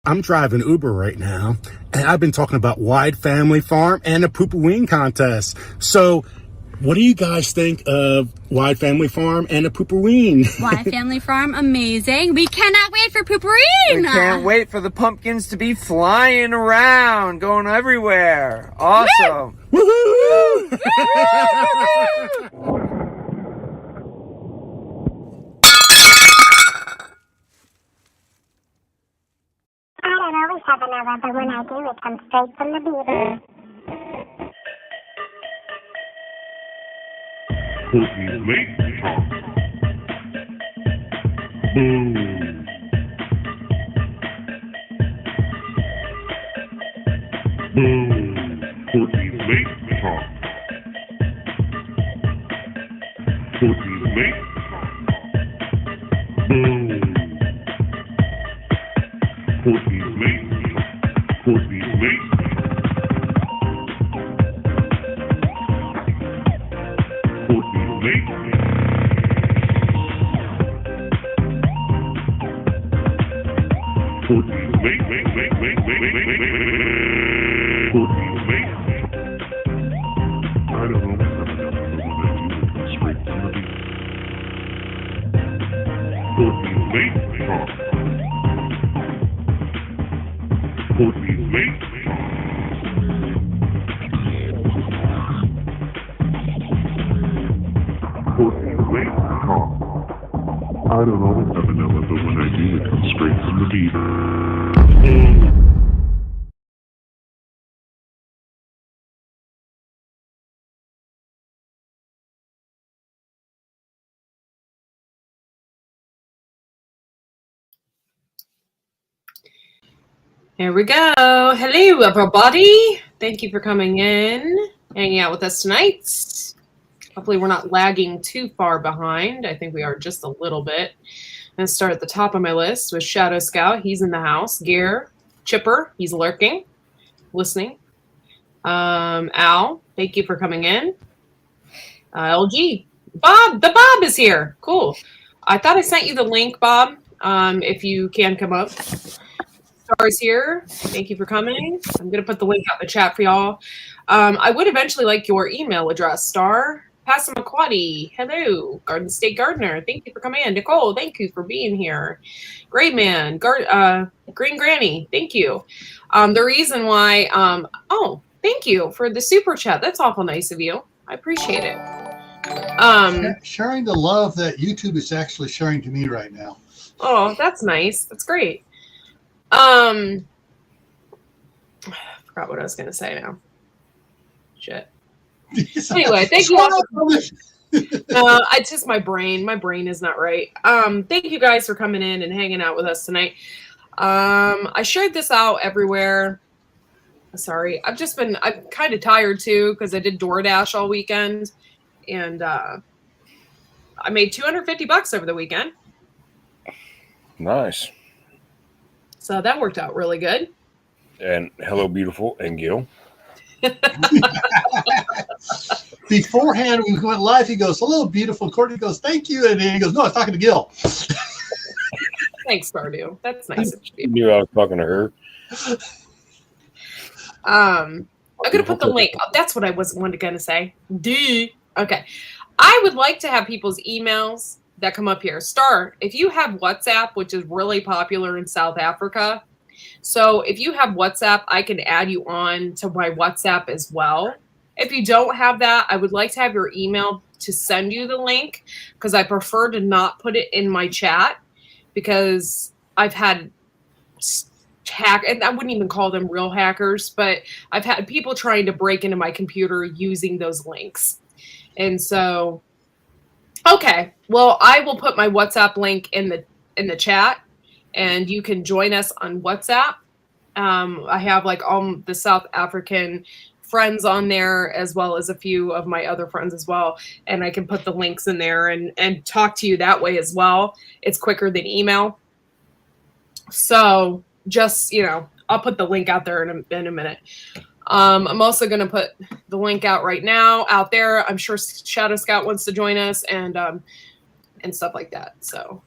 I'm driving Uber right now, and I've been talking about Whyde Family Farm and the Poopaween contest. So, what do you guys think of Whyde Family Farm and the Poopaween? Whyde Family Farm, amazing. We cannot wait for Poopaween. We can't wait for the pumpkins to be flying around, going everywhere. Awesome. Woohoo! I don't always have another, but when I do, it comes straight from the beaver. Cortney's late talk. Boom. Boom. Cortney's late talk. Cortney's late talk. Boom. Cortney's late talk. Cortney's late talk. Cortney's late talk. Cortney's late. Cortney's late. I don't know what's happening, but when I do, it comes straight from the beat. Cortney's late talk. Cortney's late talk. Cortney's late talk. I don't always have an element, but when I do, it comes straight from the beat. Here we go. Hello, everybody. Thank you for coming in, hanging out with us tonight. Hopefully we're not lagging too far behind. I think we are just a little bit. I'm going to start at the top of my list with Shadow Scout. He's in the house. Gear, Chipper, he's lurking, listening. Al, thank you for coming in. LG, Bob, the Bob is here. Cool. I thought I sent you the link, Bob, if you can come up. Star's here. Thank you for coming. I'm going to put the link out in the chat for y'all. I would eventually like your email address, Star. Passamaquoddy. Hello. Garden State Gardener. Thank you for coming in. Nicole, thank you for being here. Great man. Green Granny. Thank you. The reason why, thank you for the super chat. That's awful nice of you. I appreciate it. Sharing the love that YouTube is actually sharing to me right now. Oh, that's nice. That's great. I forgot what I was going to say now. Shit. Anyway, thank you all. It's just my brain. My brain is not right. Thank you guys for coming in and hanging out with us tonight. I shared this out everywhere. Sorry. I'm kind of tired too because I did DoorDash all weekend and I made $250 over the weekend. Nice. So that worked out really good. And hello, beautiful, and Gil. Beforehand, we went live. He goes, "Hello, beautiful." Courtney goes, "Thank you," and then he goes, "No, I was talking to Gil." Thanks, Stardew. That's nice. You knew I was talking to her. I'm gonna put the link. That's what I wanted to say. Okay. I would like to have people's emails that come up here. Star, if you have WhatsApp, which is really popular in South Africa, so if you have WhatsApp, I can add you on to my WhatsApp as well. If you don't have that, I would like to have your email to send you the link because I prefer to not put it in my chat because I've had and I wouldn't even call them real hackers, but I've had people trying to break into my computer using those links. And so, okay, well, I will put my WhatsApp link in the chat and you can join us on WhatsApp. I have like all the South African friends on there as well as a few of my other friends as well. And I can put the links in there and talk to you that way as well. It's quicker than email. So just, I'll put the link out there in a minute. I'm also going to put the link out right now out there. I'm sure Shadow Scout wants to join us and stuff like that. So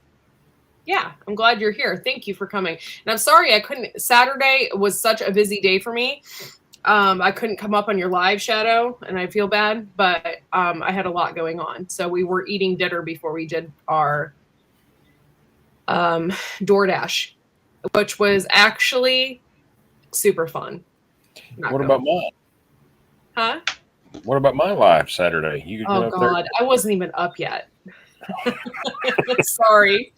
Yeah, I'm glad you're here. Thank you for coming. And I'm sorry I couldn't. Saturday was such a busy day for me. I couldn't come up on your live, Shadow, and I feel bad, but I had a lot going on. So we were eating dinner before we did our DoorDash, which was actually super fun. What about mine? Huh? What about my live Saturday? You Oh up God, I wasn't even up yet. Sorry.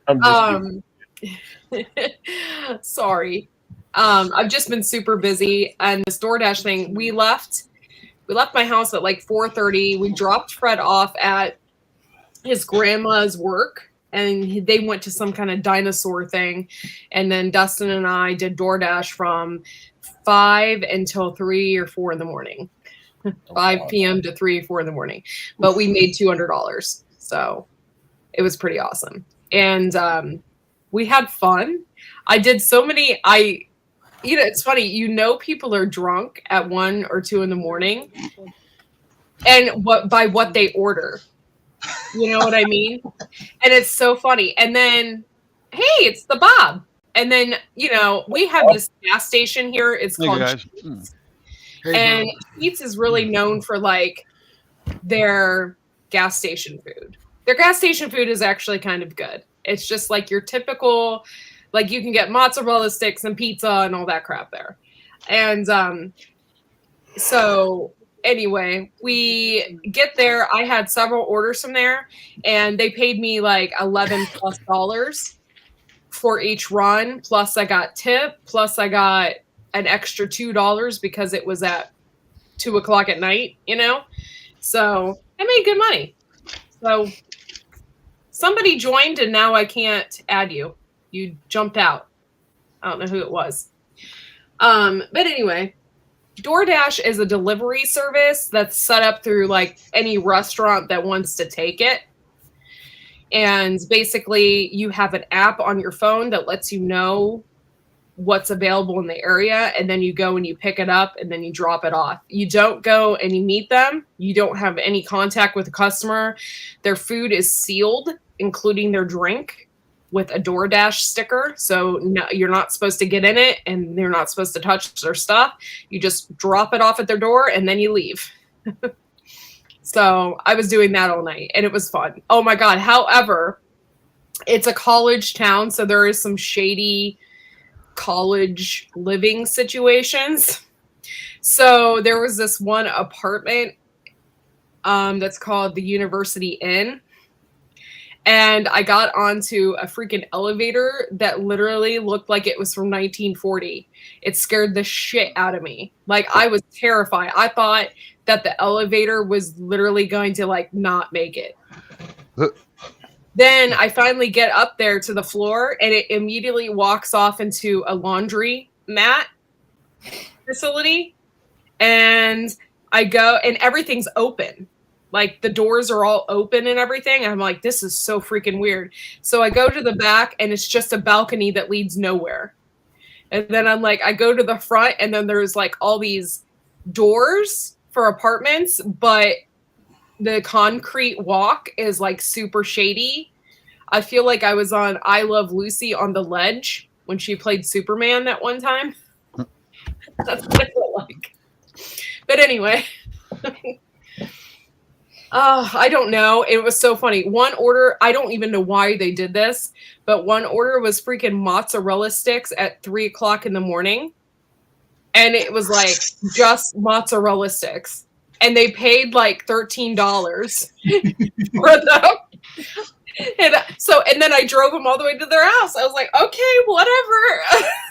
I'm just Sorry. I've just been super busy, and this DoorDash thing, we left my house at like 4:30. We dropped Fred off at his grandma's work, and they went to some kind of dinosaur thing, and then Dustin and I did DoorDash from 5 until 3 or 4 in the morning. 5 p.m. to 3 or 4 in the morning, but we made $200, so it was pretty awesome. And we had fun. I did so many. It's funny. People are drunk at 1 or 2 in the morning, and by what they order. You know what I mean? And it's so funny. And then, hey, it's the Bob. And then we have this gas station here. It's called Sheetz. And Sheetz is really known for like their gas station food. Their gas station food is actually kind of good. It's just like your typical, like you can get mozzarella sticks and pizza and all that crap there. And so anyway, we get there. I had several orders from there, and they paid me like $11+ for each run. Plus I got tip. Plus I got an extra $2 because it was at 2:00 at night, So I made good money. So somebody joined, and now I can't add you. You jumped out. I don't know who it was. But anyway, DoorDash is a delivery service that's set up through like any restaurant that wants to take it. And basically you have an app on your phone that lets you know what's available in the area. And then you go and you pick it up and then you drop it off. You don't go and you meet them. You don't have any contact with the customer. Their food is sealed, including their drink, with a DoorDash sticker. So no, you're not supposed to get in it, and they're not supposed to touch their stuff. You just drop it off at their door and then you leave. So I was doing that all night, and it was fun. Oh my God. However, it's a college town, so there is some shady college living situations. So there was this one apartment that's called the University Inn. And I got onto a freaking elevator that literally looked like it was from 1940. It scared the shit out of me. Like, I was terrified. I thought that the elevator was literally going to, like, not make it. Then I finally get up there to the floor, and it immediately walks off into a laundry mat facility. And I go, and everything's open. Like, the doors are all open and everything. I'm like, this is so freaking weird. So I go to the back, and it's just a balcony that leads nowhere. And then I'm like, I go to the front, and then there's like all these doors for apartments, but the concrete walk is like super shady. I feel like I was on I Love Lucy on the ledge when she played Superman that one time. That's what it felt like. But anyway. I don't know. It was so funny. One order, I don't even know why they did this, but one order was freaking mozzarella sticks at 3:00 in the morning. And it was like just mozzarella sticks. And they paid like $13 for them. And then I drove them all the way to their house. I was like, okay, whatever.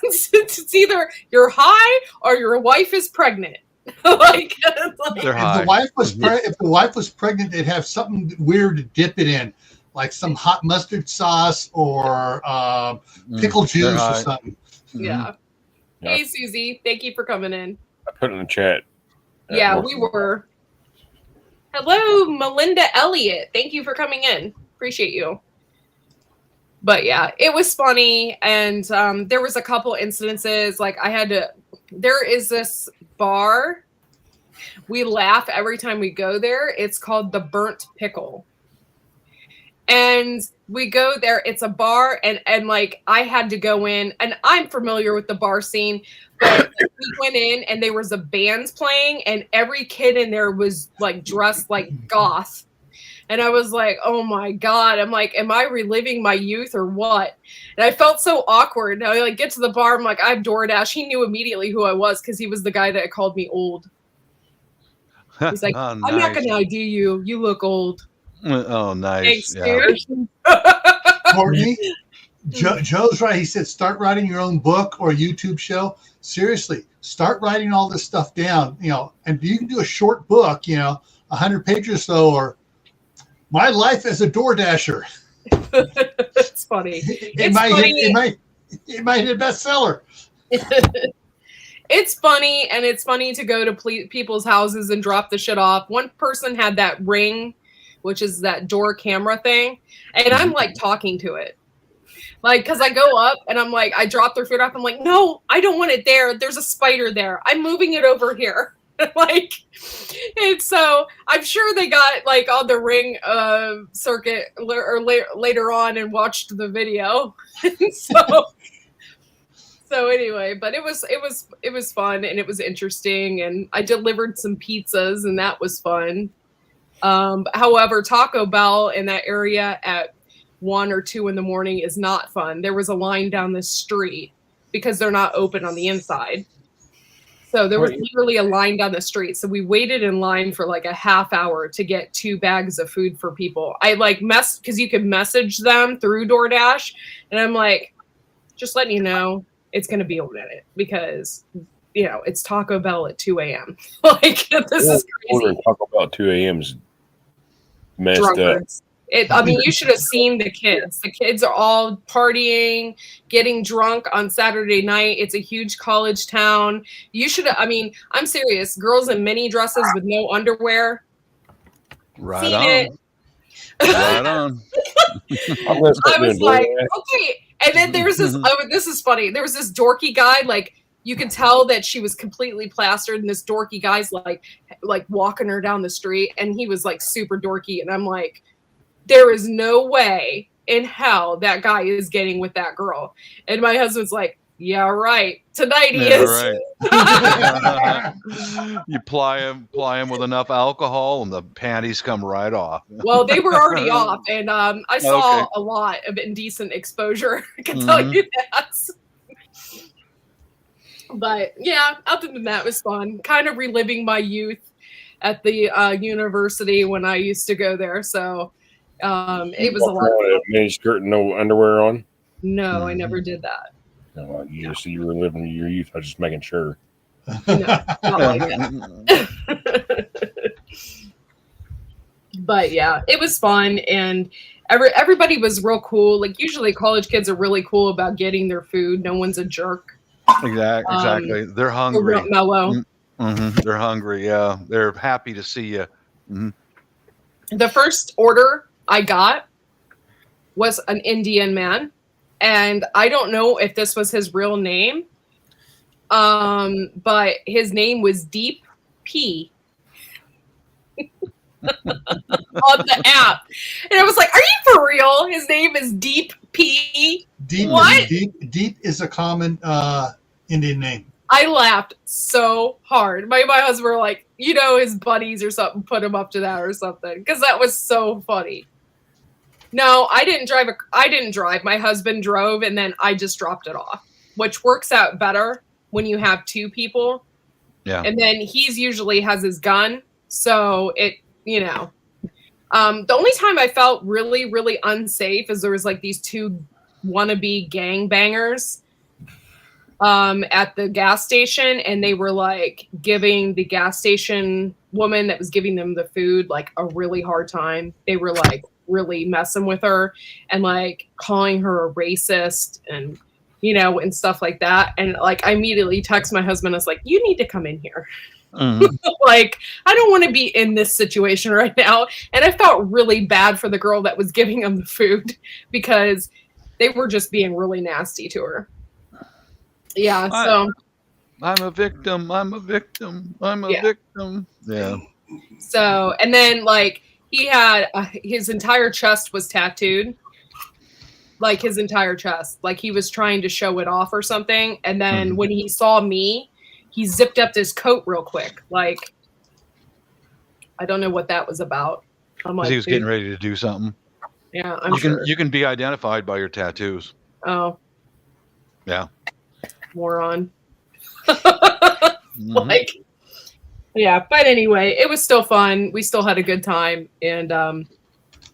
It's either you're high or your wife is pregnant. Like, if the wife was pregnant, they'd have something weird to dip it in, like some hot mustard sauce or pickle juice or something. Yeah. Hey, Susie, thank you for coming in. I put it in the chat. Yeah, we were. Hello, Melinda Elliott. Thank you for coming in. Appreciate you. But yeah, it was funny, and there was a couple incidences. Like, there is this bar. We laugh every time we go there. It's called the Burnt Pickle. And we go there. It's a bar, and like I had to go in, and I'm familiar with the bar scene, but we went in, and there was a band playing, and every kid in there was like dressed like goth. And I was like, oh my God. I'm like, am I reliving my youth or what? And I felt so awkward. And I like get to the bar. I'm like, I have DoorDash. He knew immediately who I was because he was the guy that called me old. He's like, Oh, I'm not going to ID you. You look old. Oh, nice. Thanks, Yeah. dude. Courtney, Joe's right. He said, start writing your own book or YouTube show. Seriously, start writing all this stuff down, and you can do a short book, 100 pages or so, or my life as a Door Dasher. It's funny. It might hit bestseller. It's funny, and it's funny to go to people's houses and drop the shit off. One person had that Ring, which is that door camera thing, and I'm like talking to it. Like, because I go up and I'm like, I drop their food off. I'm like, no, I don't want it there. There's a spider there. I'm moving it over here. Like, and so I'm sure they got like on the Ring circuit or later on and watched the video. So anyway, but it was fun, and it was interesting, and I delivered some pizzas, and that was fun. However, Taco Bell in that area at 1 or 2 in the morning is not fun. There was a line down the street because they're not open on the inside. So there was literally a line down the street. So we waited in line for like a half hour to get 2 bags of food for people. I like because you could message them through DoorDash, and I'm like, just letting you know, it's going to be a minute because, it's Taco Bell at 2 a.m. Like, this is crazy. Ordering Taco Bell at 2 a.m. is messed Drunkards. You should have seen the kids. The kids are all partying, getting drunk on Saturday night. It's a huge college town. You should have, I'm serious. Girls in mini dresses with no underwear. Right Seen on. it. Right on. I was like, okay. And then there's this, this is funny. There was this dorky guy, like, you could tell that she was completely plastered, and this dorky guy's like walking her down the street, and he was like super dorky. And I'm like, there is no way in hell that guy is getting with that girl. And my husband's like, yeah, right. Tonight he is. Right. You ply him with enough alcohol, and the panties come right off. Well, they were already off, and I saw a lot of indecent exposure. I can tell you that. But yeah, other than that, it was fun. Kind of reliving my youth at the university when I used to go there. So it was a lot. A mini skirt and no underwear on? No, I never did that. No, you were living your youth. I was just making sure. No, not like that. But yeah, it was fun, and everybody was real cool. Like, usually college kids are really cool about getting their food. No one's a jerk. Exactly. They're hungry. They're real mellow. Mm-hmm. They're hungry. Yeah, they're happy to see you. Mm-hmm. The first order I got was an Indian man, and I don't know if this was his real name, but his name was Deep P. On the app, and I was like, "Are you for real? His name is Deep P." Deep. What? Deep is a common Indian name. I laughed so hard. My husband were like, his buddies or something put him up to that or something, because that was so funny. No, I didn't drive. My husband drove, and then I just dropped it off, which works out better when you have 2 people. Yeah. And then he's usually has his gun, so it. The only time I felt really, really unsafe is there was like these 2 wannabe gangbangers at the gas station, and they were like giving the gas station woman that was giving them the food like a really hard time. They were like really messing with her and like calling her a racist and and stuff like that. And like I immediately text my husband. I was like, you need to come in here. Mm-hmm. Like, I don't want to be in this situation right now. And I felt really bad for the girl that was giving them the food because they were just being really nasty to her. Yeah. So I'm a victim. I'm a victim. I'm a victim. Yeah. So, and then like he had his entire chest was tattooed, like his entire chest, like he was trying to show it off or something. And then when he saw me, he zipped up his coat real quick. Like, I don't know what that was about. I'm like, He was getting ready to do something. Yeah, I'm sure. You can be identified by your tattoos. Oh. Yeah. Moron. Like, yeah, but anyway, it was still fun. We still had a good time, and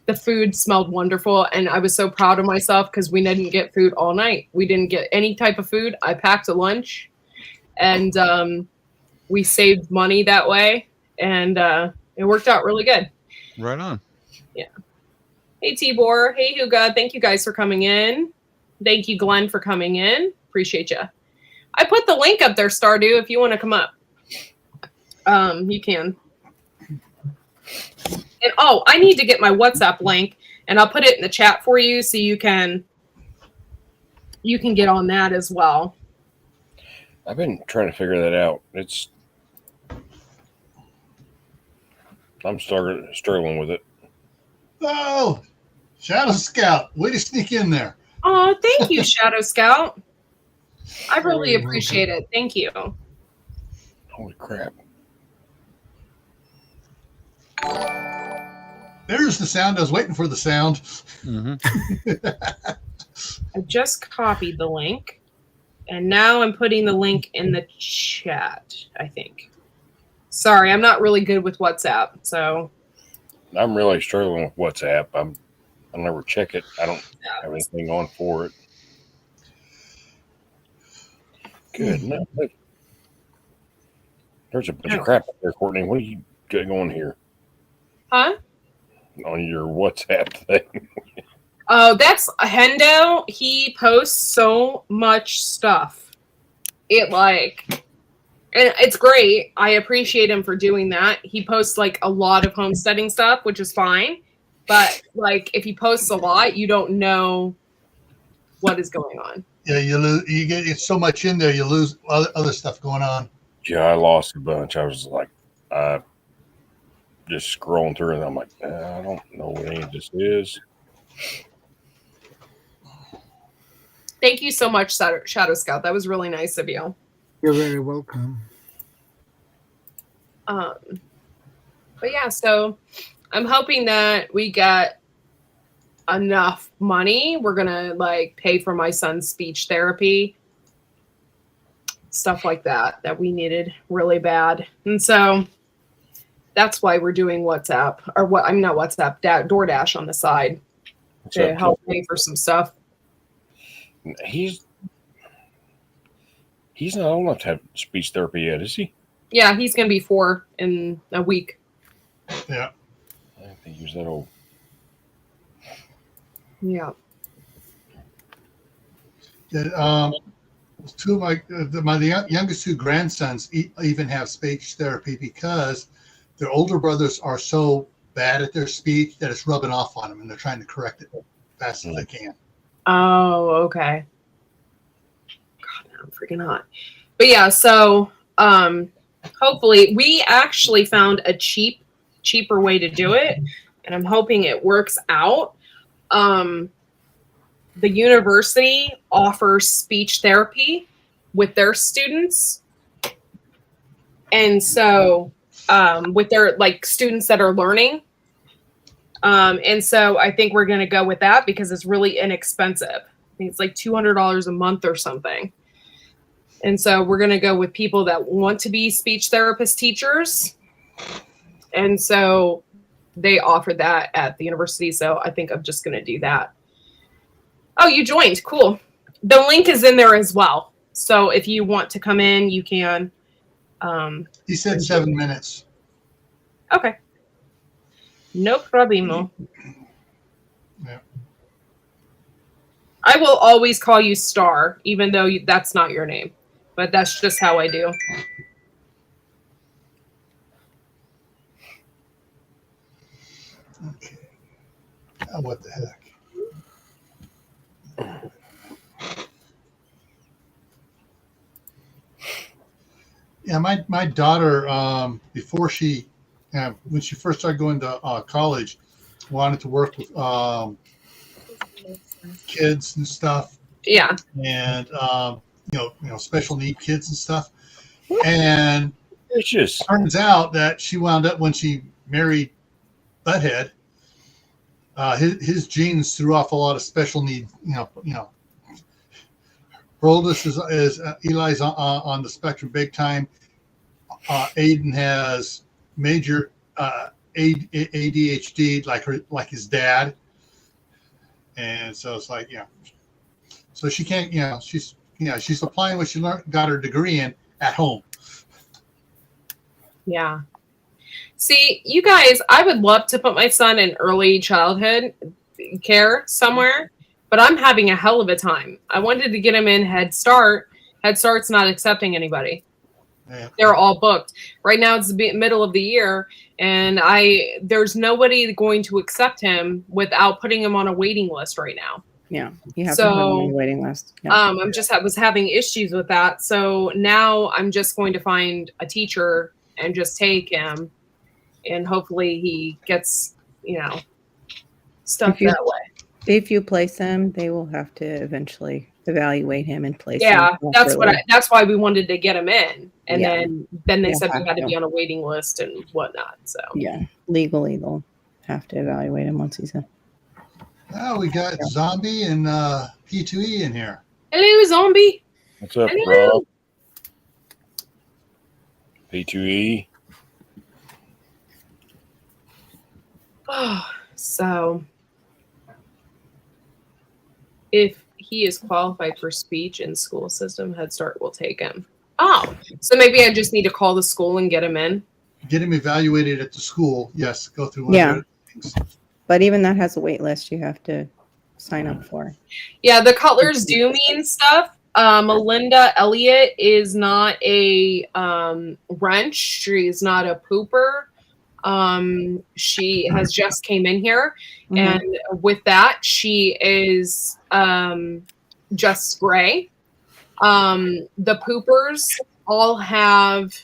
the food smelled wonderful, and I was so proud of myself because we didn't get food all night. We didn't get any type of food. I packed a lunch, and we saved money that way, and it worked out really good. Right on. Yeah. Hey, Tibor. Hey, Huga. Thank you guys for coming in. Thank you, Glenn, for coming in. Appreciate you. I put the link up there, Stardew, if you want to come up. You can. And I need to get my WhatsApp link, and I'll put it in the chat for you so you can get on that as well. I've been trying to figure that out. I'm struggling with it. Oh, Shadow Scout, way to sneak in there. Oh, thank you, Shadow Scout. I really appreciate it. Thank you. Holy crap. There's the sound. I was waiting for the sound. I just copied the link, and now I'm putting the link in the chat, I think. Sorry, I'm not really good with WhatsApp, so. I'm really struggling with WhatsApp. I never check it. I don't have anything on for it. Good. No, there's a bunch of crap up there, Courtney. What are you going here? Huh? On your WhatsApp thing. Oh, that's Hendo. He posts so much stuff. And it's great. I appreciate him for doing that. He posts like a lot of homesteading stuff, which is fine. But like, if he posts a lot, you don't know what is going on. Yeah, you get so much in there, you lose other stuff going on. Yeah, I lost a bunch. I was like, just scrolling through, and I'm like, I don't know what any of this is. Thank you so much, Shadow Scout. That was really nice of you. You're very welcome. But yeah, so I'm hoping that we get enough money. We're gonna like pay for my son's speech therapy, stuff like that we needed really bad, and so that's why we're doing WhatsApp, or what? I'm not WhatsApp, DoorDash on the side to help pay for some stuff. He's not old enough to have speech therapy yet, is he? Yeah, he's gonna be 4 in a week. Yeah. I don't think he was that old. Yeah. Two of my youngest two grandsons even have speech therapy because their older brothers are so bad at their speech that it's rubbing off on them, and they're trying to correct it fast as they can. Oh, okay. God, I'm freaking hot. But yeah, so hopefully we actually found a cheaper way to do it, and I'm hoping it works out. The university offers speech therapy with their students. And so with their like students that are learning. And so I think we're going to go with that because it's really inexpensive. I think it's like $200 a month or something. And so we're going to go with people that want to be speech therapist teachers. And so they offered that at the university. So I think I'm just going to do that. Oh, you joined. Cool. The link is in there as well. So if you want to come in, you can. He said 7 minutes. Okay. No problemo. Yeah. I will always call you Star, even though that's not your name. But that's just how I do. Okay. Oh, what the heck? Yeah, my daughter, before she and when she first started going to college, wanted to work with kids and stuff, Yeah. and special need kids and stuff. And It's just turns out that she wound up, when she married Butthead, his genes threw off a lot of special need. Her oldest is Eli's on the spectrum big time. Aiden has major ADHD, like his dad, and so it's like, so she can't, she's applying what she got her degree in at home. Yeah. See, you guys, I would love to put my son in early childhood care somewhere, but I'm having a hell of a time. I wanted to get him in Head Start. Head Start's not accepting anybody. Yeah. They're all booked. Right now it's the middle of the year, and there's nobody going to accept him without putting him on a waiting list right now. Yeah, you have to put him on the waiting list. Yeah. I was having issues with that. So now I'm just going to find a teacher and just take him, and hopefully he gets, stuff that way. If you place him, they will have to eventually evaluate him and place him. Yeah, that's why we wanted to get him in, and Yeah. then they said we have had to to. be on a waiting list and whatnot. So Yeah, legally they'll have to evaluate him once he's in. Now we got Zombie and P2E in here. Hello, Zombie. what's up, Hello. Rob? P2E. So if he is qualified for speech in school system, Head Start will take him. Oh, so maybe I just need to call the school and get him in. Get him evaluated at the school. Yes, go through one of the things. But even that has a wait list you have to sign up for. Yeah, the Cutlers do mean stuff. Melinda Elliott is not a wrench. She's not a pooper. She has just came in here, and with that, she is just gray. The poopers all have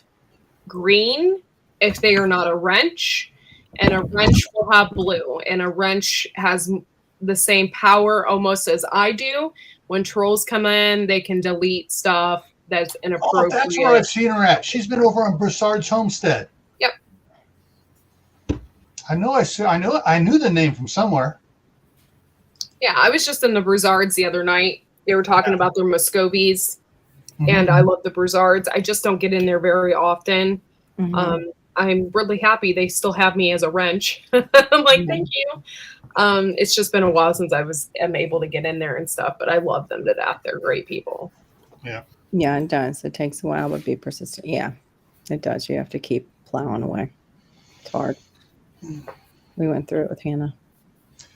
green if they are not a wrench, and a wrench will have blue, and a wrench has the same power almost as I do. When trolls come in, they can delete stuff that's inappropriate. Oh, that's where I've seen her at. She's been over on Broussard's homestead. Yep. I knew the name from somewhere. Yeah, I was just in the Broussards the other night. They were talking about their Muscovies, and I love the Broussards. I just don't get in there very often. I'm really happy they still have me as a wrench. I'm like, thank you. It's just been a while since am able to get in there and stuff, but I love them to death. They're great people. Yeah. Yeah, it does. It takes a while, but be persistent. Yeah, it does. You have to keep plowing away. It's hard. We went through it with Hannah.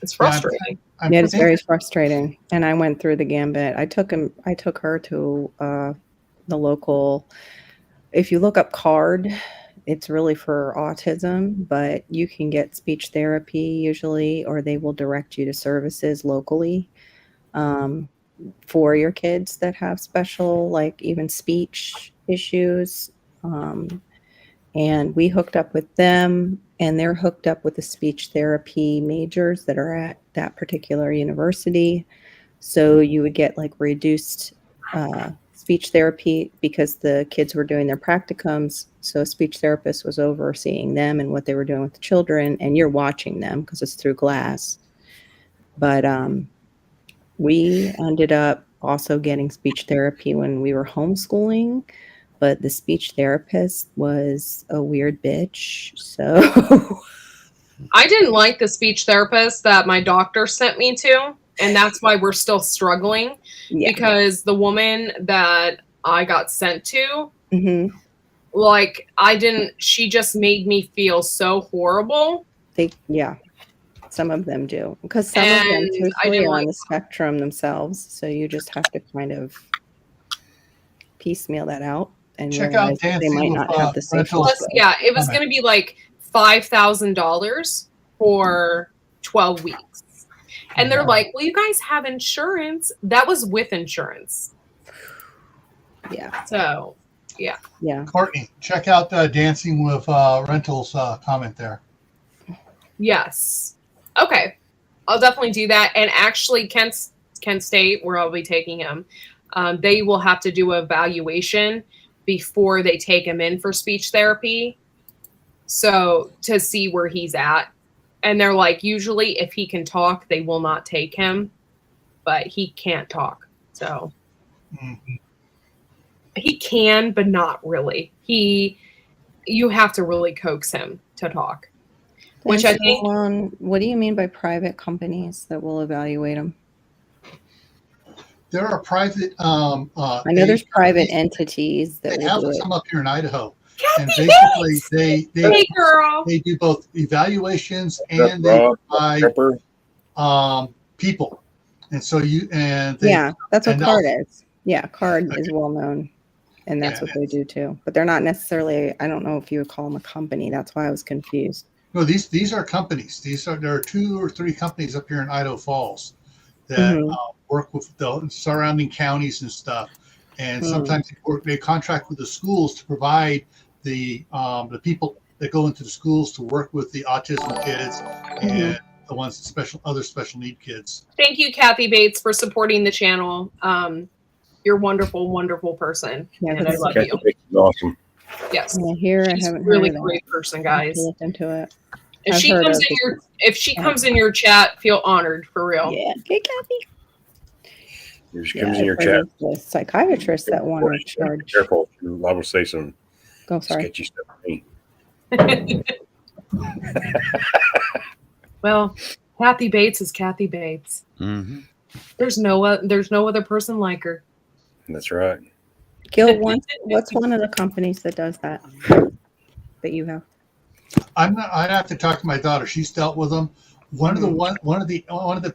It's frustrating. Yeah, it's very frustrating. And I went through the gambit. I took her to the local. If you look up CARD, it's really for autism, but you can get speech therapy usually, or they will direct you to services locally for your kids that have special, like even speech issues. And we hooked up with them, and they're hooked up with the speech therapy majors that are at that particular university. So you would get like reduced speech therapy because the kids were doing their practicums. So a speech therapist was overseeing them and what they were doing with the children, and you're watching them because it's through glass. But we ended up also getting speech therapy when we were homeschooling, but the speech therapist was a weird bitch. So I didn't like the speech therapist that my doctor sent me to, and that's why we're still struggling. Yeah. Because the woman that I got sent to, Mm-hmm. she just made me feel so horrible. Some of them do, because some of them truthfully are on the spectrum themselves. So you just have to kind of piecemeal that out and check out realize they might not have the same. Plus, yeah, it was going to be like $5,000 for 12 weeks. And they're like, well, you guys have insurance. That was with insurance. Yeah. So Yeah. Yeah. Courtney, check out Dancing with Rentals comment there. Yes. Okay. I'll definitely do that. And actually, Kent State, where I'll be taking him, they will have to do an evaluation before they take him in for speech therapy. So to see where he's at. And they're like, usually if he can talk, they will not take him, but he can't talk. So he can, but not really. You have to really coax him to talk. Which I think. What do you mean by private companies that will evaluate them? There are private. I know there's private entities that They will have do it. some up here in Idaho, and Kathy basically Bates! Hey, girl. they do both evaluations and they provide people, and so that's what and CARD is. Yeah, CARD is well known, and that's what they do too. But they're not necessarily. I don't know if you would call them a company. That's why I was confused. No, these are companies. There are 2 or 3 companies up here in Idaho Falls that work with the surrounding counties and stuff, and sometimes they contract with the schools to provide the people that go into the schools to work with the autism kids and the ones other special need kids. Thank you, Kathy Bates, for supporting the channel. You're a wonderful, wonderful person, and I love you. Bates is awesome. Yes, she's a really great person, guys. Look into it. If she comes in your chat, feel honored for real. Yeah, okay, Kathy. If she comes in your chat, the psychiatrist that want to charge. Careful, you're liable to say some sketchy stuff to me. Well, Kathy Bates is Kathy Bates. Mm-hmm. There's no other person like her. That's right. Gil, what's one of the companies that does that you have? I'd have to talk to my daughter. She's dealt with them. One of the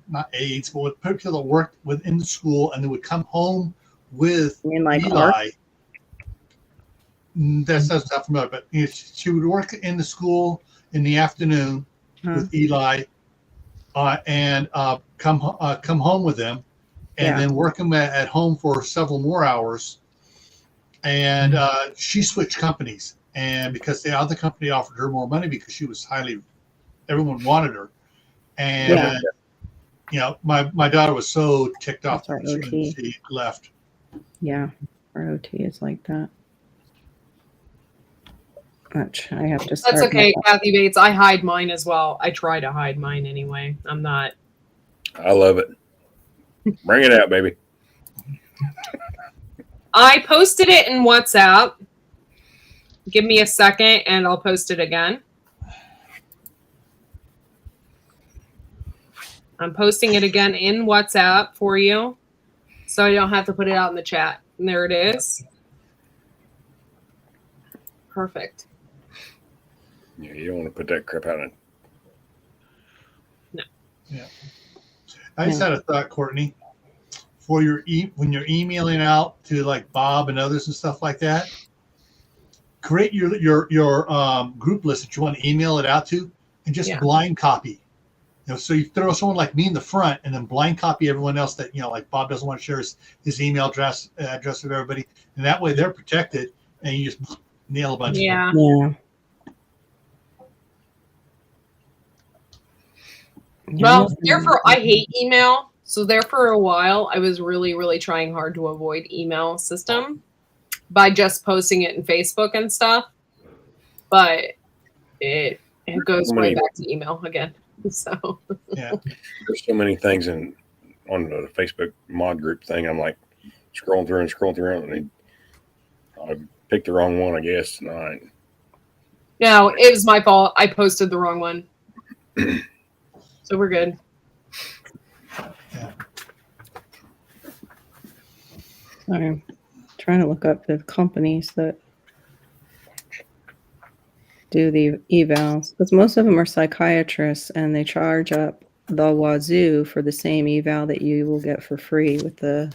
not aides, but with people that worked within the school, and they would come home with Eli. That's not familiar, but she would work in the school in the afternoon with Eli, and come home with them, and then work them at home for several more hours. And she switched companies. And because the other company offered her more money because she was everyone wanted her. And, my daughter was so ticked off that she left. Yeah, our OT is like that. Which I have to start. That's okay, Kathy Bates. I hide mine as well. I try to hide mine anyway. I'm not. I love it. Bring it out, baby. I posted it in WhatsApp. Give me a second and I'll post it again. I'm posting it again in WhatsApp for you, so I don't have to put it out in the chat. And there it is. Perfect. Yeah, you don't want to put that crap out in. No. Yeah. I just had a thought, Courtney. For when you're emailing out to like Bob and others and stuff like that, create your group list that you want to email it out to, and just blind copy. So you throw someone like me in the front, and then blind copy everyone else that like Bob doesn't want to share his email address with everybody, and that way they're protected, and you just nail a bunch of them. Yeah. Well, therefore, I hate email. So there for a while, I was really, really trying hard to avoid email system by just posting it in Facebook and stuff. But it goes right back to email again. So there's so many things on the Facebook mod group thing. I'm like scrolling through, and I picked the wrong one, I guess. No, it was my fault. I posted the wrong one. So we're good. Yeah. I'm trying to look up the companies that do the evals, because most of them are psychiatrists, and they charge up the wazoo for the same eval that you will get for free with the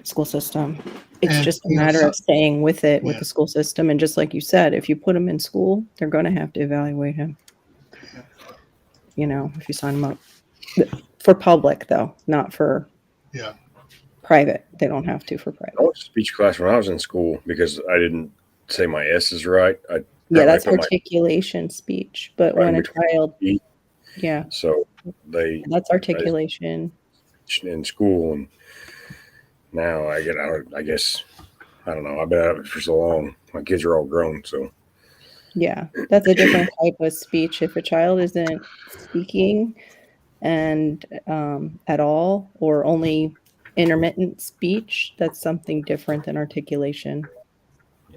school system. It's just a matter of staying with it with the school system. And just like you said, if you put them in school, they're going to have to evaluate him. If you sign them up for public, though, not for Private. They don't have to for private. I went to speech class when I was in school because I didn't say my S's right. Yeah, that's put my articulation speech. But right when in a between child, the E. yeah, So that's articulation. in school, and now I get out. I guess I don't know. I've been out of it for so long. My kids are all grown, so Yeah, that's a different type of speech. If a child isn't speaking and at all, or only intermittent speech, that's something different than articulation.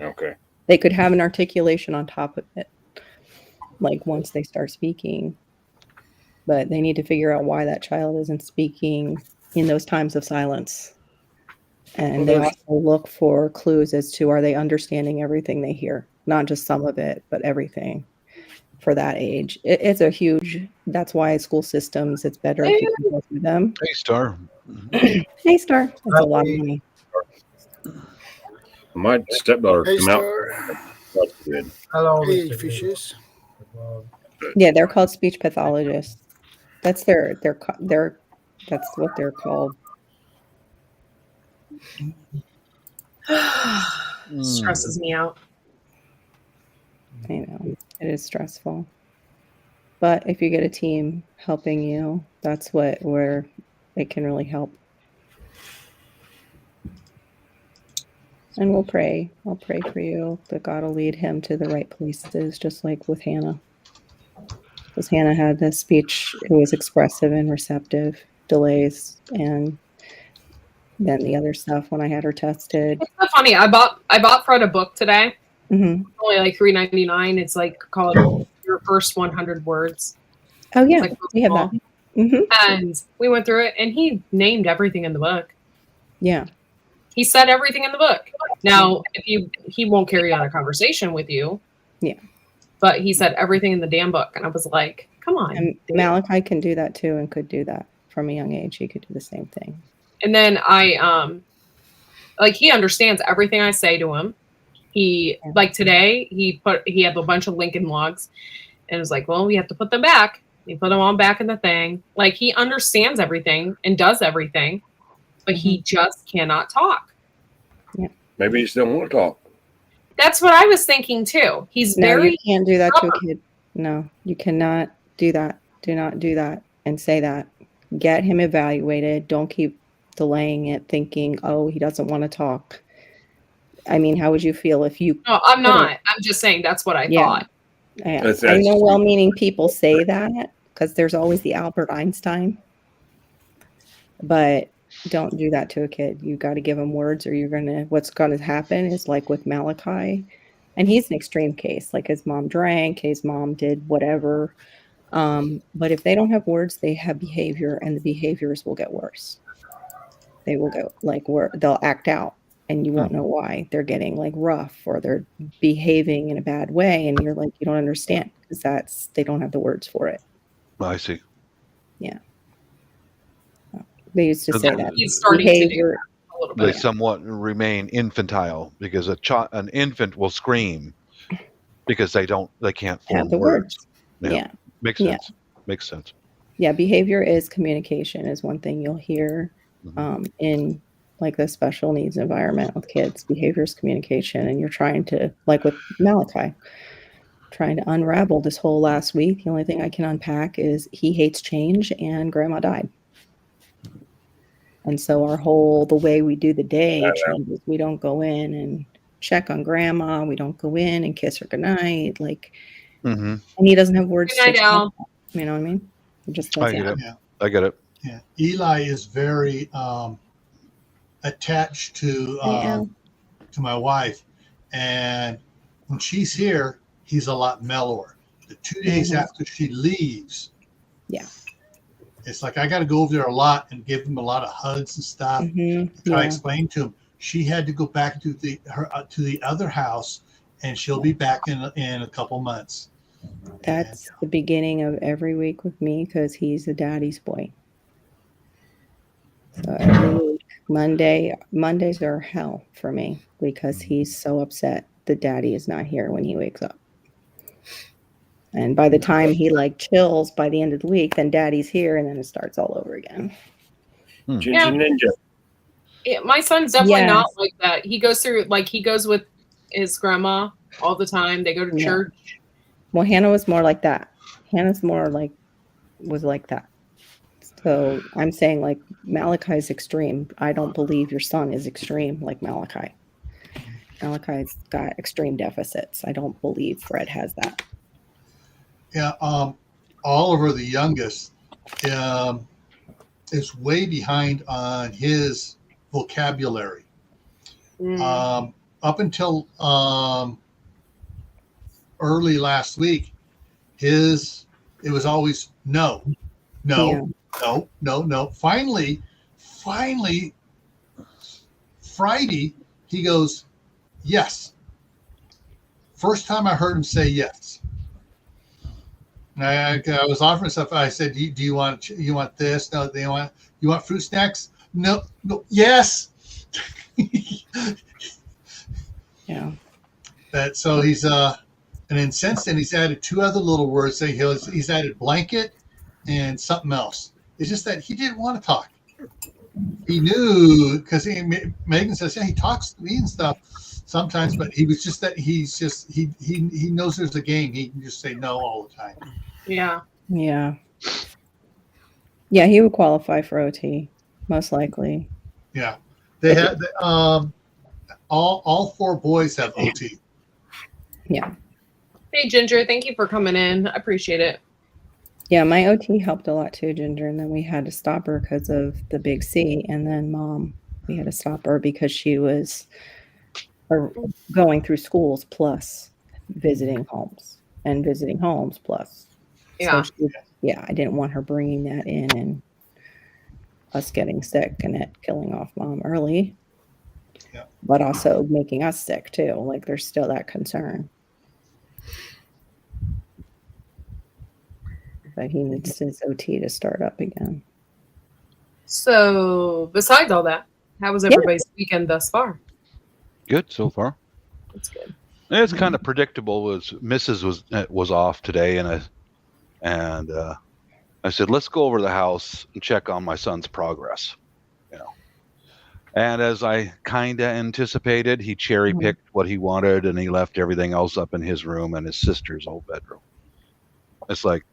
okay. They could have an articulation on top of it, like once they start speaking, but they need to figure out why that child isn't speaking in those times of silence. And they also look for clues as to, are they understanding everything they hear? Not just some of it, but everything for that age. It's a huge, that's why school systems, it's better if you can go through them. Hey, Star. Hey, Star. That's a lot of money. My stepdaughter Hey, come out. Star. That's good. Hello, hey, fishes. Yeah, they're called speech pathologists. That's that's what they're called. Stresses me out. I know it is stressful, but if you get a team helping you, that's where it can really help. And we'll pray. I'll pray for you that God will lead him to the right places, just like with Hannah. Because Hannah had this speech, it was expressive and receptive, delays, and then the other stuff when I had her tested. It's so funny. I bought Fred a book today. Mm-hmm. Only like $3.99. It's like called Your First 100 Words. Oh yeah, Like, we have that. Mm-hmm. And we went through it, and he named everything in the book. Yeah. He said everything in the book. Now, he won't carry on a conversation with you. Yeah. But he said everything in the damn book, and I was like, "Come on." And Malachi can do that too, and could do that from a young age. He could do the same thing. And then he understands everything I say to him. He like today he had a bunch of Lincoln logs, and was like, "Well, we have to put them back." He put them all back in the thing. Like, he understands everything and does everything, but he just cannot talk. Yeah. Maybe he just don't want to talk. That's what I was thinking too. He's very. You can't do that to a kid. No, you cannot do that. Do not do that and say that. Get him evaluated. Don't keep delaying it, thinking, "Oh, he doesn't want to talk." I mean, how would you feel if you? No, I'm not. I'm just saying that's what I thought. Yeah. I know well-meaning people say that because there's always the Albert Einstein, but don't do that to a kid. You got to give him words, or what's going to happen is like with Malachi, and he's an extreme case. Like, his mom drank, his mom did whatever. But if they don't have words, they have behavior, and the behaviors will get worse. They will go they'll act out, and you won't know why. They're getting like rough, or they're behaving in a bad way, and you're like, you don't understand, because they don't have the words for it. I see. Yeah. They used to say that he's starting behavior. to do a little They bit. somewhat remain infantile because an infant will scream because they can't form Have the words. Yeah. Makes sense. Makes sense. Yeah, behavior is communication is one thing you'll hear in like the special needs environment with kids. Behavior is communication, and you're trying to, like with Malachi, trying to unravel this whole last week. The only thing I can unpack is he hates change, and grandma died. And so the way we do the day changes. We don't go in and check on grandma. We don't go in and kiss her goodnight. Like, and he doesn't have words. Good night, Al. You know what I mean? It just I get it. Yeah. I get it. Yeah. Eli is very attached to my wife, and when she's here, he's a lot mellower. The 2 days after she leaves, it's like I got to go over there a lot and give him a lot of hugs and stuff. Try to explain to him she had to go back to the other house, and she'll be back in a couple months. That's the beginning of every week with me, because he's a daddy's boy. So every week, Mondays are hell for me, because he's so upset that daddy is not here when he wakes up. And by the time he chills by the end of the week, then daddy's here, and then it starts all over again. Ginger Ninja. My son's definitely Yes. not like that. He goes through, like, he goes with his grandma all the time. They go to Yeah. church. Well, Hannah was more like that. Hannah's was like that. So I'm saying like Malachi's extreme. I don't believe your son is extreme like Malachi. Malachi's got extreme deficits. I don't believe Fred has that. Yeah. Oliver, the youngest, is way behind on his vocabulary. Up until early last week, it was always no. Finally, Friday, he goes, yes. First time I heard him say yes. And I was offering stuff. I said, do you want this? No, you want fruit snacks? No, yes. Yeah. So he's and then since then he's added two other little words. So he's added blanket and something else. It's just that he didn't want to talk. He knew because Megan says, yeah, he talks to me and stuff sometimes, but he was just that he knows there's a game. He can just say no all the time. Yeah. Yeah. Yeah, he would qualify for OT, most likely. Yeah. They had all four boys have OT. Yeah. Hey, Ginger, thank you for coming in. I appreciate it. Yeah, my OT helped a lot too, Ginger. And then we had to stop her because of the big C. And then Mom, we had to stop her because she was going through schools plus visiting homes plus. Yeah. So I didn't want her bringing that in and us getting sick and it killing off Mom early. Yeah. But also making us sick too. Like there's still that concern. But he needs his OT to start up again. So, besides all that, how was everybody's weekend thus far? Good so far. That's good. It's kind of predictable. Mrs. was off today, and I said, let's go over to the house and check on my son's progress. And as I kind of anticipated, he cherry picked what he wanted, and he left everything else up in his room and his sister's old bedroom. It's like,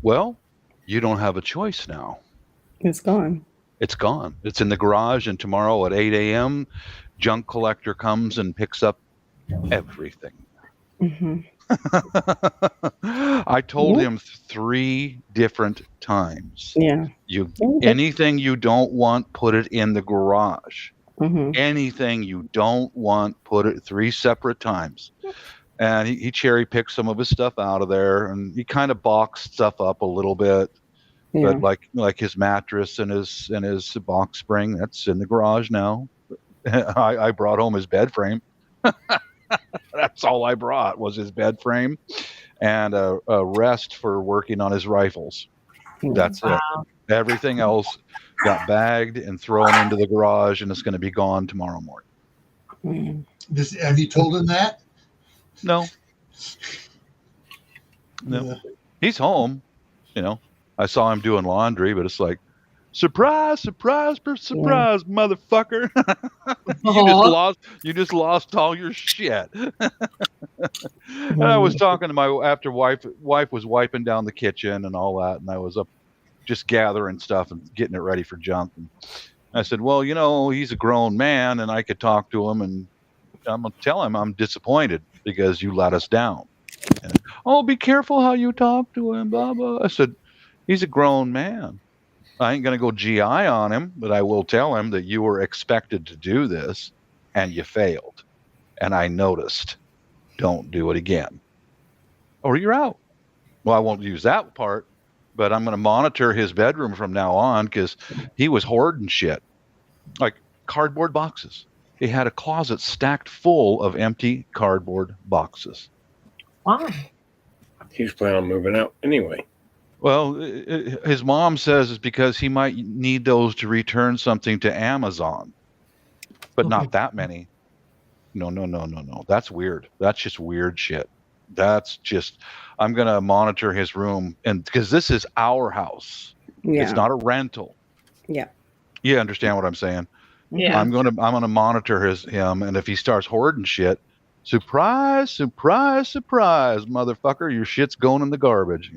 well, you don't have a choice now. It's gone. It's gone. It's in the garage, and tomorrow at 8 a.m., junk collector comes and picks up everything. Mm-hmm. I told him 3 different times. Yeah. Anything you don't want, put it in the garage. Mm-hmm. Anything you don't want, put it 3 separate times. And he cherry picked some of his stuff out of there, and he kind of boxed stuff up a little bit. Yeah. But like his mattress and his box spring, that's in the garage now. I brought home his bed frame. That's all I brought was his bed frame and a rest for working on his rifles. That's it. Everything else got bagged and thrown into the garage, and it's going to be gone tomorrow morning. Have you told him that? No. He's home. I saw him doing laundry, but it's like, surprise, motherfucker. You just lost all your shit. And I was talking to after wife was wiping down the kitchen and all that, and I was up just gathering stuff and getting it ready for junk. And I said, well, he's a grown man, and I could talk to him, and I'm going to tell him I'm disappointed because you let us down. And, be careful how you talk to him, blah, blah. I said, he's a grown man. I ain't going to go GI on him, but I will tell him that you were expected to do this and you failed. And I noticed. Don't do it again. Or you're out. Well, I won't use that part, but I'm going to monitor his bedroom from now on because he was hoarding shit. Like cardboard boxes. He had a closet stacked full of empty cardboard boxes. Why? He was planning on moving out anyway. Well, his mom says it's because he might need those to return something to Amazon, but not that many. No. That's weird. That's just weird shit. I'm going to monitor his room, and because this is our house. Yeah. It's not a rental. Yeah. You understand what I'm saying? Yeah. I'm gonna monitor him, and if he starts hoarding shit, surprise, surprise, surprise, motherfucker, your shit's going in the garbage.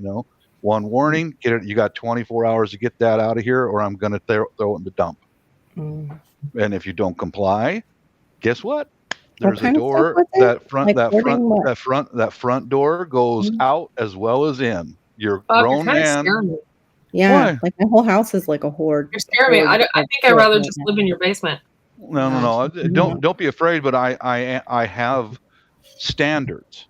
One warning: get it. You got 24 hours to get that out of here, or I'm gonna throw it in the dump. Mm. And if you don't comply, guess what? What There's a kind of stuff door. was it? That front, Like that hoarding front, what? that front door goes Mhm. out as well as in. You're a Bob, you're grown kind of man. scaring me. Yeah, Why? like my whole house is like a hoard. You're scaring me. I think I'd rather just live in your basement. No. Don't be afraid. But I have standards.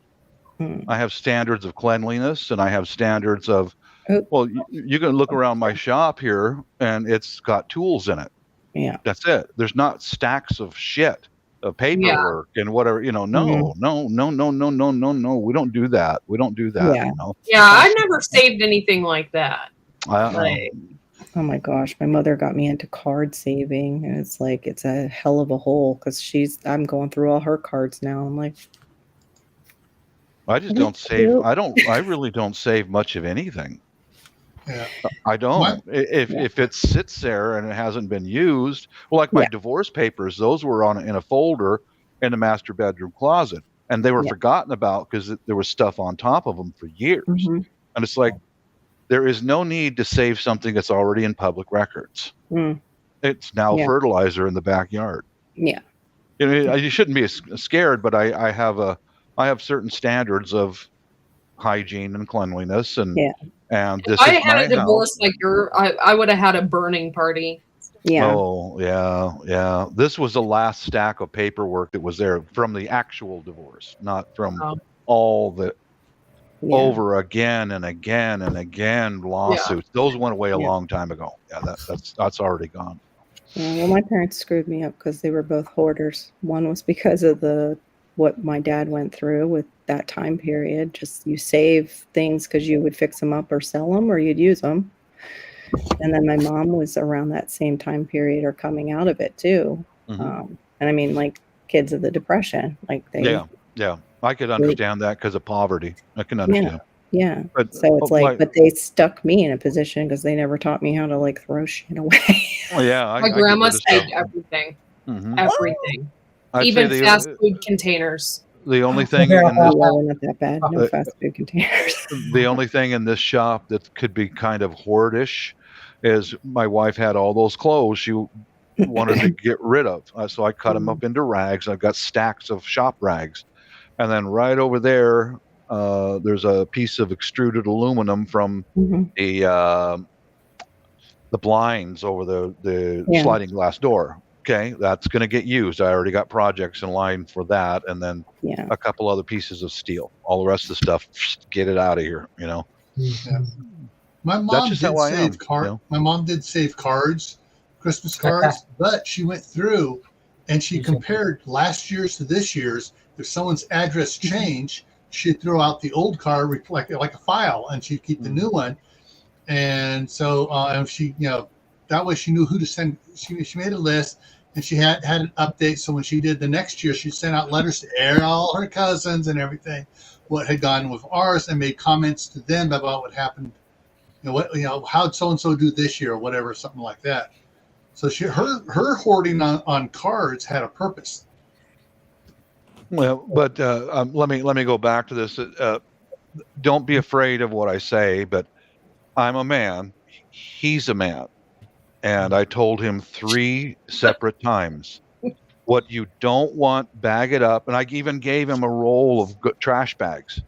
I have standards of cleanliness, and I have standards of. Oh. Well, you can look around my shop here, and it's got tools in it. Yeah. That's it. There's not stacks of shit, of paperwork and whatever. No. We don't do that. We don't do that. Yeah. Yeah, I never saved anything like that. Like, Oh my gosh, my mother got me into card saving, and it's like it's a hell of a hole because I'm going through all her cards now. I'm like, I just What don't do you save. do? I really don't save much of anything. Yeah. I don't. What? If it sits there and it hasn't been used, well, like my divorce papers, those were in a folder in the master bedroom closet, and they were forgotten about because there was stuff on top of them for years. Mhm. And it's like there is no need to save something that's already in public records. Mm. It's now Yeah. fertilizer in the backyard. Yeah. You shouldn't be scared, but I have certain standards of hygiene and cleanliness, and this if I is had my a divorce house. like I would have had a burning party. Yeah. Oh, yeah. This was the last stack of paperwork that was there from the actual divorce, not from all the over again and again and again lawsuits. Those went away a long time ago. Yeah, that's already gone. Yeah, well, my parents screwed me up because they were both hoarders. One was because of what my dad went through with that time period. Just you save things because you would fix them up or sell them or you'd use them. And then my mom was around that same time period or coming out of it too. Mhm. And I mean, like kids of the Depression, like they. Yeah. I could understand that because of poverty. I can understand. Yeah. But, So it's but they stuck me in a position because they never taught me how to like throw shit away. Oh, yeah. My grandma saved everything. Mhm. Everything. I'd Even say fast food containers. The only thing We're not that bad. No fast food containers. the only thing in this shop that could be kind of hoardish is my wife had all those clothes she wanted to get rid of. So I cut them up into rags. I've got stacks of shop rags. And then right over there, there's a piece of extruded aluminum from the blinds over the sliding glass door. Okay, that's going to get used. I already got projects in line for that, and then a couple other pieces of steel. All the rest of the stuff, get it out of here. Yeah. My That's mom just did how I am, save cards. you know? My mom did save cards, Christmas cards, but she went through and she compared last year's to this year's. If someone's address changed, she'd throw out the old card like a file, and she'd keep the new one. And so, and she, that way she knew who to send. She made a list, and she had an update. So when she did the next year, she sent out letters to all her cousins and everything, what had gone with ours, and made comments to them about what happened. How'd so and so do this year, or whatever, something like that. So her hoarding on cards had a purpose. Well, but let me go back to this. Don't be afraid of what I say, but I'm a man. He's a man. And I told him 3 separate times, what you don't want, bag it up. And I even gave him a roll of trash bags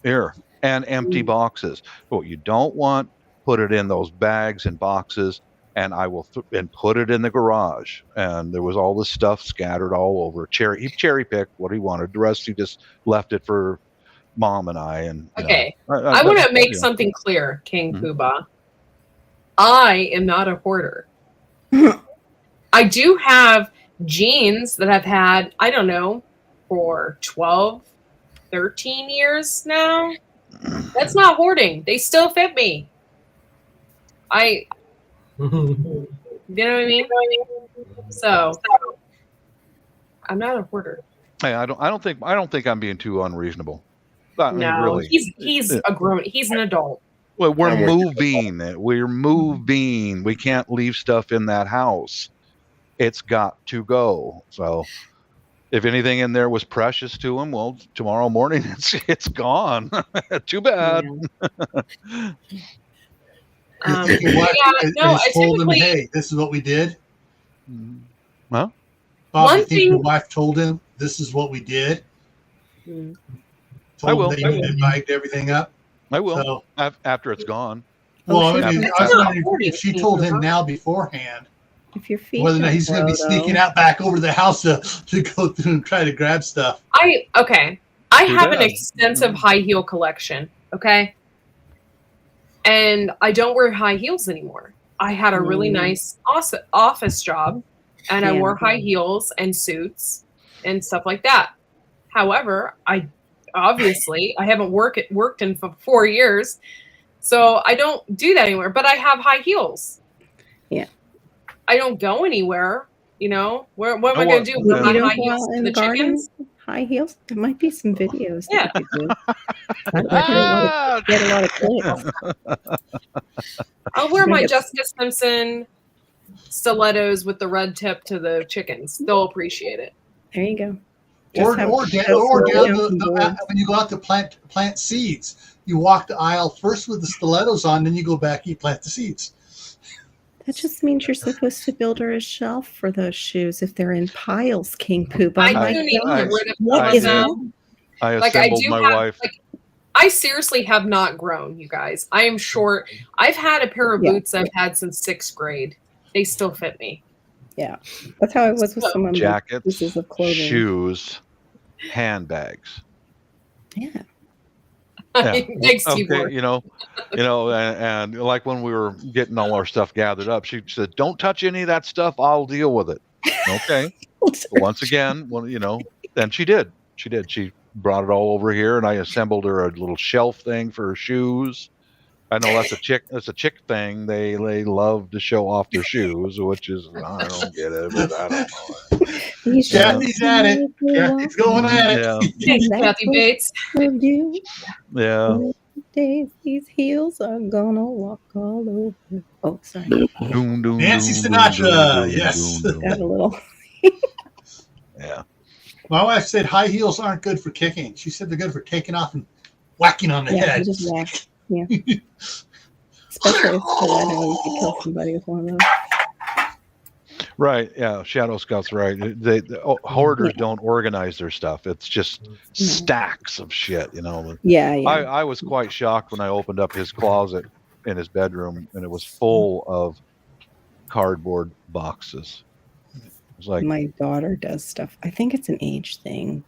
here and empty boxes. What you don't want, put it in those bags and boxes, and I will and put it in the garage. And there was all this stuff scattered all over. He cherry picked what he wanted. The rest he just left it for Mom and I. And okay, I want to make something clear, King Poobah. I am not a hoarder. I do have jeans that I've had, I don't know, for 12, 13 years now. That's not hoarding. They still fit me. You know what I mean? So I'm not a hoarder. Hey, I don't think I'm being too unreasonable. I mean, No, really. he's a grown. He's an adult. Well, we're moving. We can't leave stuff in that house. it's got to go. So if anything in there was precious to him, well, tomorrow morning it's gone. Too bad. Your wife has told him, typically- hey, this is what we did. Huh? Bob, One you think your thing- wife told him this is what we did? I will. Told him they bagged everything up. I will. So, After it's gone. well, she's I mean, not- I was she's not wondering hoarding if she things, told him huh? now beforehand, If your feet whether or not don't he's going to be grow, sneaking though. out back over the house to go through and try to grab stuff. I Too have an bad. extensive high heel collection. Okay. And I don't wear high heels anymore. I had a really nice office job, and I Yeah. wore high heels and suits and stuff like that. However, I haven't worked in 4 years, so I don't do that anymore. But I have high heels. Yeah. I don't go anywhere. You know, what am I going to do? You Wear my don't high go heels out to in the the garden, chickens? high heels. There might be some videos Yeah. that you could do. I get a lot of clicks. I'll wear I my think it's- Jessica Simpson stilettos with the red tip to the chickens. They'll appreciate it. There you go. Or Just have- down just the, some the boards. when you go out to plant seeds, you walk the aisle first with the stilettos on, then you go back, you plant the seeds. That just means you're supposed to build her a shelf for those shoes if they're in piles, King Poop. I I'm do need to gosh, get rid of what some of is them. wrong? I Like I assembled do my have, wife. like I seriously have not grown, you guys. I am short. I've had a pair of Yeah. boots I've had since 6th grade. They still fit me. Yeah, that's how I was with So- some of my Jackets, pieces of clothing. shoes, handbags. Yeah, Yeah. Thanks, Okay, T-Board. and like when we were getting all our stuff gathered up, she said, "Don't touch any of that stuff. I'll deal with it." Okay. But once again, and she did. She brought it all over here, and I assembled her a little shelf thing for her shoes. I know that's a chick thing. They love to show off their shoes, which is I don't get it, but I don't know. These Kathy's shoes at it. make me Kathy's going at it. Yeah, Thanks, That's Kathy what Bates. we'll do. yeah. Days these heels are gonna walk all over. Oh, sorry. Doom, doom, Nancy doom, Sinatra, doom, doom, yes. doom, doom. Got a little. Yeah. My wife said high heels aren't good for kicking. She said they're good for taking off and whacking on the Yeah, head. you just whack. Yeah. Especially if stiletto, you could kill somebody with one of those. Right. Yeah. Shadow Scout's right. Hoarders don't organize their stuff. It's just stacks of shit, Yeah, yeah. I was quite shocked when I opened up his closet in his bedroom and it was full of cardboard boxes. It was like My daughter does stuff. I think it's an age thing,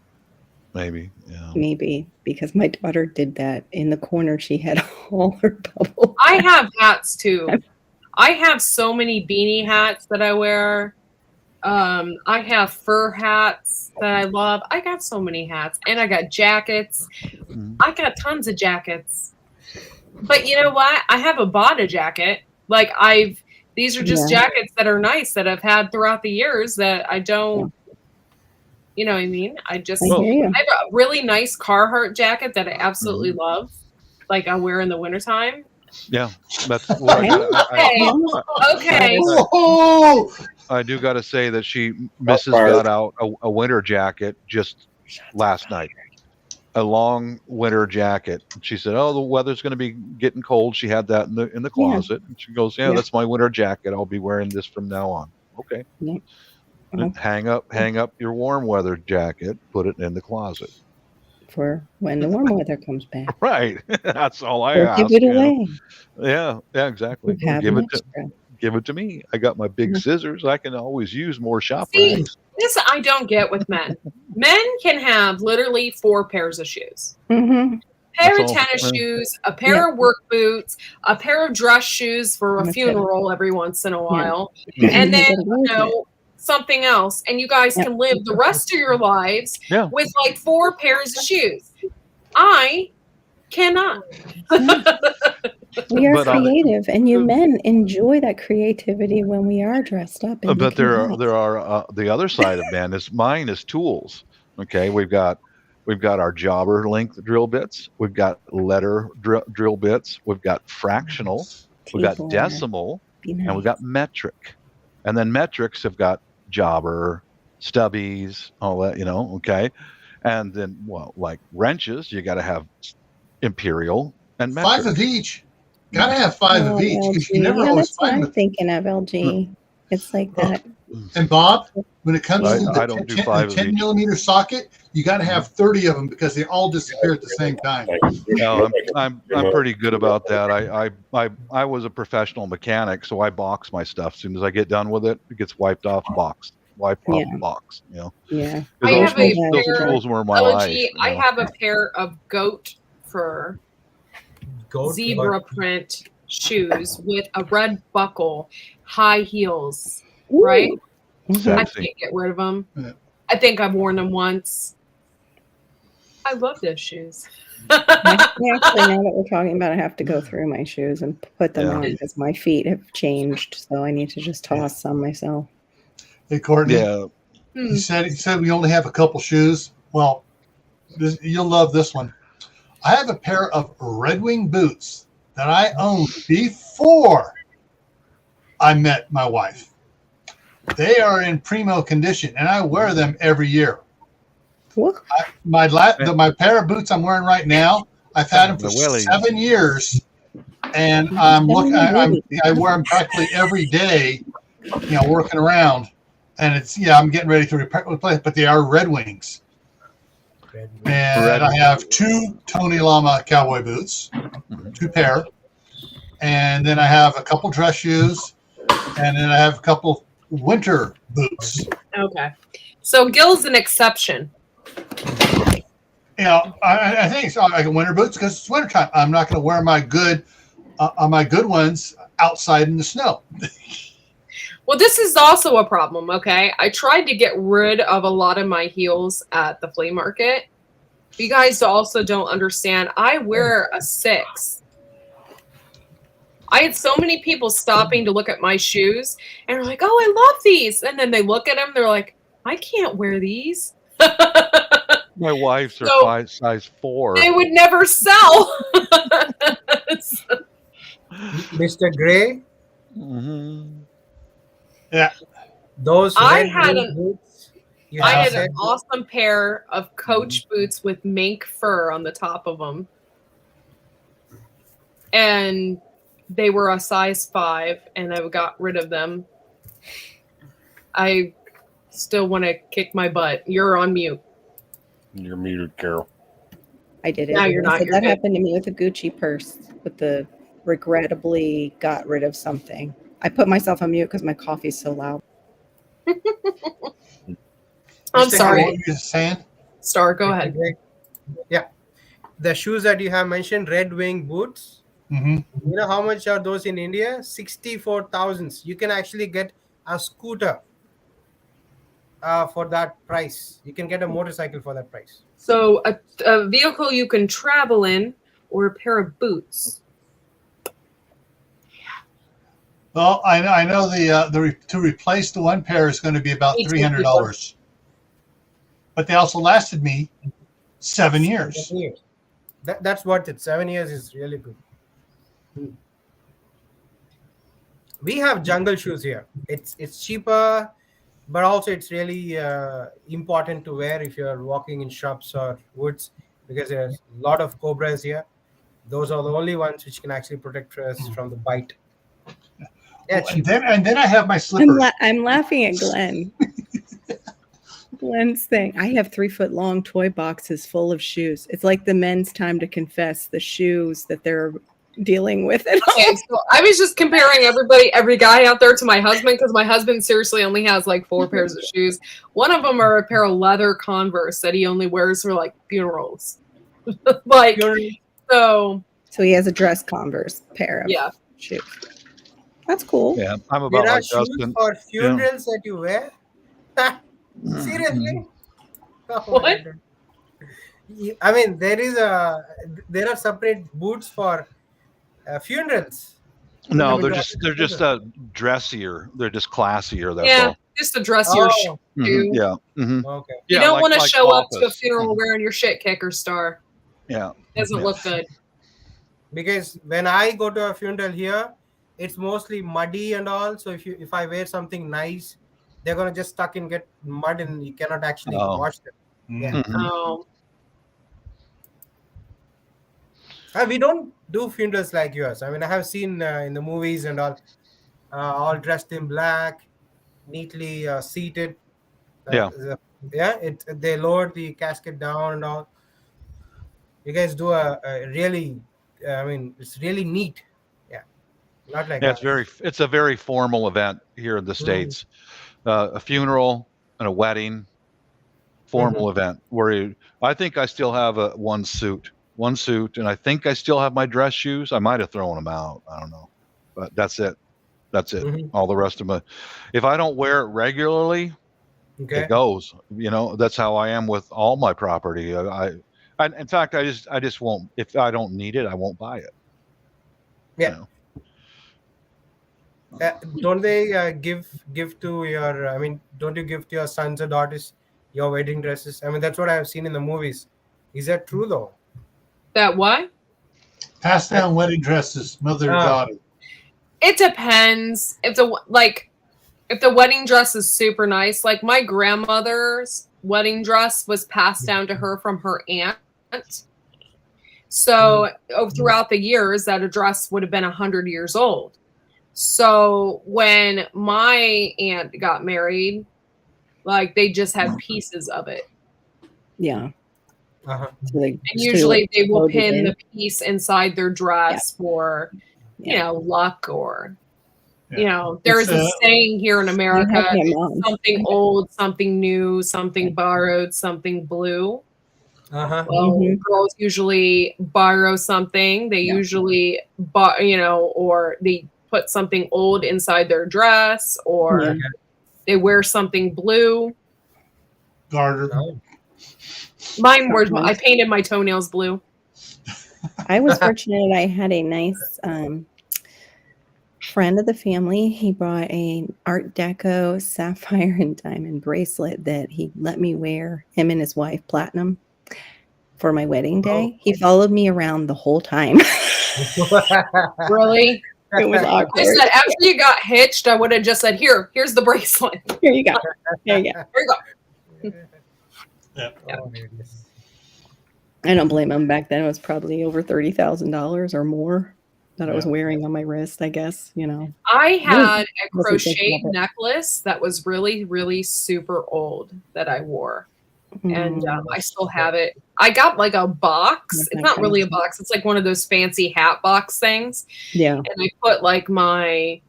maybe. Yeah. maybe, because my daughter did that in the corner. She had all her bubble. I have hats too. I have so many beanie hats that I wear. I have fur hats that I love. I got so many hats, and I got jackets. I got tons of jackets. But you know what? I haven't bought a jacket. Like these are just jackets that are nice that I've had throughout the years that I don't. You know what I mean? I I hear you. have a really nice Carhartt jacket that I absolutely love. Like I wear in the wintertime. Yeah. That's what Okay. Oh, I do got to say that Mrs. got out a winter jacket just last night. A long winter jacket. She said, "Oh, the weather's going to be getting cold." She had that in the closet. And she goes, "Yeah, that's my winter jacket. I'll be wearing this from now on." Okay. Yeah. And hang up your warm weather jacket. Put it in the closet. For when the warm weather comes back. Right. That's all I Or ask. give it away. Yeah. Yeah. Exactly. You have Give an it to. extra. Give it to me. I got my big scissors. I can always use more shop See, rags. this I don't get with men. Men can have literally 4 pairs of shoes. Mm-hmm. Pair of That's all. tennis shoes, a pair of work boots, a pair of dress shoes for a That's it. funeral every once in a while, Yeah. and then You gotta go with it. something else. And you guys can live the rest of your lives Yeah. with like 4 pairs of shoes. I cannot. We are But, creative, and you men enjoy that creativity when we are dressed up. And But looking hot. there are the other side of man is mine is tools. Okay, we've got our jobber length drill bits, we've got letter drill bits, we've got fractional, we've got T4. decimal, Be and nice. we've got metric. And then metrics have got Jobber, stubbies, all that, okay. And then, well, like wrenches, you got to have Imperial and metric. 5 of each. Gotta have 5 of each. LG. You can never Yeah, always that's what find I'm them. thinking of, LG. It's like that. And Bob, when it comes to I don't do 5 of 10 each. millimeter socket, you got to have 30 of them because they all disappear at the same time. No, I'm pretty good about that. I was a professional mechanic, so I box my stuff. As soon as I get done with it, it gets wiped off, boxed, wiped off, box. Yeah. I have a Those pair, tools were my LG, life. I have a pair of goat fur zebra print shoes with a red buckle, high heels, right? I Sexy. can't get rid of them. Yeah. I think I've worn them once. I love those shoes. Actually, now that we're talking about it, I have to go through my shoes and put them on because my feet have changed. So I need to just toss some myself. Hey, Courtney, Yeah. you said we only have a couple shoes. Well, you'll love this one. I have a pair of Red Wing boots that I owned before I met my wife. They are in primo condition, and I wear them every year. What? My pair of boots I'm wearing right now, I've had them for 7 years, and I wear them practically every day, working around. And I'm getting ready to replace, but they are Red Wings. And I have 2 Tony Lama cowboy boots, 2 pair, and then I have a couple dress shoes, and then I have a couple winter boots. Okay. So Gil's an exception. I think so. I can winter boots because it's wintertime. I'm not going to wear my good ones outside in the snow. Well, this is also a problem, okay? I tried to get rid of a lot of my heels at the flea market. You guys also don't understand. I wear a 6. I had so many people stopping to look at my shoes and are like, oh, I love these. And then they look at them. They're like, I can't wear these. My wife's are size 4. They would never sell. Mr. Gray? Yeah. Those I red had boots. I had an awesome pair of Coach boots with mink fur on the top of them. And they were a size 5, and I got rid of them. I still want to kick my butt. You're on mute. You're muted, Carol. I did it. No, you're not. So You're that good. happened to me with a Gucci purse. With the regrettably got rid of something. I put myself on mute because my coffee's so loud. I'm sorry. What were you saying? Star, go ahead. Yeah. The shoes that you have mentioned, Red Wing boots. Mm-hmm. You know how much are those in India? 64,000. You can actually get a scooter for that price. You can get a motorcycle for that price. So a vehicle you can travel in, or a pair of boots. Well, I know to replace the one pair is going to be about $300, but they also lasted me 7 years. 7 years. That's worth it. 7 years is really good. We have jungle shoes here. It's cheaper, but also it's really important to wear if you're walking in shrubs or woods because there's a lot of cobras here. Those are the only ones which can actually protect us from the bite. Yeah, and then I have my slippers. I'm laughing at Glenn. Glenn's thing. I have 3-foot-long toy boxes full of shoes. It's like the men's time to confess the shoes that they're dealing with. Okay, so I was just comparing every guy out there to my husband because my husband seriously only has like 4 pairs of shoes. One of them are a pair of leather Converse that he only wears for like funerals. So he has a dress Converse pair of shoes. That's cool. Yeah, I'm about there are like shoes Justin. for funerals that you wear. Seriously? Oh, what? I mean, there are separate boots for funerals. No, they're just dressier. They're just classier. That's all. Just a dressier shoe. Yeah. Mm-hmm. Okay. You Yeah, don't want to like show up to a office. funeral wearing your shit kicker, Star. Yeah. Doesn't look good. Because when I go to a funeral here, it's mostly muddy and all. So if I wear something nice, they're gonna just stuck in get mud and you cannot actually Oh. wash them. Yeah. Mhm. Oh, We don't do funerals like yours. I mean, I have seen in the movies and all dressed in black, neatly seated. Yeah. Yeah, they lowered the casket down and all. You guys do a really, I mean, it's really neat. Yeah, not like Yeah, us. it's a very formal event here in the States. A funeral and a wedding, formal event where I think I still have one suit, and I think I still have my dress shoes. I might have thrown them out. I don't know, but that's it. That's it. All the rest of my, if I don't wear it regularly, Okay. it goes. You know, that's how I am with all my property. In fact, I just won't. If I don't need it, I won't buy it. Yeah. You know? Don't they give to your? I mean, don't you give to your sons or daughters your wedding dresses? I mean, that's what I have seen in the movies. Is that true though? that what? Pass down wedding dresses, mother to daughter. It depends. If the wedding dress is super nice, like my grandmother's wedding dress was passed down to her from her aunt. So throughout the years, that dress would have been 100 years old. So when my aunt got married, like they just had pieces of it. Yeah. Uh-huh. So And usually they will loaded pin in. the piece inside their dress for, you know, luck or, you know, there's a saying here in America, my mom. something old, something new, something borrowed, something blue. Uh-huh. Well, girls usually borrow something. They usually, you know, or they put something old inside their dress, or they wear something blue. Garter. Mine were, I painted my toenails blue. I was fortunate. I had a nice friend of the family. He brought an Art Deco sapphire and diamond bracelet that he let me wear, him and his wife, Platinum, for my wedding day. He followed me around the whole time. Really? It was awkward. I said, after you got hitched, I would have just said, here's the bracelet. Here you go. There you go. Here you go. I don't blame him. Back then, it was probably over $30,000 or more that I was wearing on my wrist, I guess, you know. I had a Wasn't thinking crochet of it. necklace that was really, really super old that I wore. And I still have it. I got like a box. It's not really a box. It's like one of those fancy hat box things. Yeah. And I put like my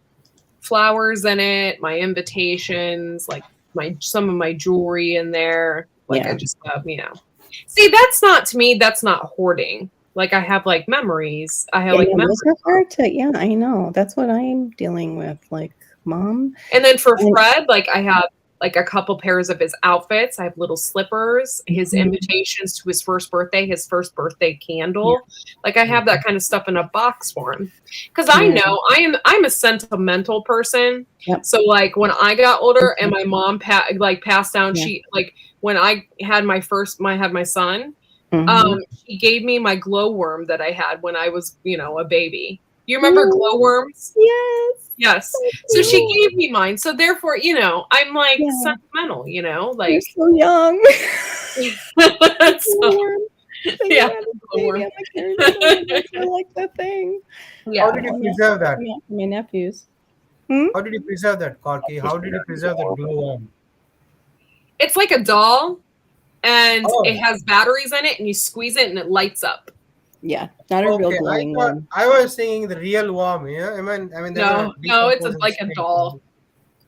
flowers in it, my invitations, like some of my jewelry in there. Like I just have, you know. See, that's not, to me, that's not hoarding. Like I have like memories. I have like memories. Those are hard to, yeah, I know. That's what I'm dealing with. Like, Mom. And then for Fred, like I have like a couple pairs of his outfits. I have little slippers, his invitations to his first birthday candle. Like I have that kind of stuff in a box for him. Because I know I'm a sentimental person. So like when I got older and my mom passed down, she like when I had my son, she gave me my glowworm that I had when I was, you know, a baby. You remember glowworms? Yes. So she gave me mine. So therefore, you know, I'm like sentimental, you know, like you're so young. Yeah. Glowworm. I like that thing. How did you preserve that? My nephews. How did you preserve that, Corky? How did you preserve that glowworm? It's like a doll, and it has batteries in it, and you squeeze it, and it lights up. Yeah, not a real glowing one. I was saying the real worm. Yeah, I mean, no, it's like a doll.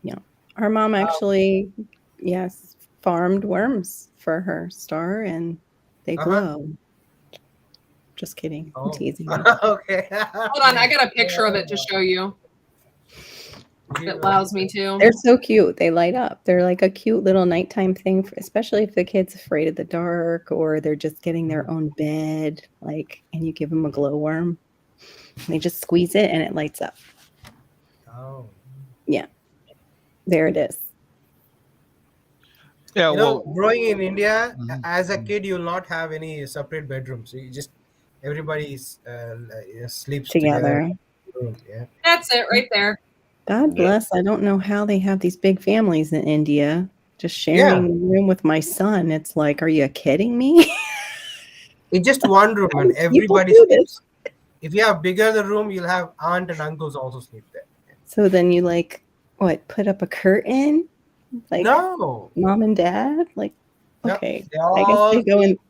Yeah, our mom actually, farmed worms for her star, and they glow. Just kidding. I'm teasing. Okay. Hold on, I got a picture of it to show you. It allows me to. They're so cute. They light up. They're like a cute little nighttime thing, especially if the kid's afraid of the dark or they're just getting their own bed. Like, and you give them a glowworm. They just squeeze it and it lights up. Oh. Yeah. There it is. Yeah. You know, growing in India, as a kid, you'll not have any separate bedrooms. You just everybody sleeps together. Together. Yeah. That's it right there. God bless. I don't know how they have these big families in India. Just sharing a room with my son. It's like, are you kidding me? It's just one room and everybody do sleeps. If you have bigger the room, you'll have aunt and uncles also sleep there. So then you like what? Put up a curtain? Like No. mom and dad? Like Yep, okay. they I guess all they go in sleep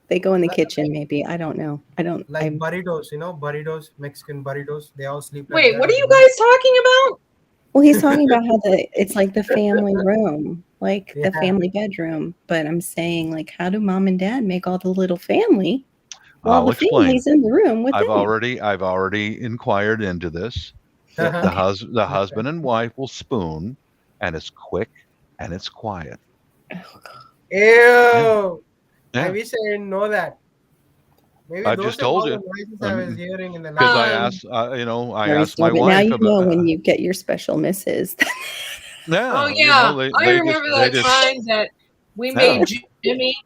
they go in the kitchen maybe. I don't know. like burritos, burritos, Mexican burritos. They all sleep like Wait, that. what are you guys talking about? Well, he's talking about how it's like the family room, like the Yeah. family bedroom. But I'm saying, like, how do mom and dad make all the little family while I'll the explain. family's in the room with I've them? already inquired into this. The husband and wife will spoon, and it's quick and it's quiet. Ew. Yeah. I wish I didn't know that. Maybe I those just are all told the you. noises I was hearing in the Because I night. asked, I Very asked my smart. But now wife you about. know when you get your special misses. Yeah. Oh you yeah, know, I remember that time that we made Jimmy.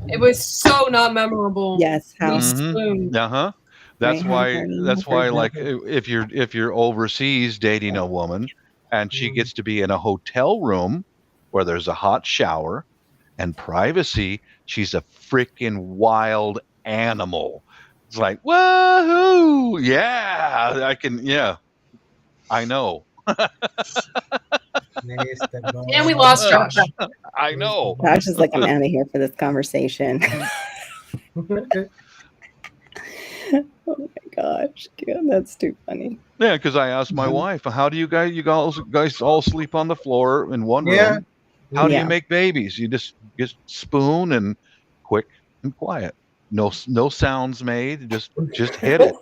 It was so not memorable. Yes, how? We spooned. Uh-huh. That's why. Like, if you're overseas dating a woman, and she gets to be in a hotel room where there's a hot shower and privacy, she's a freaking wild animal. It's like, woohoo! Yeah, I can. Yeah, I know. And we lost Josh. I know. Josh is like, I'm out of here for this conversation. Oh my gosh, God, that's too funny. Yeah, because I asked my wife, "How do you guys all sleep on the floor in one room? How do you make babies? You just spoon and quick and quiet. No sounds made. Just hit it,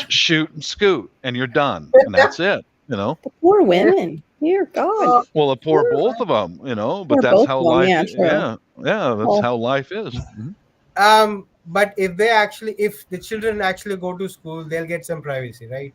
shoot and scoot, and you're done. And that's it. You know. The poor women. Dear God. Well, the poor both of them. You know, but Poor that's both how of 'em, life. yeah, true. That's how life is. But if the children actually go to school, they'll get some privacy, right?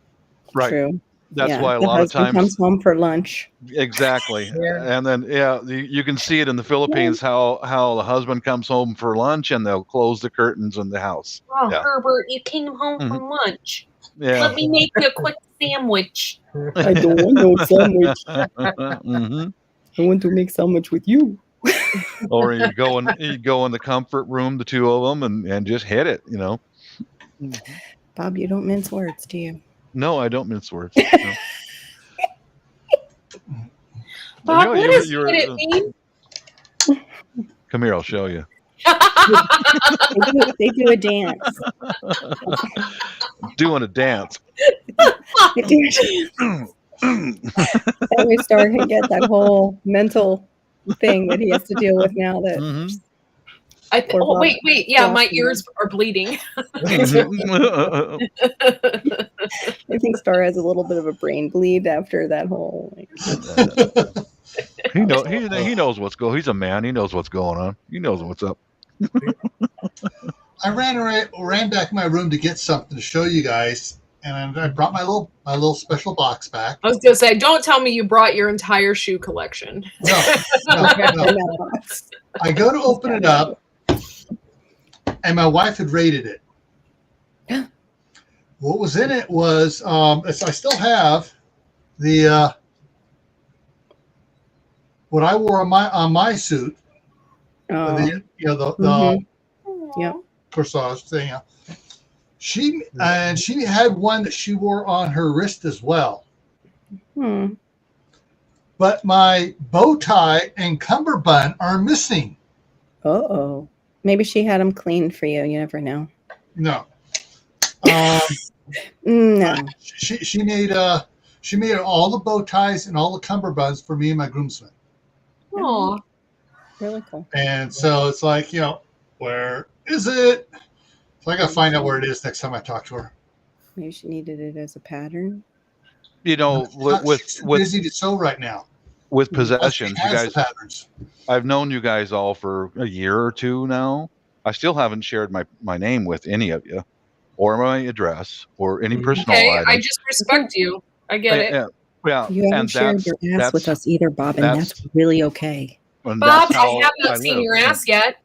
Right. True. That's why a the lot of husband times comes home for lunch. Exactly. And then you can see it in the Philippines how the husband comes home for lunch and they'll close the curtains in the house. Oh, Yeah. Herbert, you came home from lunch. Yeah. Let me make you a quick sandwich. I don't want no sandwich. Mhm. I want to make sandwich with you. Or you go in the comfort room, the two of them, and just hit it, you know. Bob, you don't mince words, do you? No, I don't mince words. No. Bob, No, what you- does you're- hit it mean? Come here, I'll show you. They do a dance. Doing a dance. They do that way Star can get that whole mental thing that he has to deal with now that Poor Bob. Wait. Yeah, my Exhausted. ears are bleeding. I think Star has a little bit of a brain bleed after that whole He knows what's going. He's a man. He knows what's going on. He knows what's up. I ran back in my room to get something to show you guys, and I brought my little special box back. I was gonna say, don't tell me you brought your entire shoe collection. No. I go to open it up, and my wife had rated it. What was in it was I still have the what I wore on my suit. The corsage thing. She had one that she wore on her wrist as well. But my bow tie and cummerbund are missing. Uh-oh. Maybe she had them cleaned for you. You never know. No. No. She made all the bow ties and all the cummerbunds for me and my groomsmen. Aw. Really cool. And so it's like, where is it? So I got to find out where it is next time I talk to her. Maybe she needed it as a pattern. You know, She's too busy to sew right now. With possessions, She you has guys. the patterns. I've known you guys all for a year or two now. I still haven't shared my name with any of you, or my address, or any personal Okay, items. I just respect you. I get it. Yeah, You haven't and shared your ass with us either, Bob, and that's really okay. and Bob, that's how I have not seen live. your ass yet.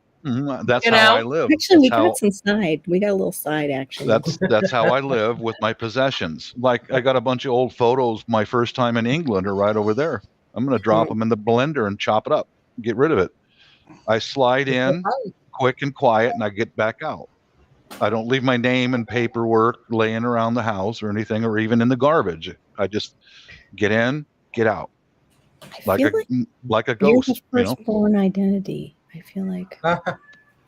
That's You how know? I live. Actually, we That's how got some side. We got a little side action. that's how I live with my possessions. Like I got a bunch of old photos. My first time in England are right over there. I'm going to drop them in the blender and chop it up, get rid of it. I slide in quick and quiet, and I get back out. I don't leave my name and paperwork laying around the house or anything, or even in the garbage. I just get in, get out, I feel like a you're the ghost. You know, firstborn identity. I feel like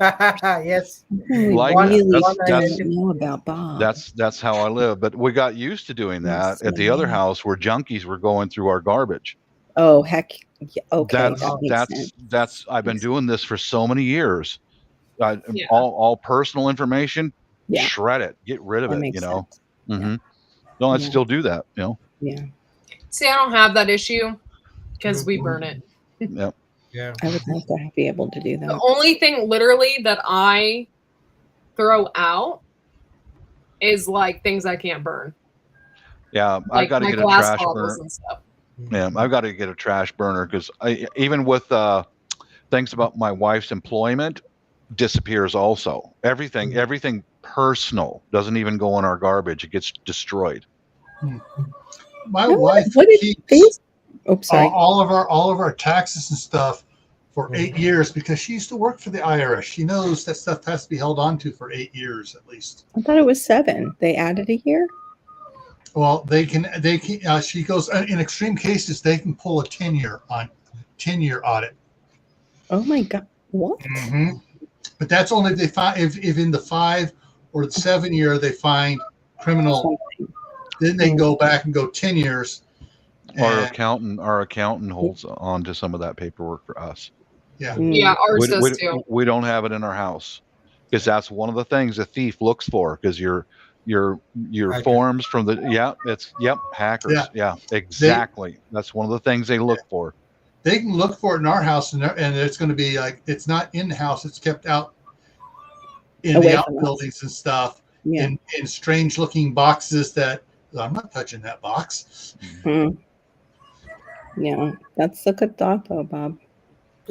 Yes. we like really that's know about Bob. that's how I live. But we got used to doing that at the other house where junkies were going through our garbage. Oh heck, yeah, okay, that makes sense. That's I've been doing this for so many years. All personal information, shred it, get rid of That it. makes You know. sense. Mm-hmm. No, I Yeah. still do that. You know. Yeah. See, I don't have that issue because we burn it. Yep. Yeah. I would like to be able to do The that. only thing literally that I throw out is like things I can't burn. Yeah, Like I've got to my get a glass trash bottles burner. and stuff. Yeah, I've got to get a trash burner because even with things about my wife's employment disappears also. Everything personal doesn't even go in our garbage. It gets destroyed. My wife keeps all of our taxes and stuff for 8 years because she used to work for the IRS. She knows that stuff has to be held on to for 8 years at least. I thought it was 7. They added a year. Well, they can. She goes in extreme cases they can pull a 10-year audit. Oh my God! What? Mm-hmm. But that's only if they find if in the 5 or the 7 year they find criminal. Then they can go back and go 10 years. Our accountant holds on to some of that paperwork for us. Yeah. Yeah, ours does too. We don't have it in our house because that's one of the things a thief looks for. Because your forms from the hackers. Yeah, exactly. That's one of the things they look for. They can look for it in our house, and it's going to be like it's not in the house; it's kept out in Away the from outbuildings and stuff, Yeah. in strange-looking boxes that I'm not touching that box. Yeah, that's a good thought, though, Bob.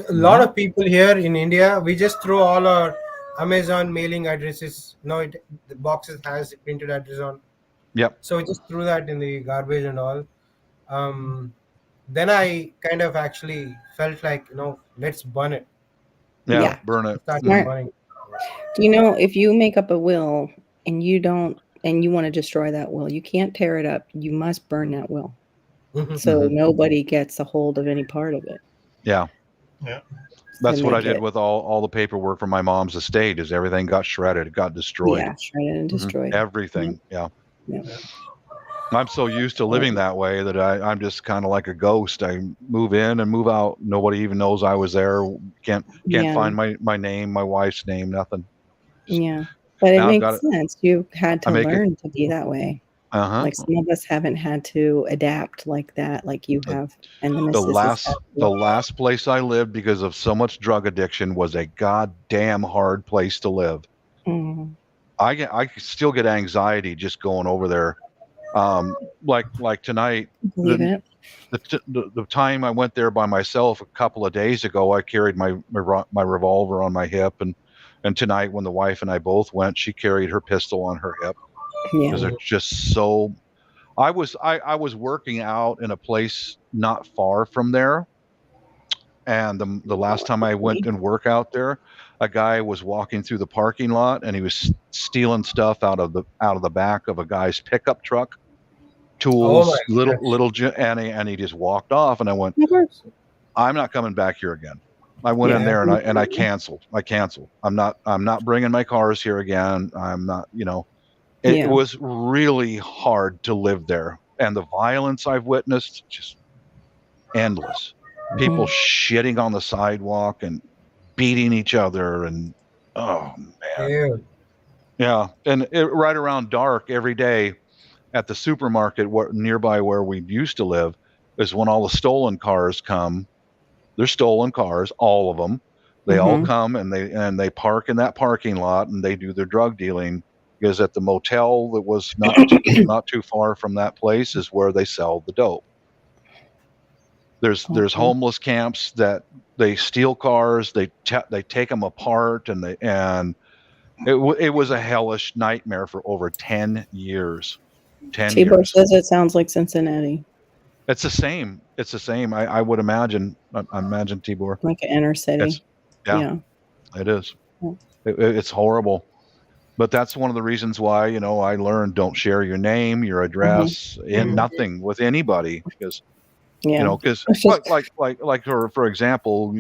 A lot of people here in India, we just throw all our Amazon mailing addresses. No, the boxes has the printed address on. Yep. So we just threw that in the garbage and all. Then I kind of actually felt like, let's burn it. Yeah. Burn it. Start Smart. burning. Do you know if you make up a will and you want to destroy that will, you can't tear it up. You must burn that will, so nobody gets a hold of any part of it. Yeah. Yeah. That's To what I make did it- with all the paperwork for my mom's estate. Is everything got shredded, it got destroyed. Yeah, shredded and destroyed. Everything. Yeah. Yeah. I'm so used to living that way that I'm just kind of like a ghost. I move in and move out. Nobody even knows I was there. Can't Yeah. find my name, my wife's name, nothing. Yeah, but it Now I've makes got it. sense. You had to I make it- learn to be that way. Like some of us haven't had to adapt like that, like you have. And the The missus last place I lived because of so much drug addiction was a goddamn hard place to live. I still get anxiety just going over there. Like tonight, Believe it. the time I went there by myself a couple of days ago, I carried my revolver on my hip, and tonight when the wife and I both went, she carried her pistol on her hip. Because it's just so. I was working out in a place not far from there, and the last time I went and work out there, a guy was walking through the parking lot and he was stealing stuff out of the back of a guy's pickup truck, tools, and he just walked off, and I went, I'm not coming back here again. I went in there and I canceled. I'm not bringing my cars here again. I'm not, It was really hard to live there, and the violence I've witnessed just endless. People shitting on the sidewalk and beating each other, and oh man, yeah. And right around dark every day at the supermarket nearby where we used to live is when all the stolen cars come. They're stolen cars, all of them. They all come and they park in that parking lot and they do their drug dealing. Because at the motel that was not too far from that place is where they sell the dope. There's homeless camps that they steal cars, they take them apart, and it was a hellish nightmare for over 10 years. 10 Tibor years. says it sounds like Cincinnati, It's the same. It's the same. I would imagine. I imagine Tibor. like an inner city. Yeah, it is. Yeah. It's horrible. But that's one of the reasons why, I learned don't share your name, your address, and nothing with anybody, because because like for example,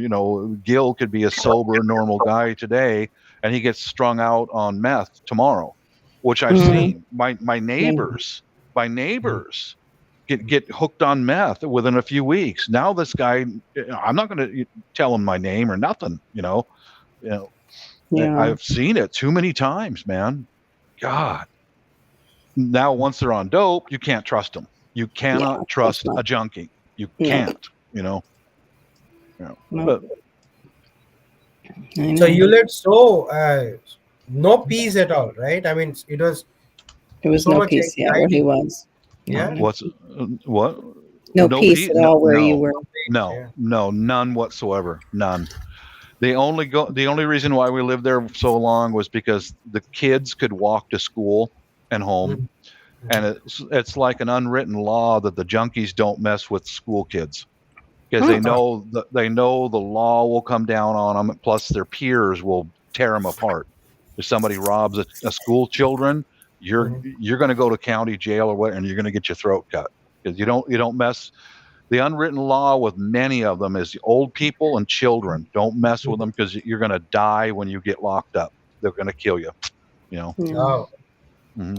Gil could be a sober, normal guy today, and he gets strung out on meth tomorrow, which I've seen. My neighbors get hooked on meth within a few weeks. Now this guy, I'm not going to tell him my name or nothing. I've seen it too many times, man. God. Now, once they're on dope, you can't trust them. You cannot trust a junkie. You can't, But, so you let no peace at all, right? I mean, it was so no much peace. Yeah, where he was. Yeah. what? No peace at all where you were. No, none whatsoever. None. The only reason why we lived there so long was because the kids could walk to school and home, and it's like an unwritten law that the junkies don't mess with school kids, because they know the law will come down on them. Plus, their peers will tear them apart. If somebody robs a school children, you're going to go to county jail or what, and you're going to get your throat cut, because you don't mess. The unwritten law with many of them is old people and children. Don't mess with them, because you're going to die when you get locked up. They're going to kill you. Oh. Mm-hmm.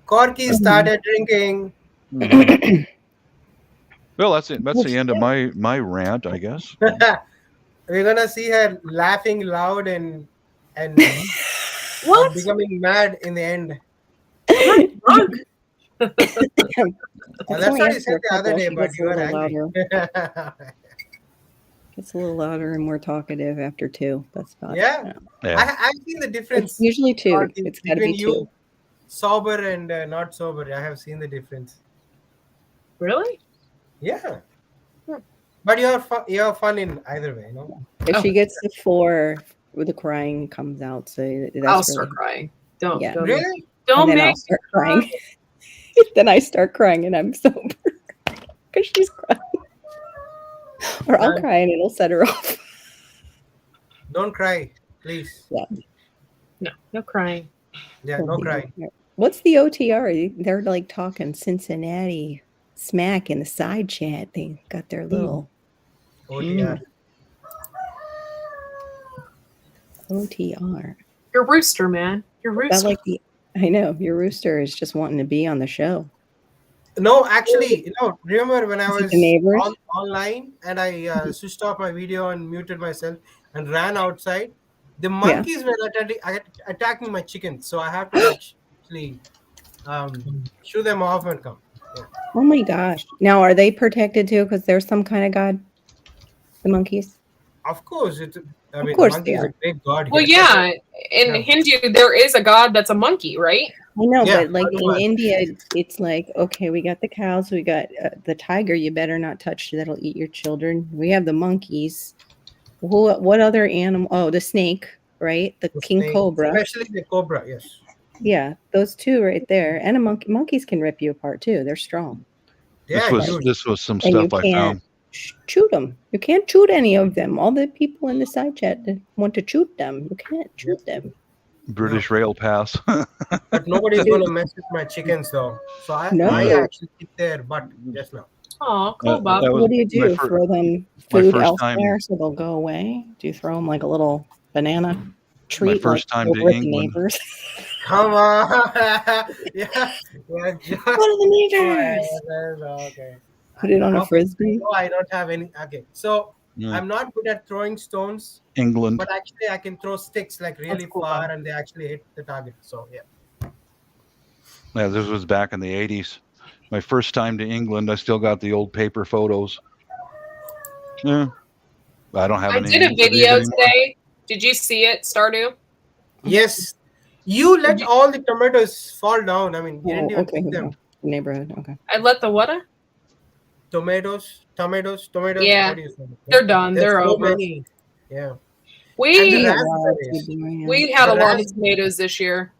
Corky started drinking. Mm-hmm. Well, that's it. That's the end of my rant, I guess. We're gonna see her laughing loud and What? becoming mad in the end. Drunk. That's what you said the other day, but you were angry. Gets a little louder and more talkative after 2. That's about it. Yeah. I've seen the difference. It's usually 2. It's got to be 2. You, sober and not sober. I have seen the difference. Really? Yeah. But you have fun in either way, If she gets to 4, the crying comes out. So that's I'll start crying. Don't really? Don't and then make I'll start crying. Then I start crying and I'm sober because she's crying. Or I'll cry and it'll set her off. Don't cry, please. Yeah. No crying. Yeah, no crying. What's the OTR? They're like talking Cincinnati smack in the side chat. They got their little OTR. OTR. Your rooster, man. Your rooster. I know your rooster is just wanting to be on the show. No, actually, remember when I was neighbors? online and I switched off my video and muted myself and ran outside? The monkeys were attacking my chickens, so I have to actually shoo them off and come. Yeah. Oh my gosh! Now, are they protected too? Because there's some kind of god. The monkeys. Of course, of course monkey is a great god. Well, yeah. In Hindu, there is a god that's a monkey, right? I know, but like in India, it's like, okay, we got the cows, we got the tiger. You better not touch; that'll eat your children. We have the monkeys. What other animal? Oh, the snake, right? The king snake, cobra. Especially the cobra, yes. Yeah, those two right there. And a monkey. Monkeys can rip you apart too. They're strong. Yeah, this was some stuff I found. Shoot them. You can't shoot any of them. All the people in the side chat that want to shoot them. You can't shoot them. British rail pass. But nobody's going to mess with my chickens, though. So I actually keep their butt just now. Oh, cool, Bob. What do you do? Throw them food elsewhere so they'll go away? Do you throw them like a little banana treat? My first time to England. Neighbors? Come on. Yeah. One of the neighbors. Okay. Put it on a frisbee. No, I don't have any. Okay, so I'm not good at throwing stones. England. But actually, I can throw sticks like really far, and they actually hit the target. So yeah. Yeah, this was back in the 80s. My first time to England, I still got the old paper photos. Yeah, I don't have any. I did a video today. Did you see it, Stardew? Yes. You let all the tomatoes fall down. I mean, you didn't even pick them. Neighborhood. Okay. I let the what? tomatoes. Yeah, What do you think? they're done. There's They're so over. many. Yeah. And the We raspberries. we had The a lot of ras- tomatoes this year.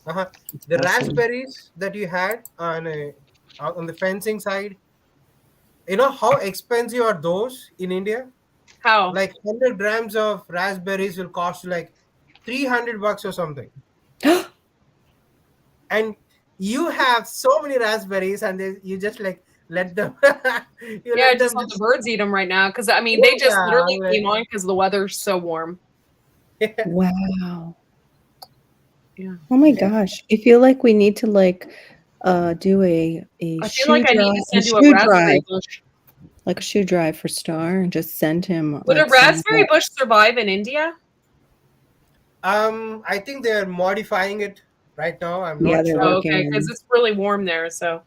the raspberries that you had on the fencing side. You know how expensive are those in India? How? Like 100 grams of raspberries will cost you like $300 or something. And you have so many raspberries, and you just like let them. you Yeah, let just them let the birds eat them right now. Because I mean, they just Yeah, literally like- came on because the weather's so warm. Wow. Yeah. Oh my gosh. I feel like we need to do a I feel like I need to send you a shoe raspberry drive, bush. like a shoe drive for Star, and just send him Would a like some raspberry bush survive in India? I think they're modifying it right now. I'm Yeah, not they're sure. Oh, working okay, because on it's really warm there. So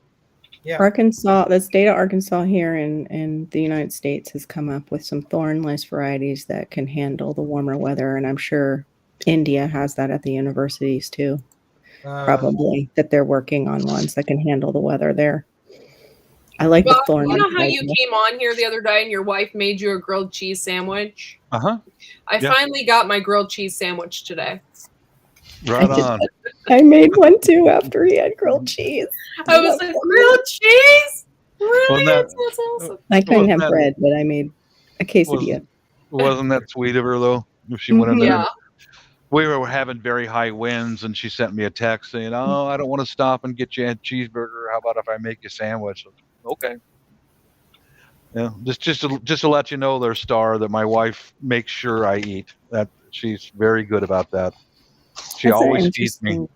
Yeah. Arkansas. The state of Arkansas here in the United States has come up with some thornless varieties that can handle the warmer weather, and I'm sure India has that at the universities too. Probably that they're working on ones that can handle the weather there. I like the Bob, thorn. you know how you came on here the other day and your wife made you a grilled cheese sandwich? Uh-huh. I Yeah. finally got my grilled cheese sandwich today. Right on. I made one too after he had grilled cheese. I was like, grilled cheese? Really? Wasn't That that- sounds awesome. I couldn't Wasn't have that- bread, but I made a quesadilla. Wasn't that sweet of her though? If she went in there. Yeah. We were having very high winds, and she sent me a text saying, "Oh, I don't want to stop and get you a cheeseburger. How about if I make you a sandwich?" Okay. Yeah, just to let you know, there, Star, that my wife makes sure I eat. That she's very good about that. She That's an always feeds me. interesting-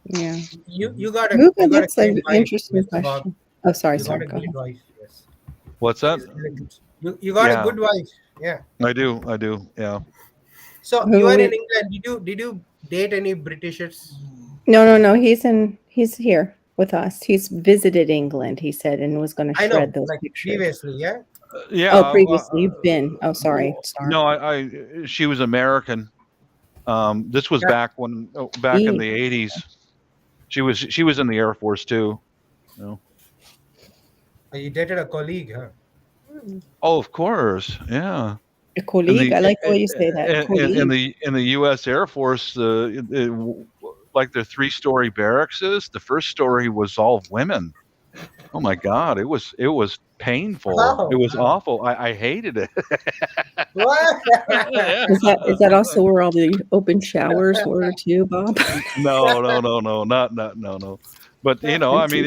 Yeah. You got Ooh, a that's an great wife, interesting Mr. Bob. question. Oh, sorry, You sorry. got a Go ahead. good wife. Yes. What's that? You got Yeah. a good wife. Yeah. I do. Yeah. So Who you are in we- England. Did you date any Britishers? No. He's here with us. He's visited England, he said, and was going to I know, shred those like pictures. previously, yeah. Yeah. Oh, previously you've been. Oh, sorry. No, I she was American. This was back in the 80s. She was in the Air Force too. You know. You dated a colleague, huh? Oh, of course. Yeah. A colleague. I like the way you say that. In the U.S. Air Force, like their 3-story barracks is, the first story was all women. Oh my God, it was painful. Oh, it was wow. awful. I hated it. What? Is that also where all the open showers were too, Bob? No, no. But you know, I mean,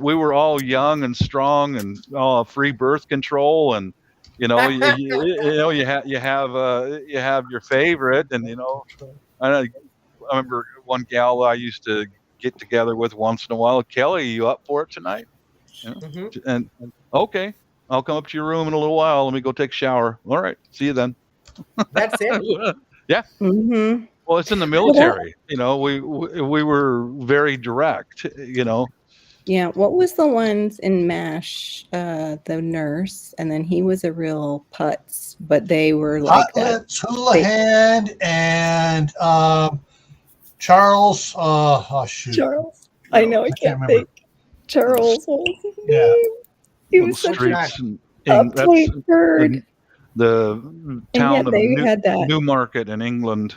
we were all young and strong and free birth control, and you know, you have your favorite, and you know, I remember one gal I used to get together with once in a while. Kelly, you up for it tonight? You know? Mm-hmm. And okay, I'll come up to your room in a little while. Let me go take a shower. All right, see you then. That's it. Yeah. Mm-hmm. Well, it's in the military. You know, we were very direct. You know. Yeah. What was the ones in MASH? The nurse, and then he was a real putz, but they were like Hot Lips, Houlihan, and Charles. Shoot. Charles. I know. I can't remember. think. Charles. What was his Yeah. name? He Little was such a streets and uptight bird. the town yet of they had that. Newmarket in England.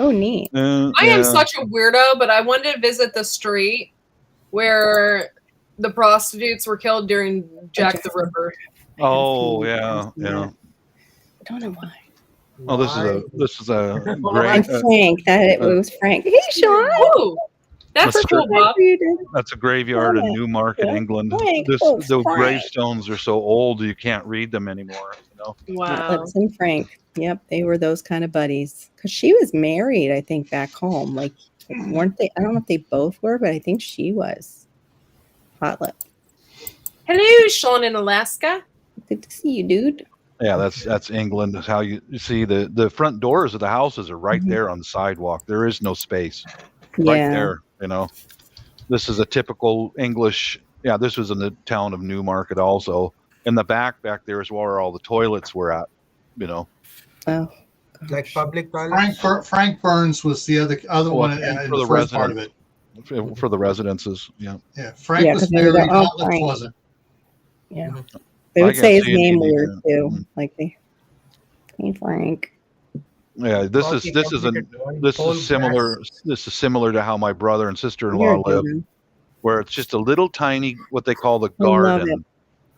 Oh, neat. I am such a weirdo, but I wanted to visit the street where the prostitutes were killed during Jack the Ripper. Oh yeah. I don't know why. Oh, this is a And great. Frank. It was Frank. Hey, Sean. Oh, that's That's cool, true. Bob. That's a graveyard in Yeah. Newmarket, Yeah. England. Frank. The Oh, Frank. gravestones are so old you can't read them anymore. You know. Wow. Lips and Frank. Yep, they were those kind of buddies. Because she was married, I think, back home. Like, weren't they? I don't know if they both were, but I think she was. Hot Lip. Hello, Sean in Alaska. Good to see you, dude. Yeah, that's England. Is how you see the front doors of the houses are right there on the sidewalk. There is no space. Right Yeah. there. You know. This is a typical English. Yeah, this was in the town of Newmarket also. In the back there is where all the toilets were at. You know. Oh. Like public toilets. Frank Burns was the other one in for the the first part of resident. it. For the residences. Yeah. Yeah, Frank Yeah, was 'cause they were married. all Hot Lips Frank. wasn't. Yeah. Mhm. They I would can't say his see any name need weird to- too. Like hey Frank. Yeah, this is Rocky this is completed an one this whole is similar. grass. This is similar to how my brother and sister-in-law You're live, good. where it's just a little tiny, what they call the I love it. garden,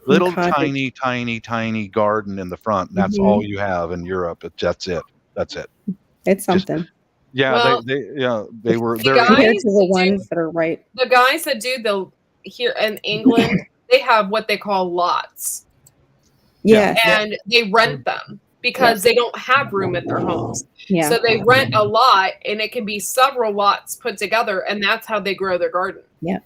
little Cottage. tiny garden in the front. And that's Mhm. all you have in Europe. That's it. That's it. It's Just something yeah, Well, they were the very. compared guys to the that ones do that are right. the guys that do the here in England, they have what they call lots, Yes. and they rent them because they don't have room at their homes. Yeah. So they rent a lot, and it can be several lots put together, and that's how they grow their garden. Yeah.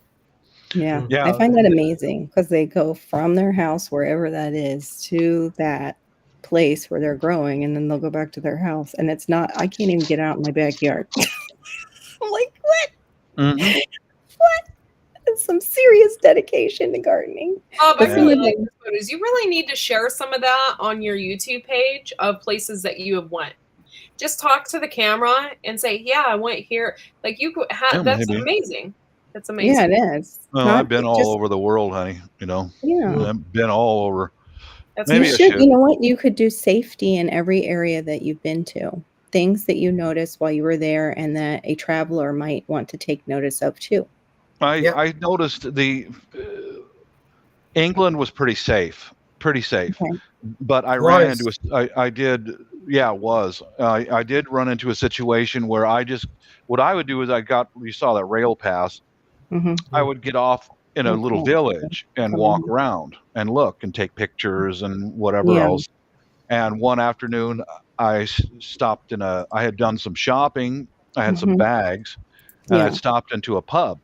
Yeah. Mm. Yeah, I find that amazing because they go from their house, wherever that is, to that place where they're growing, and then they'll go back to their house. And it's not, I can't even get out in my backyard. I'm like, what? mhm. What? It's some serious dedication to gardening. Bob, I But some really of like them, the photos. You really need to share some of that on your YouTube page of places that you have went. Just talk to the camera and say, "Yeah, I went here." Like you, Yeah, that's maybe. amazing. That's yeah, amazing. it is. Well, Not I've been all just, over the world, honey. yeah. I've been all over. That's You Maybe I cool. should, should. you know what? You could do safety in every area that you've been to. Things that you noticed while you were there and that a traveler might want to take notice of too. Yeah. I noticed the England was pretty safe, Okay. but I ran Was. into I did, yeah, it was. I did run into a situation where what I would do is you saw that rail pass. Mm-hmm. I would get off in a little Okay. village and Come walk on. around and look and take pictures and whatever Yeah. else. And one afternoon, stopped I had done some shopping. I had some Mhm. bags, and Yeah. I'd stopped into a pub.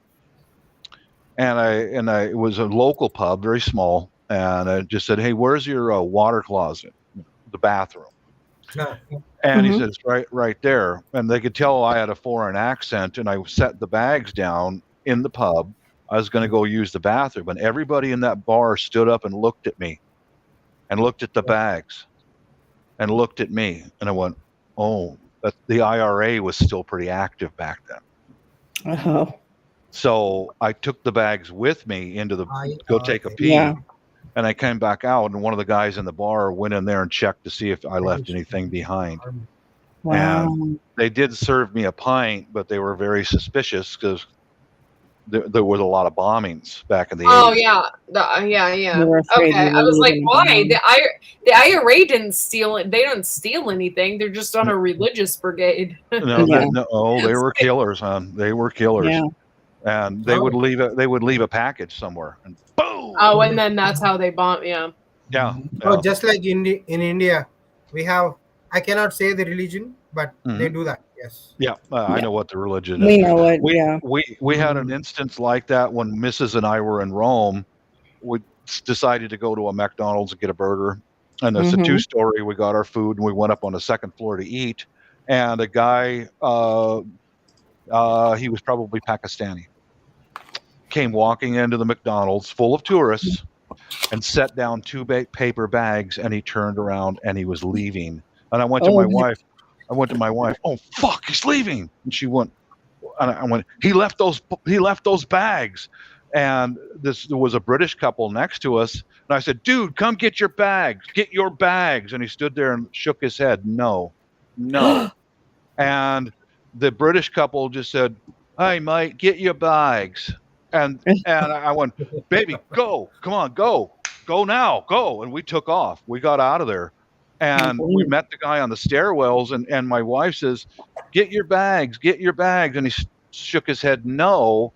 It was a local pub, very small, and I just said, "Hey, where's your water closet, the bathroom?" Ah, And he Mhm. said, "It's right there." And they could tell I had a foreign accent, and I set the bags down in the pub. I was going to go use the bathroom, and everybody in that bar stood up and looked at me, and looked at the bags, and looked at me, and I went, "Oh, the IRA was still pretty active back then." Oh. So I took the bags with me go take a pee. Yeah. And I came back out, and one of the guys in the bar went in there and checked to see if I left anything behind. Wow. And they did serve me a pint, but they were very suspicious because there was a lot of bombings back in the Oh 80s. yeah, They were afraid Okay, you I were was like, leaving why? behind. The IRA didn't steal it. They don't steal anything. They're just on a religious brigade. No, Yeah. they were killers, hon. They were killers. Yeah. And they would leave a package somewhere, and boom. Oh, and then that's how they bomb. Yeah. Yeah. Oh, yeah. just like in India, we have. I cannot say the religion, but they do that. Yes. Yeah, I Yeah. know what the religion We is. know what, We yeah. we had an instance like that when Mrs. and I were in Rome. We decided to go to a McDonald's and get a burger, and it's a Mhm. two-story. We got our food and we went up on the second floor to eat. And a guy, he was probably Pakistani, came walking into the McDonald's full of tourists and set down two paper bags, and he turned around and he was leaving. And I went to Oh, my yeah. wife. "Oh fuck, he's leaving!" And she went. And I went. He left those bags. And there was a British couple next to us, and I said, "Dude, come get your bags. Get your bags." And he stood there and shook his head. No. And the British couple just said, "Hey, mate, get your bags." And I went, "Baby, go. Come on, go now, go." And we took off. We got out of there. And we met the guy on the stairwells, and my wife says, get your bags. And he shook his head, no.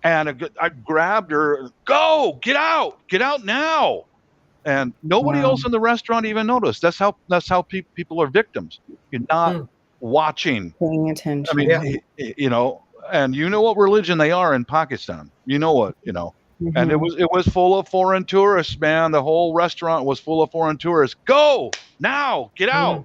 And I grabbed her, go, get out now. And nobody else in the restaurant even noticed. That's how people are victims. You're not watching. Paying attention. I mean, and you know what religion they are in Pakistan. You know what, And it was full of foreign tourists, man. The whole restaurant was full of foreign tourists. Go now, get out.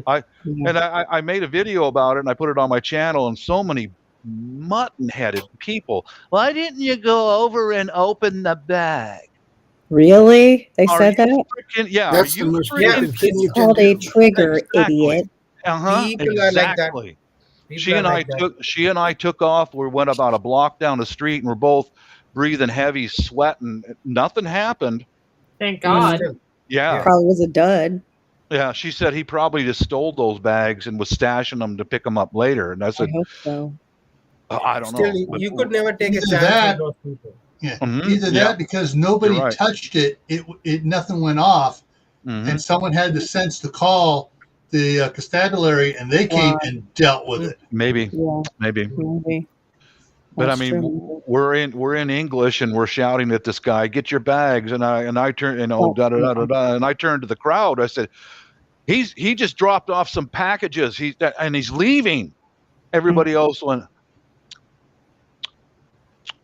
I made a video about it and I put it on my channel, and so many mutton-headed people. Why didn't you go over and open the bag? Really? They said that? Yeah, That's the most stupid thing you It's can called a do. trigger, Exactly. idiot. People are like that. Exactly. People She are and I like that. She and I took off. We went about a block down the street, and we're both breathing heavy, sweating. Nothing happened. Thank God. Still, Yeah. Probably was a dud. Yeah. She said he probably just stole those bags and was stashing them to pick them up later. And I I said, hope so. I don't still, know. But, you could never take a Either chance that- with those people. Yeah, Mhm, either yeah. that because nobody You're right. touched it, it nothing went off, Mhm. and someone had the sense to call the constabulary, and they came and dealt with it. Maybe. Yeah, Maybe. maybe. But I That's mean, true. we're in English and we're shouting at this guy, "Get your bags!" And I turn, da da da da da, and I turned to the crowd. I said, he just dropped off some packages. He's leaving. Everybody else went,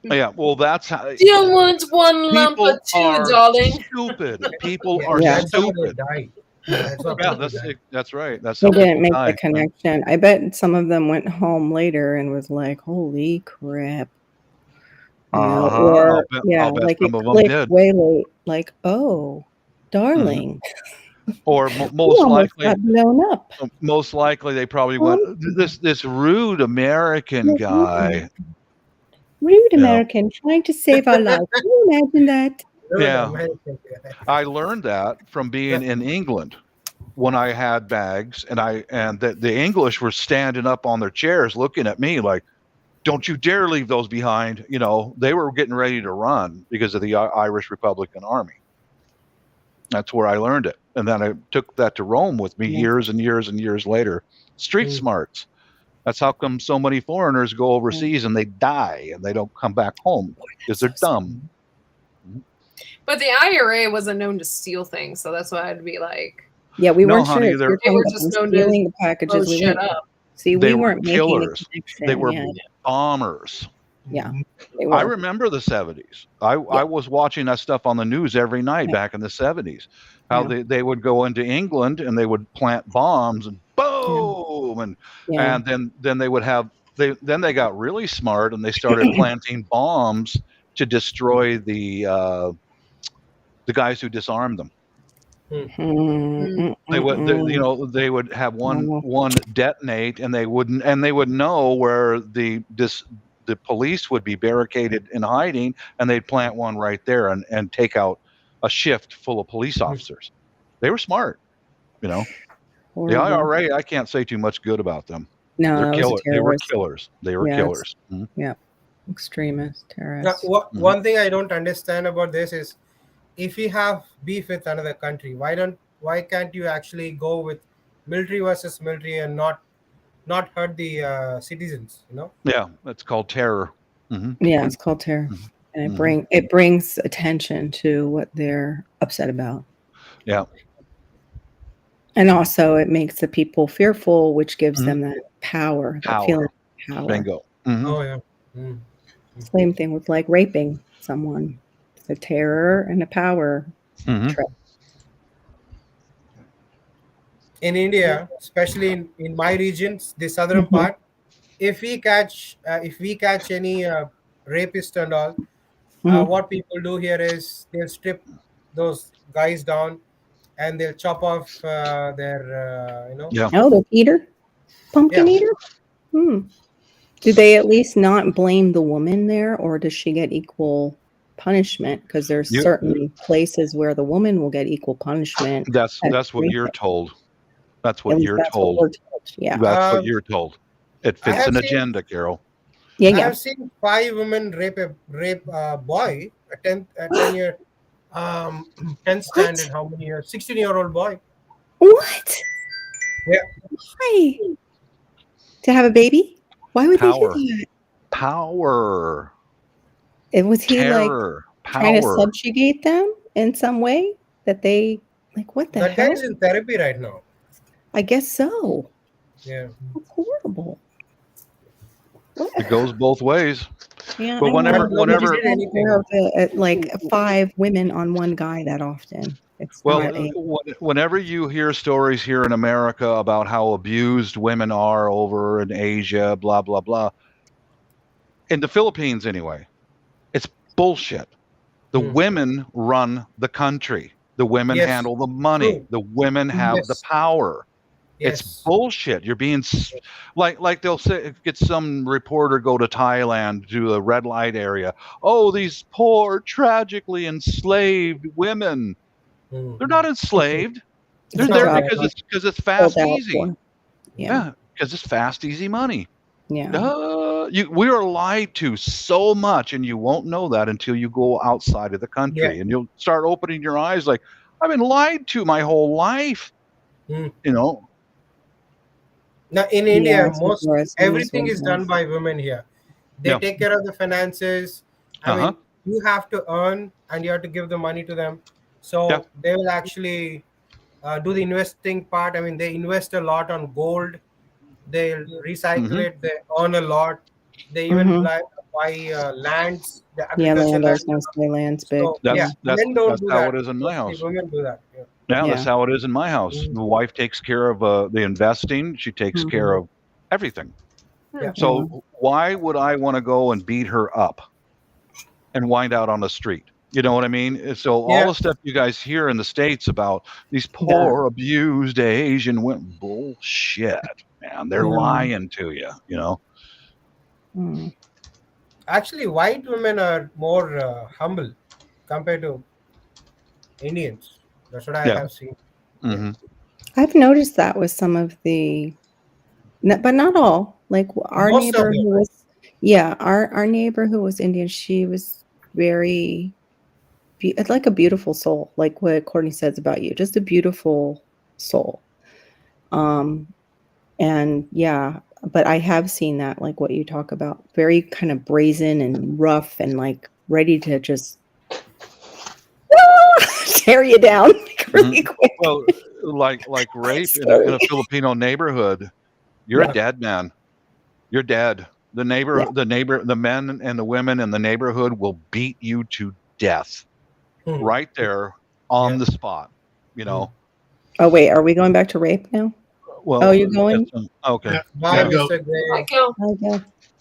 yeah. Well, that's how Do you want one lump people or two, are darling? stupid. People Yeah, are that's how they stupid. died. That's how Yeah, people died. that's right. That's They how didn't people make die. the connection. I bet some of them went home later and was like, "Holy crap!" You know, Uh-huh. or I'll bet like some it of them clicked did. way late. Like, oh, darling, Or you most almost likely, got blown up. most likely they probably went, this rude American guy. Rude Yeah. American trying to save our lives. Can you imagine that? Yeah. I learned that from being in England when I had bags, and the English were standing up on their chairs looking at me like, "Don't you dare leave those behind." You know, they were getting ready to run because of the Irish Republican Army. That's where I learned it. And then I took that to Rome with me years and years and years later. Street smarts. That's how come so many foreigners go overseas and they die and they don't come back home because they're dumb. But the IRA wasn't known to steal things, so that's why I'd be like, Yeah, we No, weren't honey, sure. they're- You're they were talking just about known stealing to the packages. blow We shit weren't. up. See, They we were weren't making killers. the connection They were yet. bombers. Yeah, they I were. remember the 70s. I was watching that stuff on the news every night back in the 70s. How they would go into England and they would plant bombs and boom and then they would have then they got really smart and they started planting bombs to destroy the guys who disarmed them. They would they would have one detonate and they would know where the police would be barricaded and hiding, and they'd plant one right there and take out a shift full of police officers. They were smart, you know. The Horrible. IRA, I can't say too much good about them. No, They're that was a killers. They were terrorist. killers. They were Yeah, killers. Mhm. Yeah, extremist Now, terrorists. one thing I don't understand about this is, if you have beef with another country, why can't you actually go with military versus military and not hurt the citizens? You know? Yeah, that's called terror. Mm-hmm. Yeah, it's called terror, and it brings attention to what they're upset about. Yeah. And also, it makes the people fearful, which gives them that power, that feeling of power. Bingo. Oh yeah. Same thing with like raping someone. It's a terror and a power trip. In India, especially in my regions, the southern part, if we catch any rapist and all, what people do here is they'll strip those guys down and they'll chop off their Oh, the eater, pumpkin eater. Do they at least not blame the woman there, or does she get equal punishment? Because there's certain places where the woman will get equal punishment. That's what you're told. That's what you're That's told. what we're told. Yeah, That's what you're told. It fits an agenda, Carol. I have seen 5 women rape a boy, a 10-year 10th standard. How many years? 16-year-old boy. What? Yeah. Why? To have a baby? Why would Power. they do that? Power. Was he Terror. like trying to Power. subjugate them in some way? That they like what the That hell? guy is in therapy right now. I guess so. Yeah. That's horrible. It goes both ways. Yeah, But whenever like 5 women on one guy that often. It's not whenever you hear stories here in America about how abused women are over in Asia, blah blah blah, in the Philippines anyway, it's bullshit. The women run the country. The women handle the money. True. The women have the power. It's bullshit. You're being like they'll say, get some reporter go to Thailand to a red light area. Oh, these poor, tragically enslaved women. They're not enslaved. They're It's a there job because it's fast, filled out easy. for. Yeah, because it's fast, easy money. Yeah. We are lied to so much, and you won't know that until you go outside of the country, and you'll start opening your eyes. Like, I've been lied to my whole life. You know. Now in Yeah, India, it's embarrassing, everything it's is done by women here. They Yeah. take care of the finances. I Uh-huh. mean, you have to earn and you have to give the money to them. So Yeah. they will actually do the investing part. I mean, they invest a lot on gold. They recycle it. They earn a lot. They even buy lands, the Yeah, agricultural land. I was land. going to say land's big. So Yeah. That's men don't do how that. it is in my Mostly house. women do that. Yeah. Yeah, that's Yeah. how it is in my house. The wife takes care of the investing. She takes care of everything. Yeah. So why would I want to go and beat her up and wind out on the street? You know what I mean? So all the stuff you guys hear in the States about these poor, abused Asian women, bullshit, man. They're lying to you, you know? Actually, white women are more humble compared to Indians. That's what I have seen. I've noticed that with some of the, but not all. Like our Most neighbor of them, who was, our neighbor who was Indian, she was very, like a beautiful soul, like what Courtney says about you, just a beautiful soul. And yeah, but I have seen that, like what you talk about, very kind of brazen and rough and like ready to just tear you down like, really quick. Well, like rape in a Filipino neighborhood, you're a dead man. You're dead. The men and the women in the neighborhood will beat you to death right there on the spot, you know. Oh wait, are we going back to rape now? Well, you're going? Okay. Bye, Mr. Gray.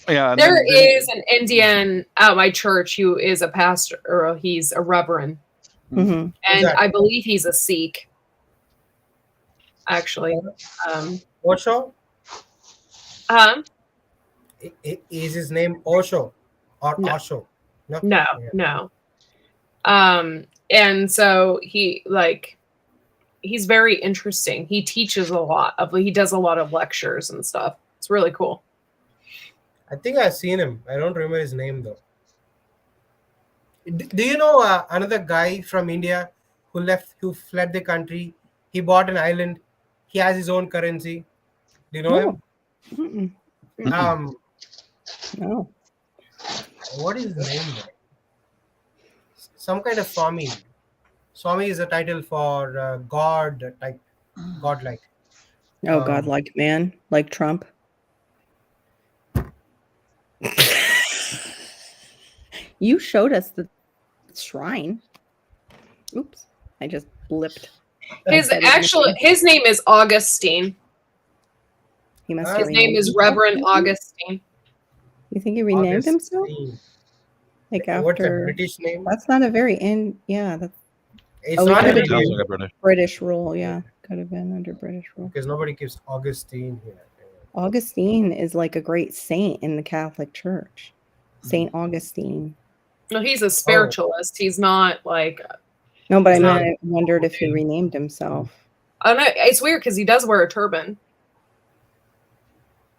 Yeah. There is an Indian at my church who is a pastor, or he's a reverend. And I believe he's a Sikh, actually. Osho? Is his name Osho or Osho? No. And so he's very interesting. He teaches he does a lot of lectures and stuff. It's really cool. I think I've seen him. I don't remember his name though. Do you know another guy from India who fled the country? He bought an island. He has his own currency. Do you know him? No. What is his name? Some kind of Swami. Swami is a title for God type, godlike. Oh, godlike man, like Trump. You showed us the shrine. Oops, I just blipped. His name is Augustine. He must. His name is Reverend Augustine. You think he renamed himself? Like after what's a British name? That's not a very That's. It's not British rule. Yeah, could have been under British rule. Because nobody gives Augustine here. Augustine is like a great saint in the Catholic Church. Saint Augustine. No, he's a spiritualist. He's not like. No, but I wondered if he renamed himself. I don't know. It's weird because he does wear a turban.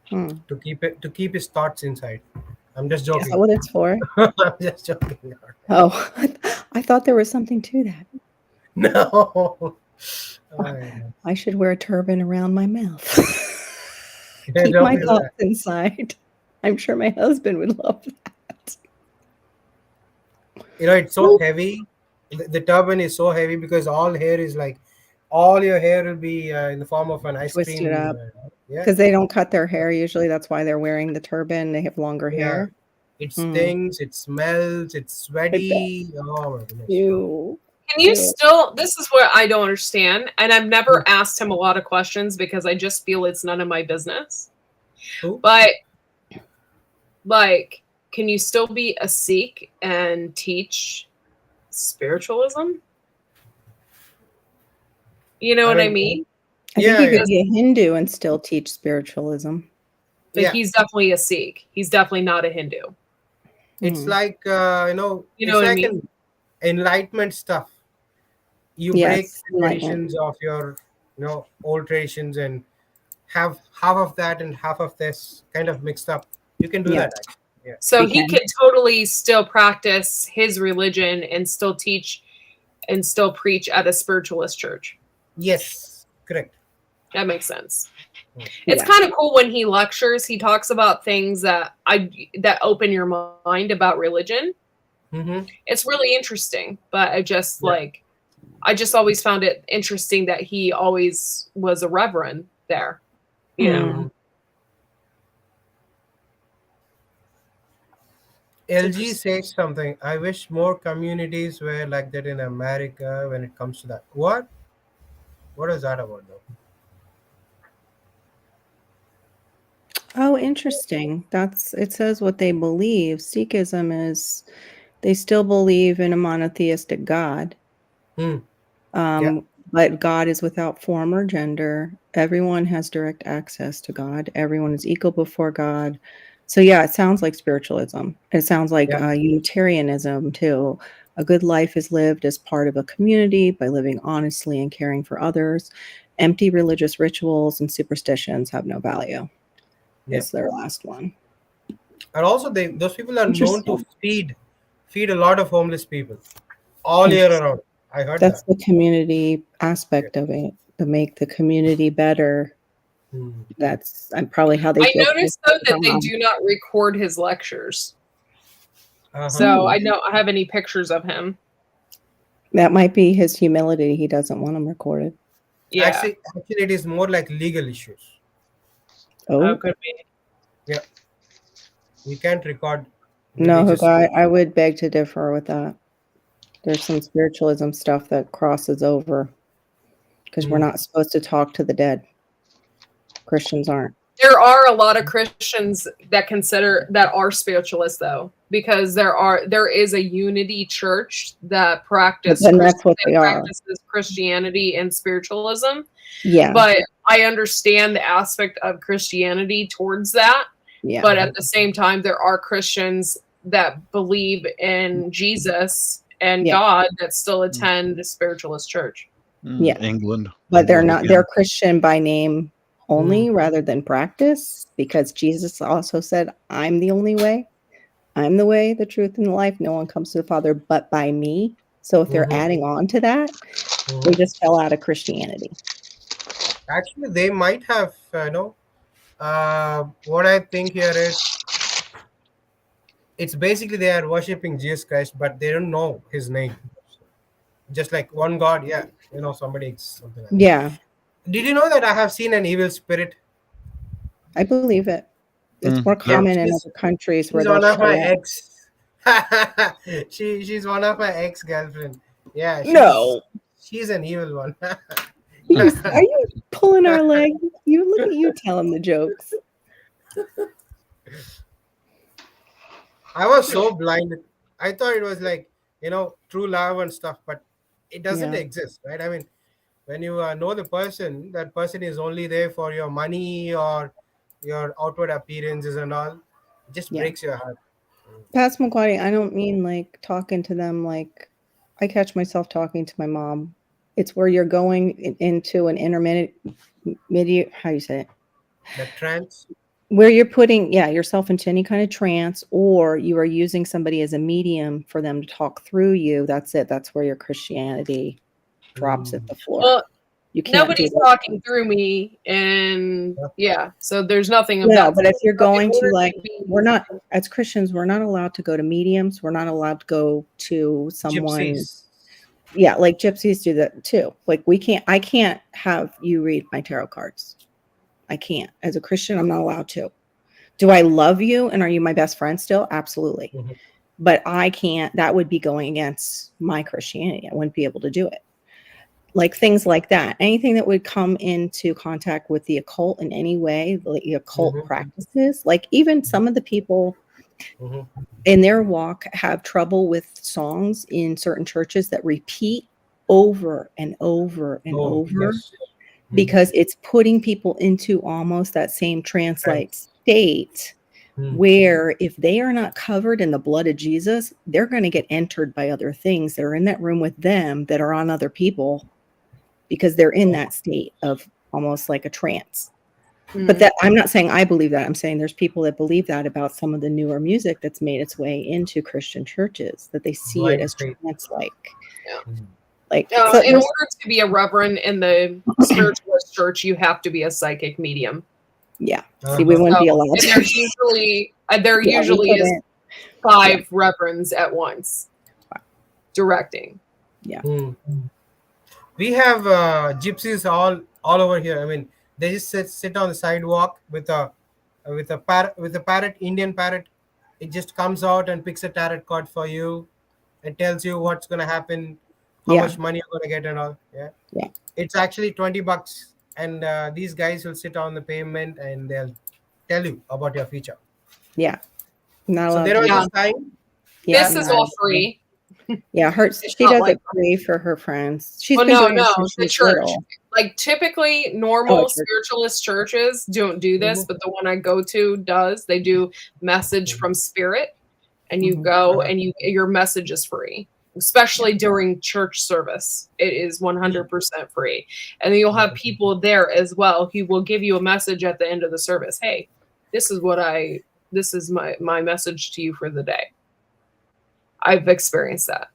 To keep his thoughts inside. I'm just joking. Is that what it's for? I'm just joking. Oh, I thought there was something to that. No. I should wear a turban around my mouth. Keep my thoughts inside. I'm sure my husband would love that. You know, it's so heavy. The turban is so heavy because all your hair will be in the form of an ice Twisted cream. up. Because they don't cut their hair usually. That's why they're wearing the turban. They have longer hair. It stings, it smells, it's sweaty. Oh my goodness. Can you still, this is what I don't understand. And I've never asked him a lot of questions because I just feel it's none of my business. But like, can you still be a Sikh and teach spiritualism? You know what I mean? I think you could be a Hindu and still teach spiritualism. But he's definitely a Sikh. He's definitely not a Hindu. It's like, You know it's what I like mean? an enlightenment stuff. you break Yes, the enlightenment. traditions of your old traditions and have half of that and half of this kind of mixed up. You can do Yeah, that actually. Yeah. So we he can. could totally still practice his religion and still teach and still preach at a spiritualist church. Yes, correct. That makes sense. It's Yeah. kind of cool when he lectures. He talks about things that open your mind about religion. Mm-hmm. It's really interesting, but Yeah. I just always found it interesting that he always was a reverend there. You know, Mm-hmm. LG says something. I wish more communities were like that in America when it comes to that. What? What is that about though? Oh, interesting. It says what they believe. Sikhism is they still believe in a monotheistic God. Hmm. Yeah. But God is without form or gender. Everyone has direct access to God. Everyone is equal before God. So yeah, it sounds like spiritualism. It sounds like Yeah. Unitarianism too. A good life is lived as part of a community by living honestly and caring for others. Empty religious rituals and superstitions have no value. Yeah. Is their last one. And also those people are known to Interesting. feed a lot of homeless people all year Interesting. around. I heard That's that. the community Yeah. aspect of it, to make the community better. Hmm. That's probably how they I feel noticed though that they God. do not record his lectures. Uh-huh. So I don't have any pictures of him. That might be his humility. He doesn't want them recorded. Yeah, Actually, it is more like legal issues. Oh, could be. Yeah. You can't record no, religious. I would beg to differ with that. There's some spiritualism stuff that crosses over because we're Hmm. not supposed to talk to the dead. Christians aren't. There are a lot of Christians that are spiritualists though, because there is a unity church that But then that's what they are. practices Christianity and spiritualism. Yeah. But I understand the aspect of Christianity towards that. Yeah. But at the same time, there are Christians that believe in Jesus and Yeah. God that still attend the spiritualist church. Yeah. England. But they're England not, again. they're Christian by name only rather than practice, because Jesus also said, I'm the only way. I'm the way, the truth, and the life. No one comes to the Father but by me. So if they're adding on to that, they just fell out of Christianity. Actually, they might have, what I think here is it's basically they are worshiping Jesus Christ, but they don't know his name. Just like one God, yeah, somebody, something like that. Yeah. Did you know that I have seen an evil spirit? I believe it. It's more common in other countries where She's they'll one of my show up. ex. she's one of my ex-girlfriend. Yeah. No. She's an evil one. Are you pulling our leg? You look at you telling the jokes. I was so blinded. I thought it was like, true love and stuff, but it doesn't exist, right? I mean, when you know the person, that person is only there for your money or your outward appearances and all. It just breaks your heart. Pass McQuarrie, I don't mean like talking to them like I catch myself talking to my mom. It's where you're going into an how do you say it? The trance? Where you're putting, yourself into any kind of trance, or you are using somebody as a medium for them to talk through you. That's it. That's where your Christianity drops at the floor. Well, you can't nobody's talking through me, and so there's nothing of No, that. but if you're going to order like, to be- we're not, as Christians, we're not allowed to go to mediums. We're not allowed to go to someone. Gypsies. Yeah, like gypsies do that too. Like I can't have you read my tarot cards. I can't. As a Christian, I'm not allowed to. Do I love you and are you my best friend still? Absolutely. Mm-hmm. But I can't, that would be going against my Christianity. I wouldn't be able to do it. Like things like that. Anything that would come into contact with the occult in any way, like the occult practices, like even some of the people in their walk have trouble with songs in certain churches that repeat over and over and over. Yes. Because it's putting people into almost that same trance-like state where if they are not covered in the blood of Jesus, they're going to get entered by other things that are in that room with them that are on other people because they're in that state of almost like a trance. But that I'm not saying I believe that. I'm saying there's people that believe that about some of the newer music that's made its way into Christian churches, that they see it as trance-like. Like in order to be a reverend in the spiritualist church, you have to be a psychic medium. Yeah. See, we wouldn't be allowed to. There usually is 5 reverends at once directing. Yeah. We have gypsies all over here. I mean, they just sit on the sidewalk with a parrot, Indian parrot. It just comes out and picks a tarot card for you. It tells you what's going to happen, how much money you're going to get, and all. Yeah. It's actually $20, and these guys will sit on the pavement and they'll tell you about your future. Yeah. So there was a sign. This is all free. Yeah, she does it free for her friends. She's been doing it since the she's church. little. Like typically normal spiritualist churches don't do this, but the one I go to does. They do message from spirit, and you go and your message is free, especially during church service. It is 100% free. And then you'll have people there as well who will give you a message at the end of the service. Hey, this is my message to you for the day. I've experienced that.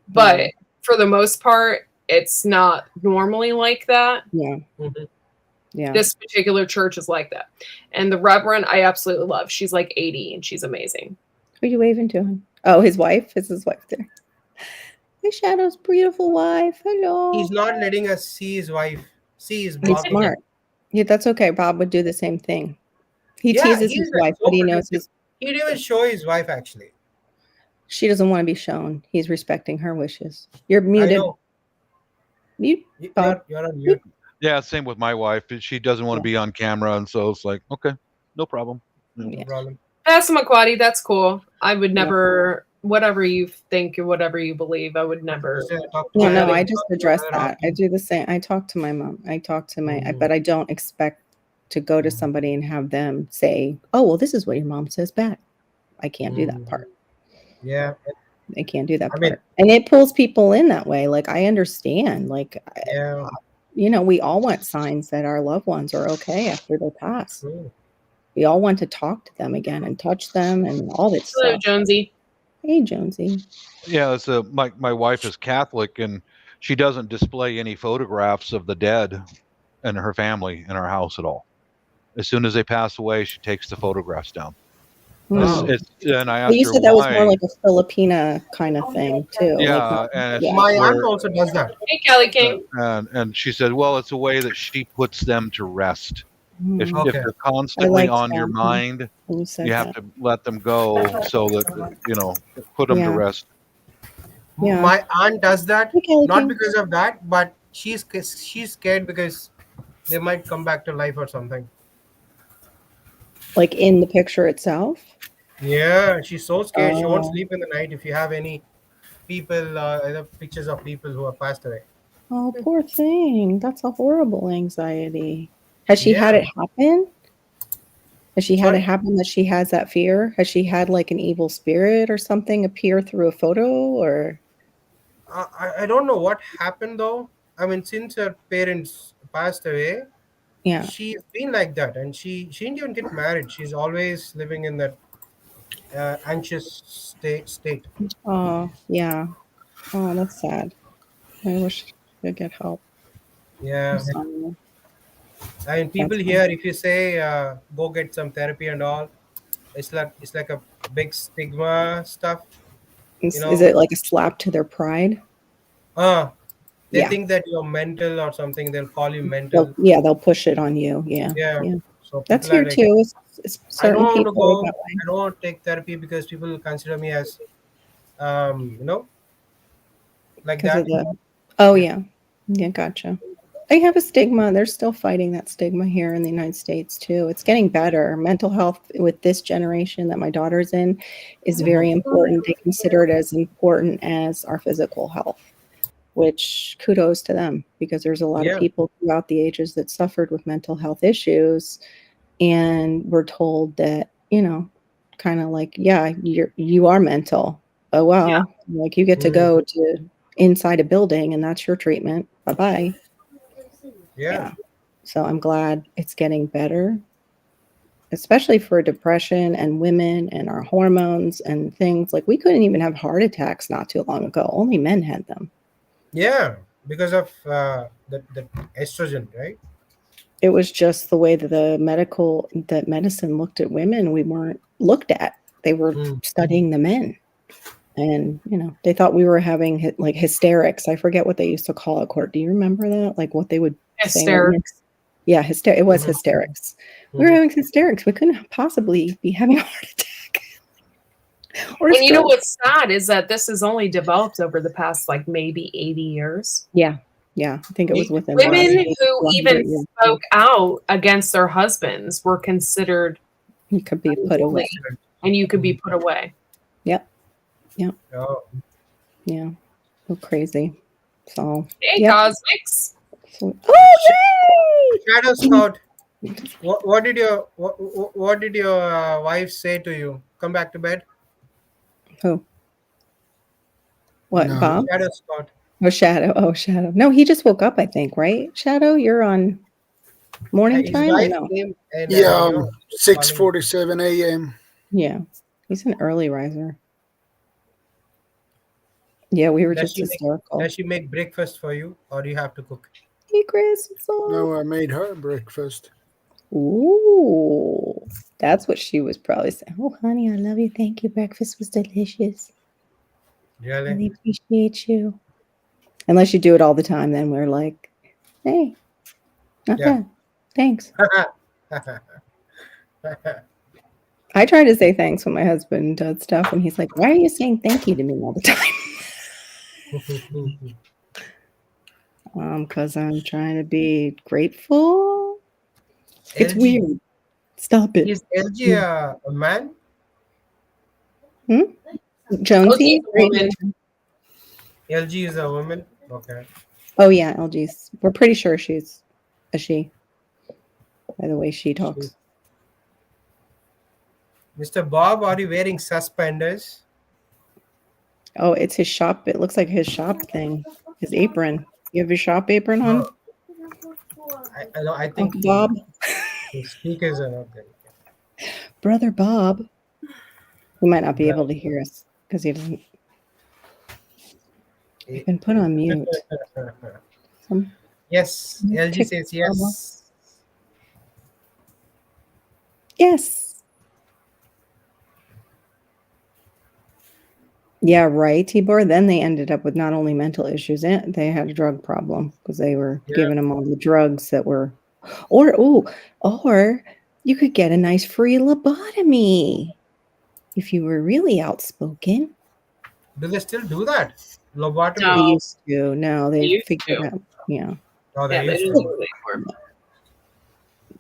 But for the most part, it's not normally like that. Yeah. Yeah. This particular church is like that. And the Reverend, I absolutely love. She's like 80 and she's amazing. Who are you waving to him? Oh, his wife? Is his wife there? Hi, Shadow's beautiful wife. Hello. He's not letting us see his wife. He's smart. Yeah, that's okay. Bob would do the same thing. He teases his wife, but he knows his... He didn't even show his wife, actually. She doesn't want to be shown. He's respecting her wishes. You're muted. Mute. You're on mute. Yeah, same with my wife. She doesn't want to be on camera, and so it's like, okay, no problem. No problem. That's Makwadi. That's cool. I would never, whatever you think or whatever you believe, I would never. No, I just address that. I do the same. I talk to my mom. I talk to my, but I don't expect to go to somebody and have them say, oh, well, this is what your mom says back. I can't do that part. Yeah. I can't do that part. And it pulls people in that way. Like, I understand. Like, we all want signs that our loved ones are okay after they pass. We all want to talk to them again and touch them and all that stuff. Hello, Jonesy. Hey, Jonesy. Yeah, my wife is Catholic, and she doesn't display any photographs of the dead and her family in our house at all. As soon as they pass away, she takes the photographs down. And I asked you her said that was why. more like a Filipina kind of thing too. Yeah, my aunt also does that. Hey, Kelly King. And she said, well, it's a way that she puts them to rest. If they're constantly on your mind, you have to let them go so that, put them to rest. Yeah. My aunt does that, not because of that, but she's scared because they might come back to life or something. Like in the picture itself? Yeah, she's so scared. She won't sleep in the night if you have any people, other pictures of people who have passed away. Oh, poor thing. That's a horrible anxiety. Has she had it happen? Has she had it happen that she has that fear? Has she had like an evil spirit or something appear through a photo or? I don't know what happened though. I mean, since her parents passed away, she's been like that, and she didn't even get married. She's always living in that anxious state. Oh, yeah. Oh, that's sad. I wish I could get help. Yeah. I mean, people here, if you say go get some therapy and all, it's like a big stigma stuff. Is it like a slap to their pride? They think that you're mental or something. They'll call you mental. They'll push it on you. Yeah. So that's here too. I don't want to go. I don't want to take therapy because people will consider me as, like that. Yeah, gotcha. They have a stigma. They're still fighting that stigma here in the United States too. It's getting better. Mental health with this generation that my daughter's in is very important. They consider it as important as our physical health, which kudos to them, because there's a lot of people throughout the ages that suffered with mental health issues, and we're told that, kind of like, yeah, you are mental. Oh wow, like you get to go to inside a building and that's your treatment. Bye bye. Yeah. So I'm glad it's getting better, especially for depression and women and our hormones and things. Like we couldn't even have heart attacks not too long ago. Only men had them. Yeah, because of the estrogen, right? It was just the way that that medicine looked at women. We weren't looked at. They were studying the men. And, they thought we were having like hysterics. I forget what they used to call it, Court. Do you remember that? Like what they would say? Yeah, it was hysterics. We were having hysterics. We couldn't possibly be having a heart attack. And you know what's sad is that this has only developed over the past like maybe 80 years. Yeah. I think it was within women who even spoke out against their husbands were considered you could be put away. And you could be put away. Yep. Oh. Yeah. So crazy. So hey, Cosmics. Oh, yay! Shadow Scout. What did your wife say to you? Come back to bed. Who? What, No. Bob? Shadow Scout. Oh, Shadow. Oh, Shadow. No, he just woke up, I think, right? Shadow, you're on morning His time or wife no? came and, Yeah, 6:47 a.m. Yeah. He's an early riser. Yeah, we were just hysterical. Does she make breakfast for you, or do you have to cook? Hey, Chris. What's up? No, I made her breakfast. Ooh. That's what she was probably saying. Oh, honey, I love you. Thank you. Breakfast was delicious. Really? Really appreciate you. Unless you do it all the time, then we're like, hey, not bad. Thanks. I try to say thanks when my husband does stuff, and he's like, why are you saying thank you to me all the time? Because I'm trying to be grateful. It's LG. weird. Stop it. Is LG a man? Jonesy? LG is a woman? Okay. Oh, yeah, LG's. We're pretty sure she's a she, by the way she talks. Mr. Bob, are you wearing suspenders? Oh, it's his shop. It looks like his shop thing. His apron. You have your shop apron on? I think Uncle Bob. The speakers are not good. Brother Bob. He might not be able to hear us because he doesn't. He's been put on mute. Yes, LG says yes. Yes. Yeah, right, Tibor. Then they ended up with not only mental issues, and they had a drug problem because they were giving them all the drugs that were, or you could get a nice free lobotomy if you were really outspoken. Do they still do that? Lobotomy? They used to. No, they figured out. Yeah. Oh, they used do to.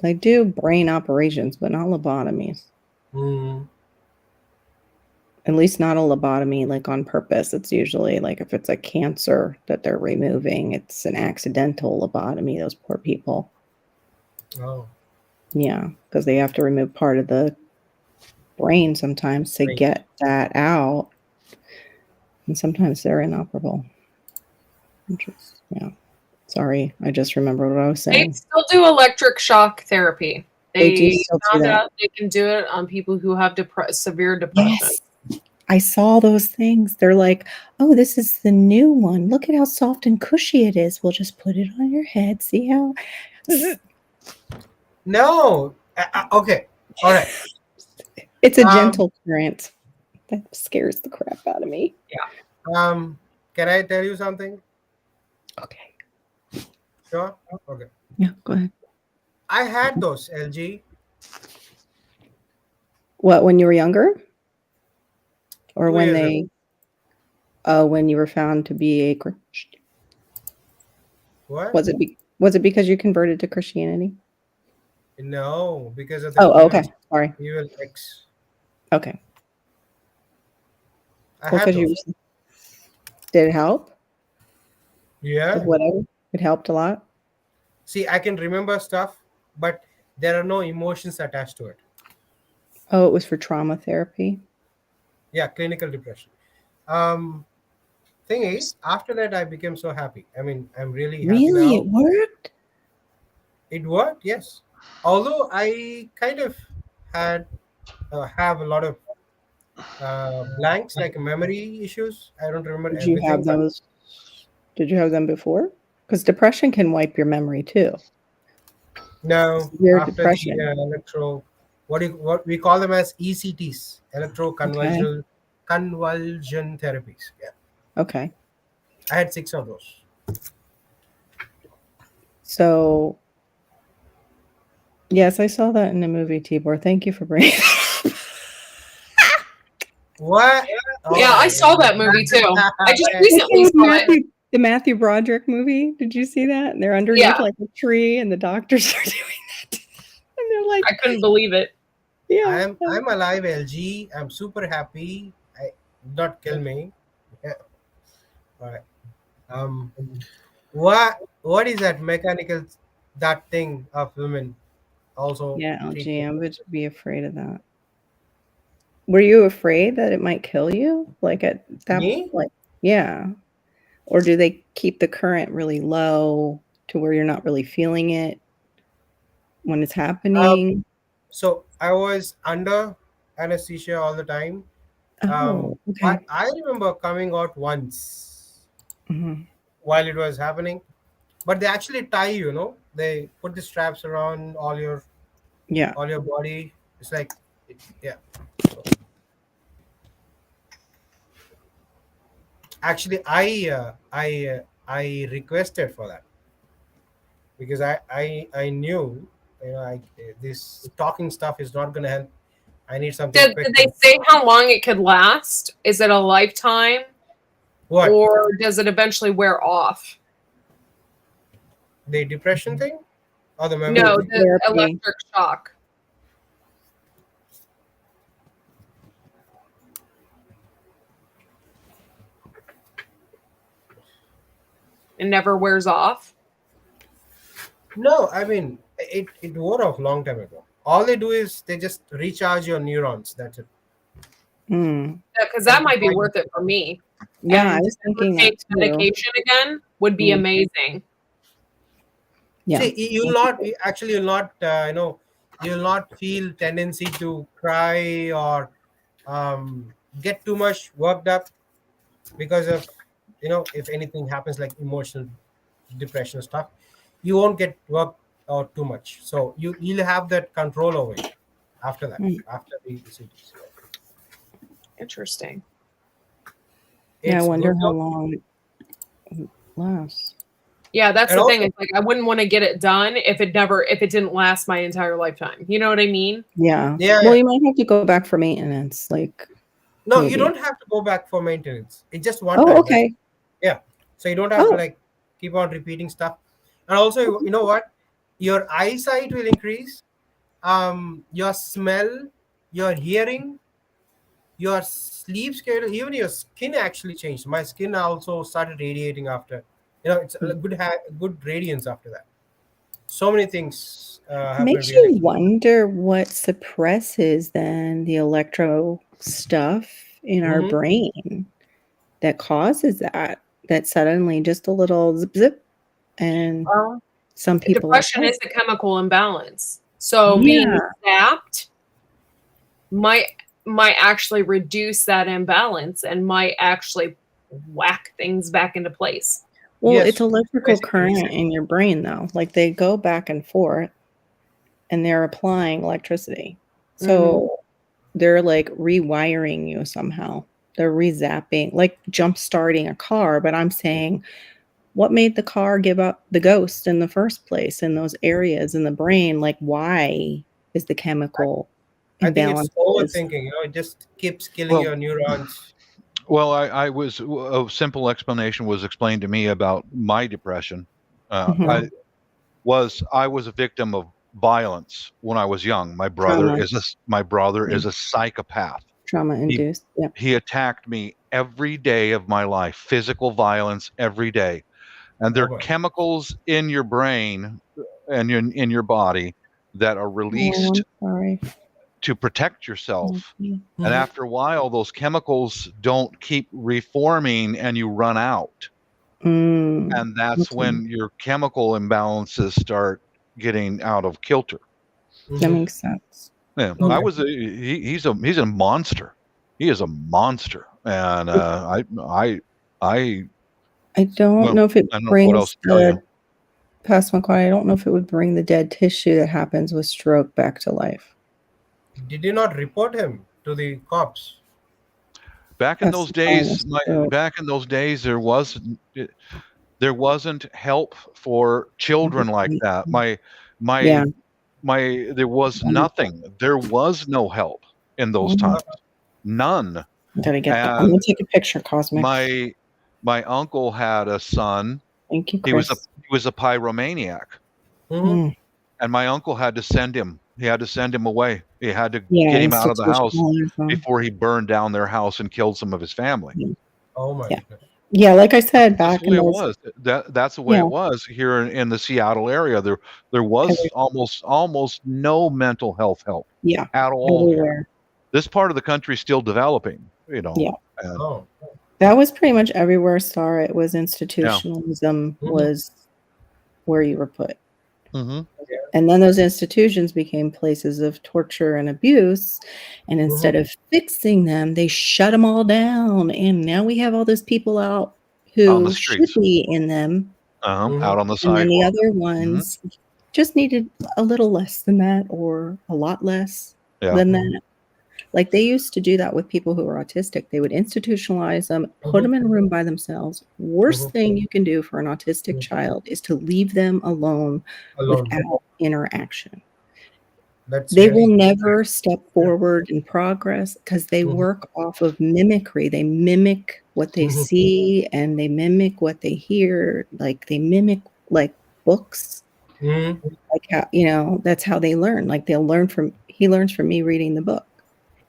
They do brain operations, but not lobotomies. At least not a lobotomy like on purpose. It's usually like if it's a cancer that they're removing, it's an accidental lobotomy, those poor people. Oh. Yeah, because they have to remove part of the brain sometimes to get that out. And sometimes they're inoperable. Yeah. Sorry, I just remembered what I was saying. They still do electric shock therapy. They do still do found that. out they can do it on people who have severe depression. Yes. I saw those things. They're like, oh, this is the new one. Look at how soft and cushy it is. We'll just put it on your head. See how? No. Okay. All right. It's a gentle current. That scares the crap out of me. Yeah. Can I tell you something? Okay. Sure. Okay. Yeah, go ahead. I had those LG. What, when you were younger? Or 2 when years they, when you were found to be a Christian? What? Was it because you converted to Christianity? No, because of the Oh, okay. Sorry. evil X. Okay. I Well, had because you those. did it help? Yeah. With whatever? It helped a lot? See, I can remember stuff, but there are no emotions attached to it. Oh, it was for trauma therapy. Yeah, clinical depression. Thing is, after that, I became so happy. I mean, I'm really happy Really, it now. worked. It worked, yes. Although I kind of had have a lot of blanks, like memory issues. I don't remember Did you everything, have but those? Did you have them before? Because depression can wipe your memory too. no. Severe After the depression. what we call them as ECTs, Okay. convulsion therapies. Yeah, Okay. I had 6 of those. So, yes, I saw that in the movie, Tibor. Thank you for bringing What? Yeah, I saw that movie too. I just recently saw it. the Matthew Broderick movie. Did you see that? And they're underneath Yeah. like a tree, and the doctors are doing that. And they're like, I couldn't believe it. yeah. I'm alive, LG. I'm super happy. Not kill me. Yeah. All right. What is that mechanical that thing of women also? Yeah, treat LG, I them? would be afraid of that. Were you afraid that it might kill you? Like at that Me? like yeah. Or do they keep the current really low to where you're not really feeling it when it's happening? So I was under anesthesia all the time. Oh, okay. But I remember coming out once Mhm. while it was happening. But they actually tie you, they put the straps around Yeah. all your body. It's like, yeah. So, actually, I requested for that because I knew, this talking stuff is not gonna help. I need something Did quick. they say how long it could last? Is it a lifetime? What? Or does it eventually wear off? The depression thing or the memory No, thing? the Therapy. electric shock. It never wears off. No, I mean it wore off long time ago. All they do is they just recharge your neurons. That's it. Mm. Yeah, because that might be worth it for me. Yeah, I And was to never thinking that take too. medication again would be Mm. amazing. Yeah. See, you'll not actually you'll not feel tendency to cry or get too much worked up because of if anything happens like emotional depression stuff, you won't get worked out too much. So you'll have that control over it after that, Mm. after the ECTs. Interesting. Yeah, I It's wonder good how though. long it lasts. Yeah, that's And the thing. also, It's like I wouldn't want to get it done if it didn't last my entire lifetime. You know what I mean? Yeah. yeah, Well, yeah. you might have to go back for maintenance, like No, you maybe. don't have to go back for maintenance. It's just one Oh, time. okay. Yeah. So you don't have to Oh, like keep on repeating stuff. And also, you know what? Your eyesight will increase. Your smell, your hearing, your sleep schedule, even your skin actually changed. My skin also started radiating after. It's a good radiance after that. So many things happen makes really. you wonder what suppresses then the electro stuff in our Mm-hmm. brain that causes that suddenly just a little zip zip and Well, some people are depression is a chemical imbalance. So being yeah. zapped might actually reduce that imbalance and might actually whack things back into place. Well, Yes, it's electrical basically. current in your brain though. Like they go back and forth and they're applying electricity. So they're like rewiring you somehow. They're rezapping, like jump starting a car. But I'm saying, what made the car give up the ghost in the first place in those areas in the brain? Like, why is the chemical I think it's imbalances? overthinking. It just keeps killing Well, your neurons. well, I was a simple explanation was explained to me about my depression. Mhm. I was a victim of violence when I was young. My brother is a psychopath. Trauma induced. Yeah. He attacked me every day of my life, physical violence every day. And there are boy. chemicals in your brain and in your body that are Oh, released I'm sorry. to protect yourself. Mm-hmm. And after a while, those chemicals don't keep reforming and you run out. And that's when your chemical imbalances start getting out of kilter. That makes sense. Yeah, he's a monster. He is a monster. And I don't know if it I don't know what else brings to tell you. the Pastor McCoy, I don't know if it would bring the dead tissue that happens with stroke back to life. Did you not report him to the cops? Back in those days, there wasn't help for children like that. There was nothing. There was no help in those times. None. Gotta get that. I'm gonna take a picture, Cosmic. My uncle had a son. Thank you, He Chris. was a pyromaniac, Mm. and my uncle had to send him. He had to send him away. He had to get him out of the house before he burned down their house and killed some of his family. Oh my goodness. Yeah, like I said, back That's the way it was. That's the way it was here in the Seattle area. There was almost no mental health help. Yeah, at all. everywhere. This part of the country is still developing. Yeah. And That was pretty much everywhere. Star. It was institutionalism Mm-hmm. was where you were put. Mm-hmm. And then those institutions became places of torture and abuse. And instead of fixing them, they shut them all down. And now we have all those people out On the who should streets. be in them. Out on the And then the sidewalk. other ones just needed a little less than that or a lot less Yeah. than that. Like they used to do that with people who were autistic. They would institutionalize them, put them in a room by themselves. Worst thing you can do for an autistic child is to leave them alone without interaction. They will never step forward in progress because they work off of mimicry. They mimic what they see and they mimic what they hear. Like they mimic like books. Like how, that's how they learn. Like he learns from me reading the book.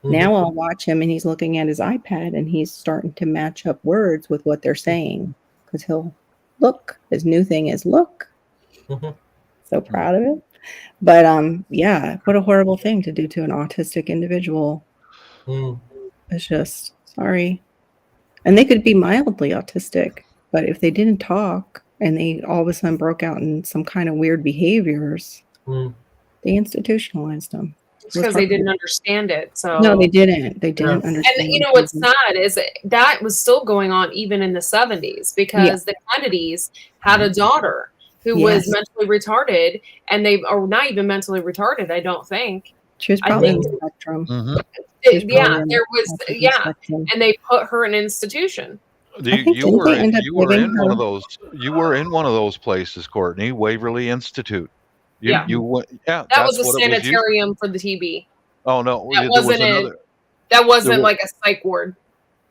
Now I'll watch him and he's looking at his iPad and he's starting to match up words with what they're saying because he'll look. His new thing is look. So proud of it. But yeah, what a horrible thing to do to an autistic individual. It's just sorry. And they could be mildly autistic, but if they didn't talk and they all of a sudden broke out in some kind of weird behaviors, they institutionalized them. It's because they didn't understand it. So no, they didn't. They didn't understand. And you know what's sad is that was still going on even in the 70s because the Kennedys had a daughter who was mentally retarded, and they are not even mentally retarded. I don't think she was probably on the spectrum. There was and they put her in an institution. You were in one of those. You were in one of those places, Courtney. Waverly Institute. You went. Yeah, that was a sanitarium for the TB. Oh no, that wasn't like a psych ward.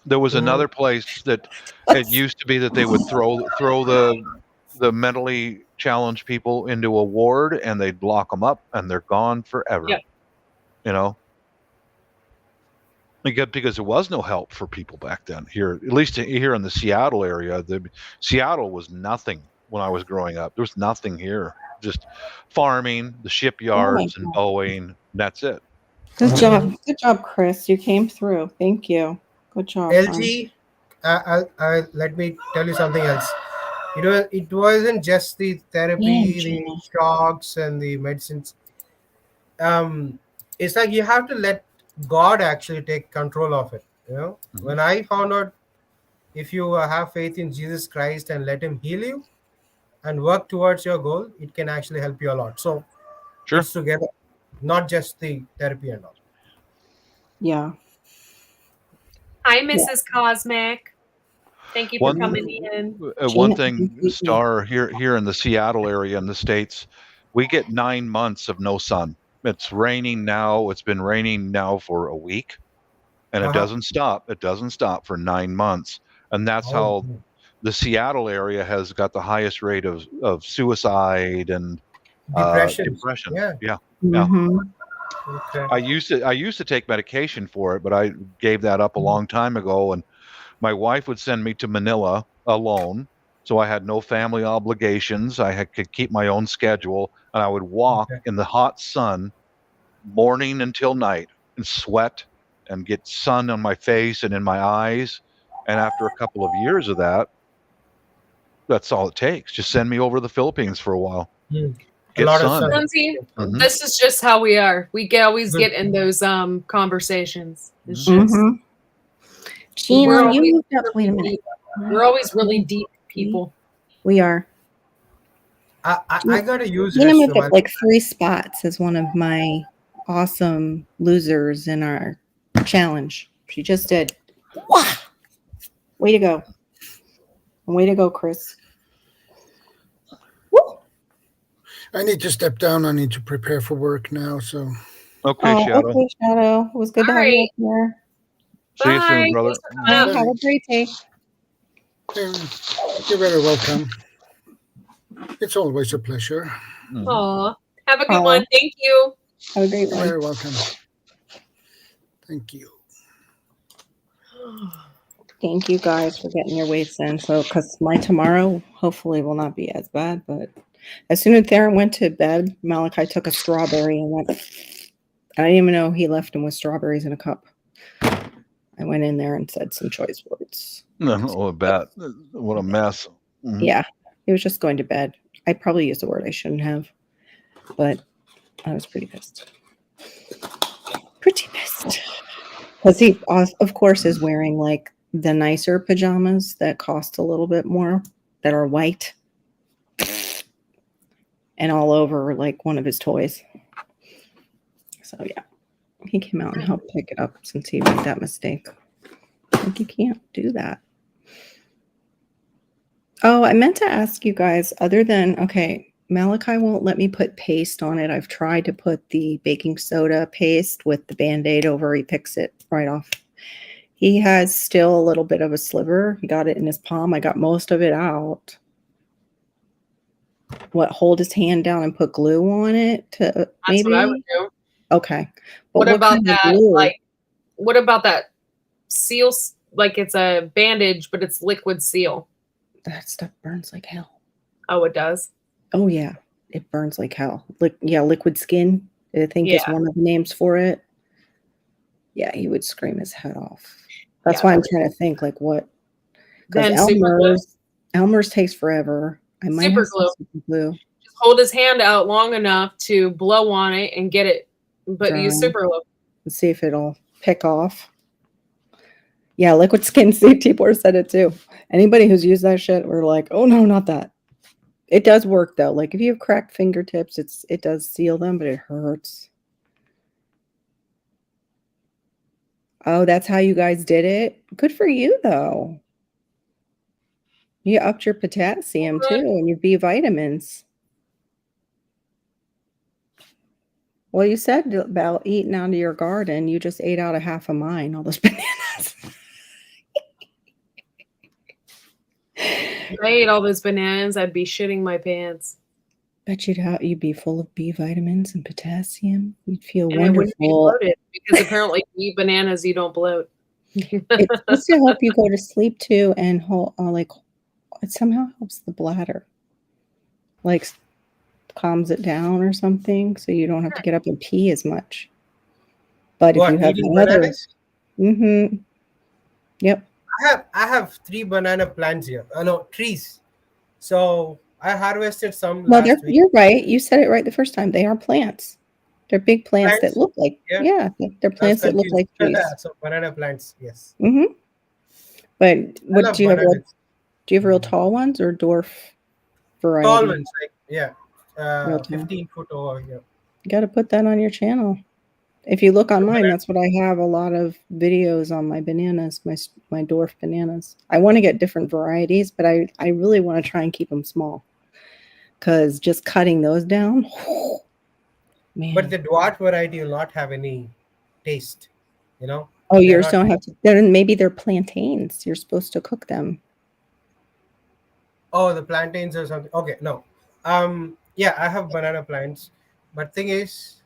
There was another place that it used to be that they would throw the mentally challenged people into a ward and they'd lock them up and they're gone forever. Yeah. You know, because there was no help for people back then here, at least here in the Seattle area. Seattle was nothing when I was growing up. There was nothing here. Just farming, the shipyards, and Boeing. That's it. Good job, Chris. You came through. Thank you. Good job. LG, let me tell you something else. It wasn't just the therapy, the shocks, and the medicines. It's like you have to let God actually take control of it. When I found out, if you have faith in Jesus Christ and let Him heal you, and work towards your goal, it can actually help you a lot. So, it's together, not just the therapy and all. Yeah. Hi, Mrs. Cosmic. Thank you for coming in. One thing, Star, here in the Seattle area in the States, we get 9 months of no sun. It's raining now. It's been raining now for a week, and it doesn't stop. It doesn't stop for 9 months, and that's how the Seattle area has got the highest rate of suicide and depression. Yeah. Okay. I used to take medication for it, but I gave that up a long time ago. And my wife would send me to Manila alone, so I had no family obligations. I could keep my own schedule, and I would walk in the hot sun morning until night and sweat and get sun on my face and in my eyes. And after a couple of years of that, that's all it takes. Just send me over to the Philippines for a while. A Get lot sun. of sun. Lindsay, Mhm. this is just how we are. We always Good. get in those conversations. It's just Mhm. Gina, we're you always moved up. Wait a really minute. deep. We're always really deep people. We are. I gotta use Gina moved restroom. up like 3 spots as one of my awesome losers in our challenge. She just did. Wow. Way to go. Way to go, Chris. Woo. I need to step down. I need to prepare for work now. So Okay, Shadow. Okay, Shadow. It was good to have you up here. See you soon, Bye. brother. Thanks for coming out. Have a great day. you're very welcome. It's always a pleasure. Aw. Have a good Aw. one. Thank you. Have a great You're one. very welcome. Thank you. Thank you guys for getting your weights in. So, because my tomorrow hopefully will not be as bad, but as soon as Theron went to bed, Malachi took a strawberry and went. I didn't even know he left him with strawberries in a cup. I went in there and said some choice words. Oh, I bet. What a mess. Mhm. Yeah, he was just going to bed. I probably used a word I shouldn't have, but I was pretty pissed. Pretty pissed. Because he, of course, is wearing like the nicer pajamas that cost a little bit more, that are white and all over like one of his toys. So yeah, he came out and helped pick it up since he made that mistake. Like, you can't do that. Oh, I meant to ask you guys, other than, okay, Malachi won't let me put paste on it. I've tried to put the baking soda paste with the Band-Aid over. He picks it right off. He has still a little bit of a sliver. He got it in his palm. I got most of it out. What, hold his hand down and put glue on it to That's maybe? what I would do. Okay. But What about kind of that? glue? Like, what about that seal? Like it's a bandage, but it's liquid seal. That stuff burns like hell. Oh, it does. Oh yeah, it burns like hell. Liquid skin, I think is Yeah. one of the names for it. Yeah, he would scream his head off. That's Yeah. why I'm trying to think like what, because Then super glue. Elmer's takes forever. I might Super have some glue. super glue. Just hold his hand out long enough to blow on it and get it, but use Dry. super glue. Let's see if it'll pick off. Yeah, liquid skin. See, T-Board said it too. Anybody who's used that shit, we're like, oh no, not that. It does work though. Like if you have cracked fingertips, it does seal them, but it hurts. Oh, that's how you guys did it? Good for you though. You upped your potassium too and your B vitamins. Well, you said about eating out of your garden. You just ate out of half of mine, all those bananas. If I ate all those bananas, I'd be shitting my pants. Bet you'd be full of B vitamins and potassium. You'd feel And I wouldn't be wonderful. bloated because apparently if you eat bananas, you don't bloat. It's supposed to help you go to sleep too, and it somehow helps the bladder, like calms it down or something, so you don't have to get up and pee as much. But What, if you have eating another, bananas? Yep. I have 3 banana plants here. No, trees. So I harvested some Well, last week. you're right. You said it right the first time. They are plants. They're big plants that look like they're plants that look like trees. So banana plants, yes. Mm-hmm. But what love do you have? bananas. Do you have real tall ones or dwarf variety? Tall ones, like Real tall. 15 foot over here. You got to put that on your channel. If you look online, that's what I have. A lot of videos on my bananas, my dwarf bananas. I want to get different varieties, but I really want to try and keep them small, because just cutting those down, man. But the dwarf variety will not have any taste, you know. Oh, They're yours not- don't have to. Then maybe they're plantains. You're supposed to cook them. Oh, the plantains or something. Okay, no. Yeah, I have banana plants, but thing is,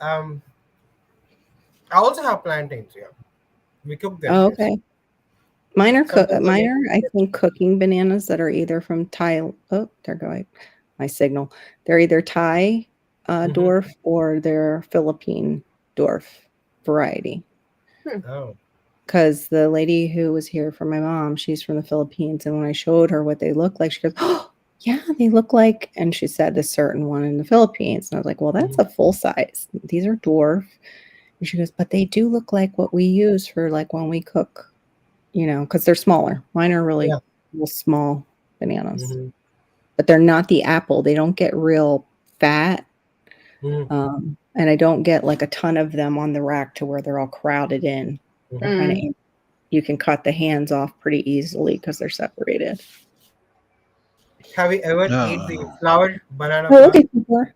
I also have plantains. Yeah, we cook them. Oh, yes. okay. Mine are Sometimes I think cooking bananas that are either from Thai. Oh, there go my signal. They're either Thai dwarf or their Philippine dwarf variety. Oh. Because the lady who was here for my mom, she's from the Philippines, and when I showed her what they look like, she goes, "Oh, yeah, they look like," and she said a certain one in the Philippines, and I was like, "Well, that's a full size. These are dwarf." And she goes, "But they do look like what we use for like when we cook, because they're smaller. Mine are really little small bananas, but they're not the apple. They don't get real fat, and I don't get like a ton of them on the rack to where they're all crowded in. They're kind of you can cut the hands off pretty easily because they're separated." Have you ever ate the banana Oh, flower? okay.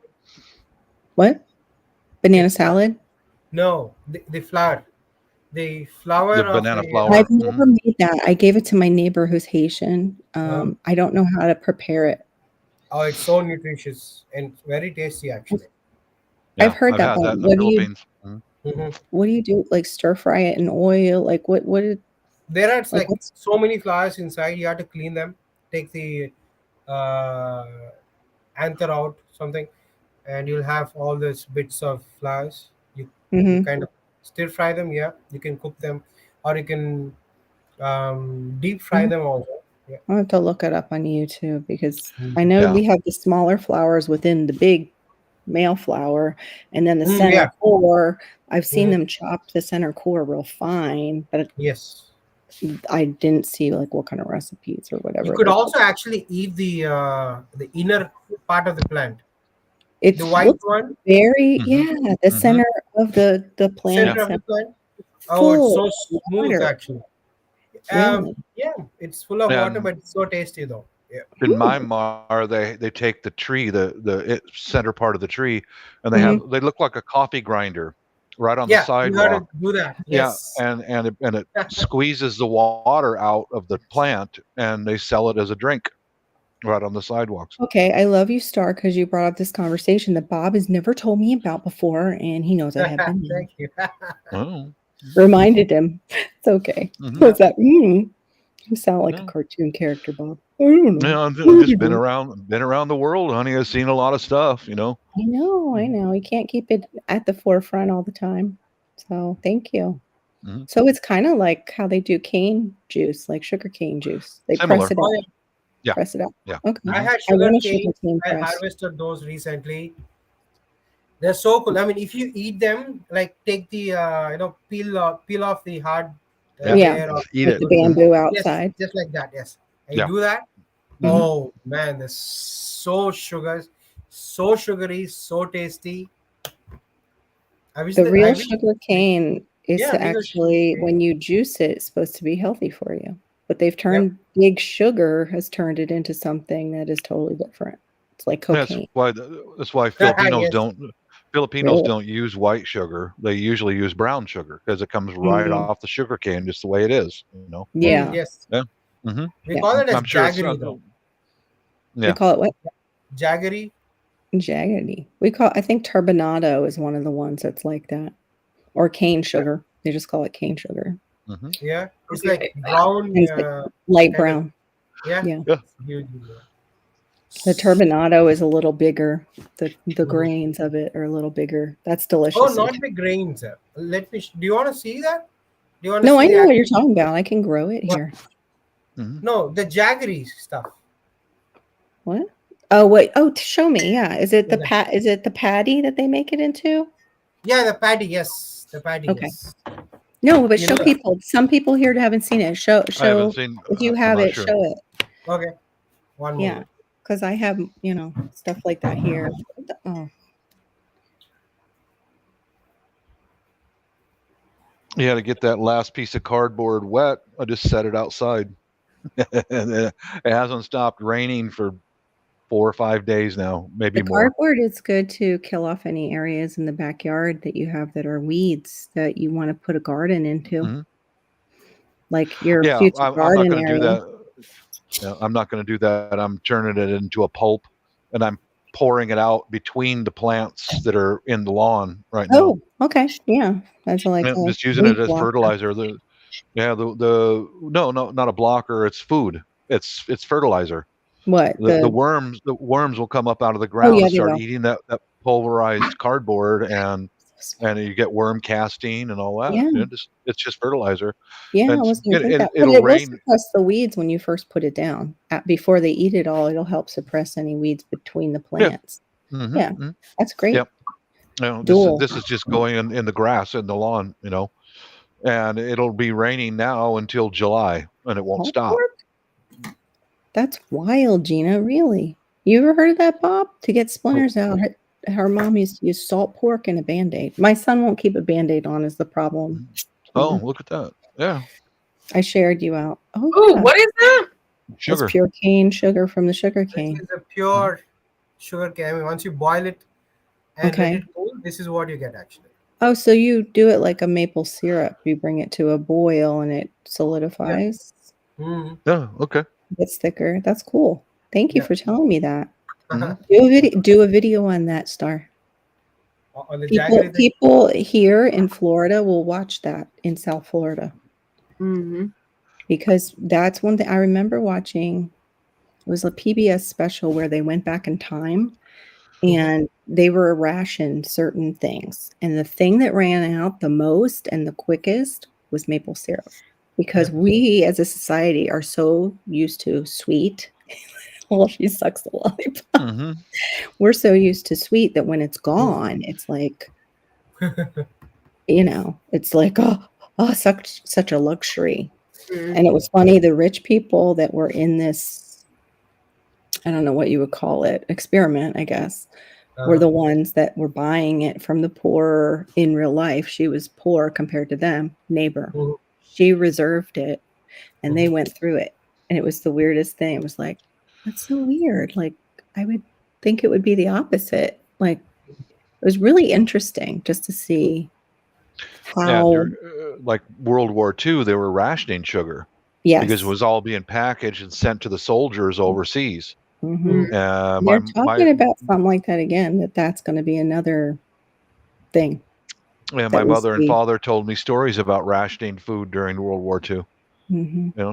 What? Banana salad? No, the flower. The flower The of banana the, flower. I've never made that. I gave it to my neighbor who's Haitian. I don't know how to prepare it. Oh, it's so nutritious and very tasty, actually. Yeah, I've heard I've that. had But that in the Philippines. what do you do? Like stir fry it in oil? Like what? There are like what's so many flowers inside. You have to clean them. Take the uh, anther out, something, and you'll have all these bits of flowers. You kind of stir fry them. Yeah, you can cook them, or you can deep fry them also. Yeah. I'll have to look it up on YouTube because I know we have the smaller flowers within the big male flower, and then the center core. I've seen them chop the center core real fine, but yes, I didn't see like what kind of recipes or whatever. you could also actually eat the inner part of the plant. It's The white one, very the center of the plant. center of the plant. Oh, Full it's so smooth water. actually. Really? Yeah, it's full of water, And but it's so tasty though. Yeah. in Myanmar, they take the tree, the center part of the tree, and they look like a coffee grinder right on the You got sidewalk. to do that. Yes. Yeah, and it squeezes the water out of the plant, and they sell it as a drink right on the sidewalks. Okay, I love you, Star, because you brought up this conversation that Bob has never told me about before, and he knows I have been there. Thank you. Oh. Reminded him. It's okay. What's that? You sound like a cartoon character, Bob. I don't know. Yeah, I've just been around the world, honey. I've seen a lot of stuff, I know. You can't keep it at the forefront all the time. So thank you. So it's kind of like how they do cane juice, like sugar cane juice. They Similar. press it out. Yeah. Press it out. Yeah. Okay. I had want sugar a cane. cane I press. harvested those recently. They're so cool. I mean, if you eat them, like take the peel off the hard layer of eat Like it. the bamboo Yes, outside. just like that. Yes, and Yeah. you do that. Oh man, they're so sugary, so tasty. The real sugar cane is Yeah, real actually sugar cane. when you juice it, it's supposed to be healthy for you. But they've turned big sugar has turned it into something that is totally different. It's like cocaine. That's why Filipinos Yes. Filipinos don't use white sugar. They usually use brown sugar because it comes right off the sugar cane, just the way it is. Yeah. Yes. Yeah. Mm-hmm. We call it as I'm sure it's jaggery not- though. We Yeah. call it what? Jaggery. Jaggedy. I think turbinado is one of the ones that's like that. Or cane sugar. They just call it cane sugar. Mm-hmm. Yeah, it's like brown. And it's like light kind of- brown. Yeah. Yeah. Huge. The turbinado is a little bigger. The grains of it are a little bigger. That's delicious. Oh, not the grains. Let me. Do you want to see that? Do you want to? No, see I know the what you're talking about. I can grow it here. No, the jaggery stuff. What? Oh wait. Oh, show me. Yeah. Is it the Is it the patty that they make it into? Yeah, the patty. Yes, the patty. Okay. Yes. No, but You show know- people. Some people here haven't seen it. Show. I haven't seen. If you I'm have not it, sure. show it. Okay. One more. Yeah, because I have stuff like that here. Oh, You had to get that last piece of cardboard wet. I just set it outside. It hasn't stopped raining for 4 or 5 days now, maybe the more. cardboard is good to kill off any areas in the backyard that you have that are weeds that you want to put a garden into, like your future I'm not garden going to area. do that. Yeah, I'm not going to do that. I'm turning it into a pulp, and I'm pouring it out between the plants that are in the lawn right now. Oh, okay, yeah, that's like Yeah, a just using it weed as blocker. fertilizer. No, not a blocker. It's food. It's fertilizer. What The worms will come up out of the ground yeah, and they start will. eating that pulverized cardboard, and you get worm casting and all that. Yeah. It's just fertilizer. Yeah, I And was going to think that. But it'll it will rain. suppress the weeds when you first put it down. Before they eat it all, it'll help suppress any weeds between the plants. Mhm, Yeah, mhm. that's great. Yep. Dual. This is just going in the grass in the lawn, and it'll be raining now until July, and it won't Salt stop. pork? That's wild, Gina. Really? You ever heard of that, Bob? To get splinters out, her mom used to use salt pork and a Band-Aid. My son won't keep a Band-Aid on is the problem. Oh, look at that. Yeah. I shared you out. Oh, Ooh, yeah. what is that? Sugar. It's pure cane sugar from the sugar cane. This is a pure sugar cane. I mean, once you boil it and let it cool, this is what you get actually. Oh, so you do it like a maple syrup. You bring it to a boil and it solidifies. Mm. Yeah. Okay. It's thicker. That's cool. Thank you for telling me that. Mhm. Do a video on that, Star. On the jaggery thing? People here in Florida will watch that in South Florida. Mm-hmm. Because that's one thing I remember watching. It was a PBS special where they went back in time and they were rationed certain things. And the thing that ran out the most and the quickest was maple syrup. Because we as a society are so used to sweet. Well, she sucks the lollipop. Mm-hmm. We're so used to sweet that when it's gone, it's like, it's like, such a luxury. And it was funny, the rich people that were in this, I don't know what you would call it, experiment, I guess, were the ones that were buying it from the poor in real life. She was poor compared to them, neighbor. She reserved it and they went through it. And it was the weirdest thing. It was like, that's so weird. Like, I would think it would be the opposite. Like, it was really interesting just to see how. Like World War II, they were rationing sugar. Yes. Because it was all being packaged and sent to the soldiers overseas. Mm-hmm. They're talking about something like that again, that's going to be another thing. Yeah, my mother and father told me stories about rationing food during World War II. Mm-hmm.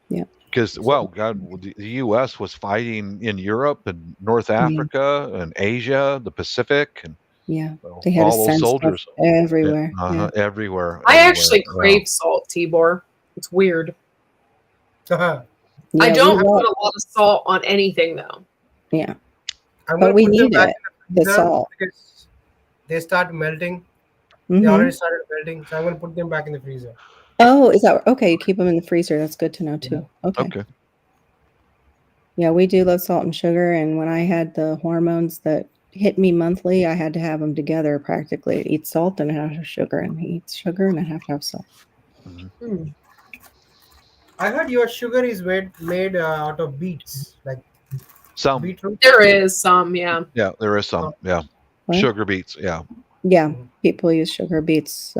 Yeah. Because, the U.S. was fighting in Europe and North Africa and Asia, the Pacific, and they had all those soldiers everywhere. Everywhere. I actually crave salt, Tibor. It's weird. I don't put a lot of salt on anything, though. Yeah. But we need it, the salt. Because they start melting. Mm-hmm. They already started melting. So I'm going to put them back in the freezer. Oh, is that okay? You keep them in the freezer. That's good to know too. Okay. Yeah, we do love salt and sugar. And when I had the hormones that hit me monthly, I had to have them together practically. I'd eat salt and I'd have sugar, and he eats sugar and I'd have to have salt. Mm-hmm. I heard your sugar is made out of beets, like some beetroot. There is some, yeah. Yeah, there is some. Yeah, what? Sugar beets. Yeah. Yeah, people use sugar beets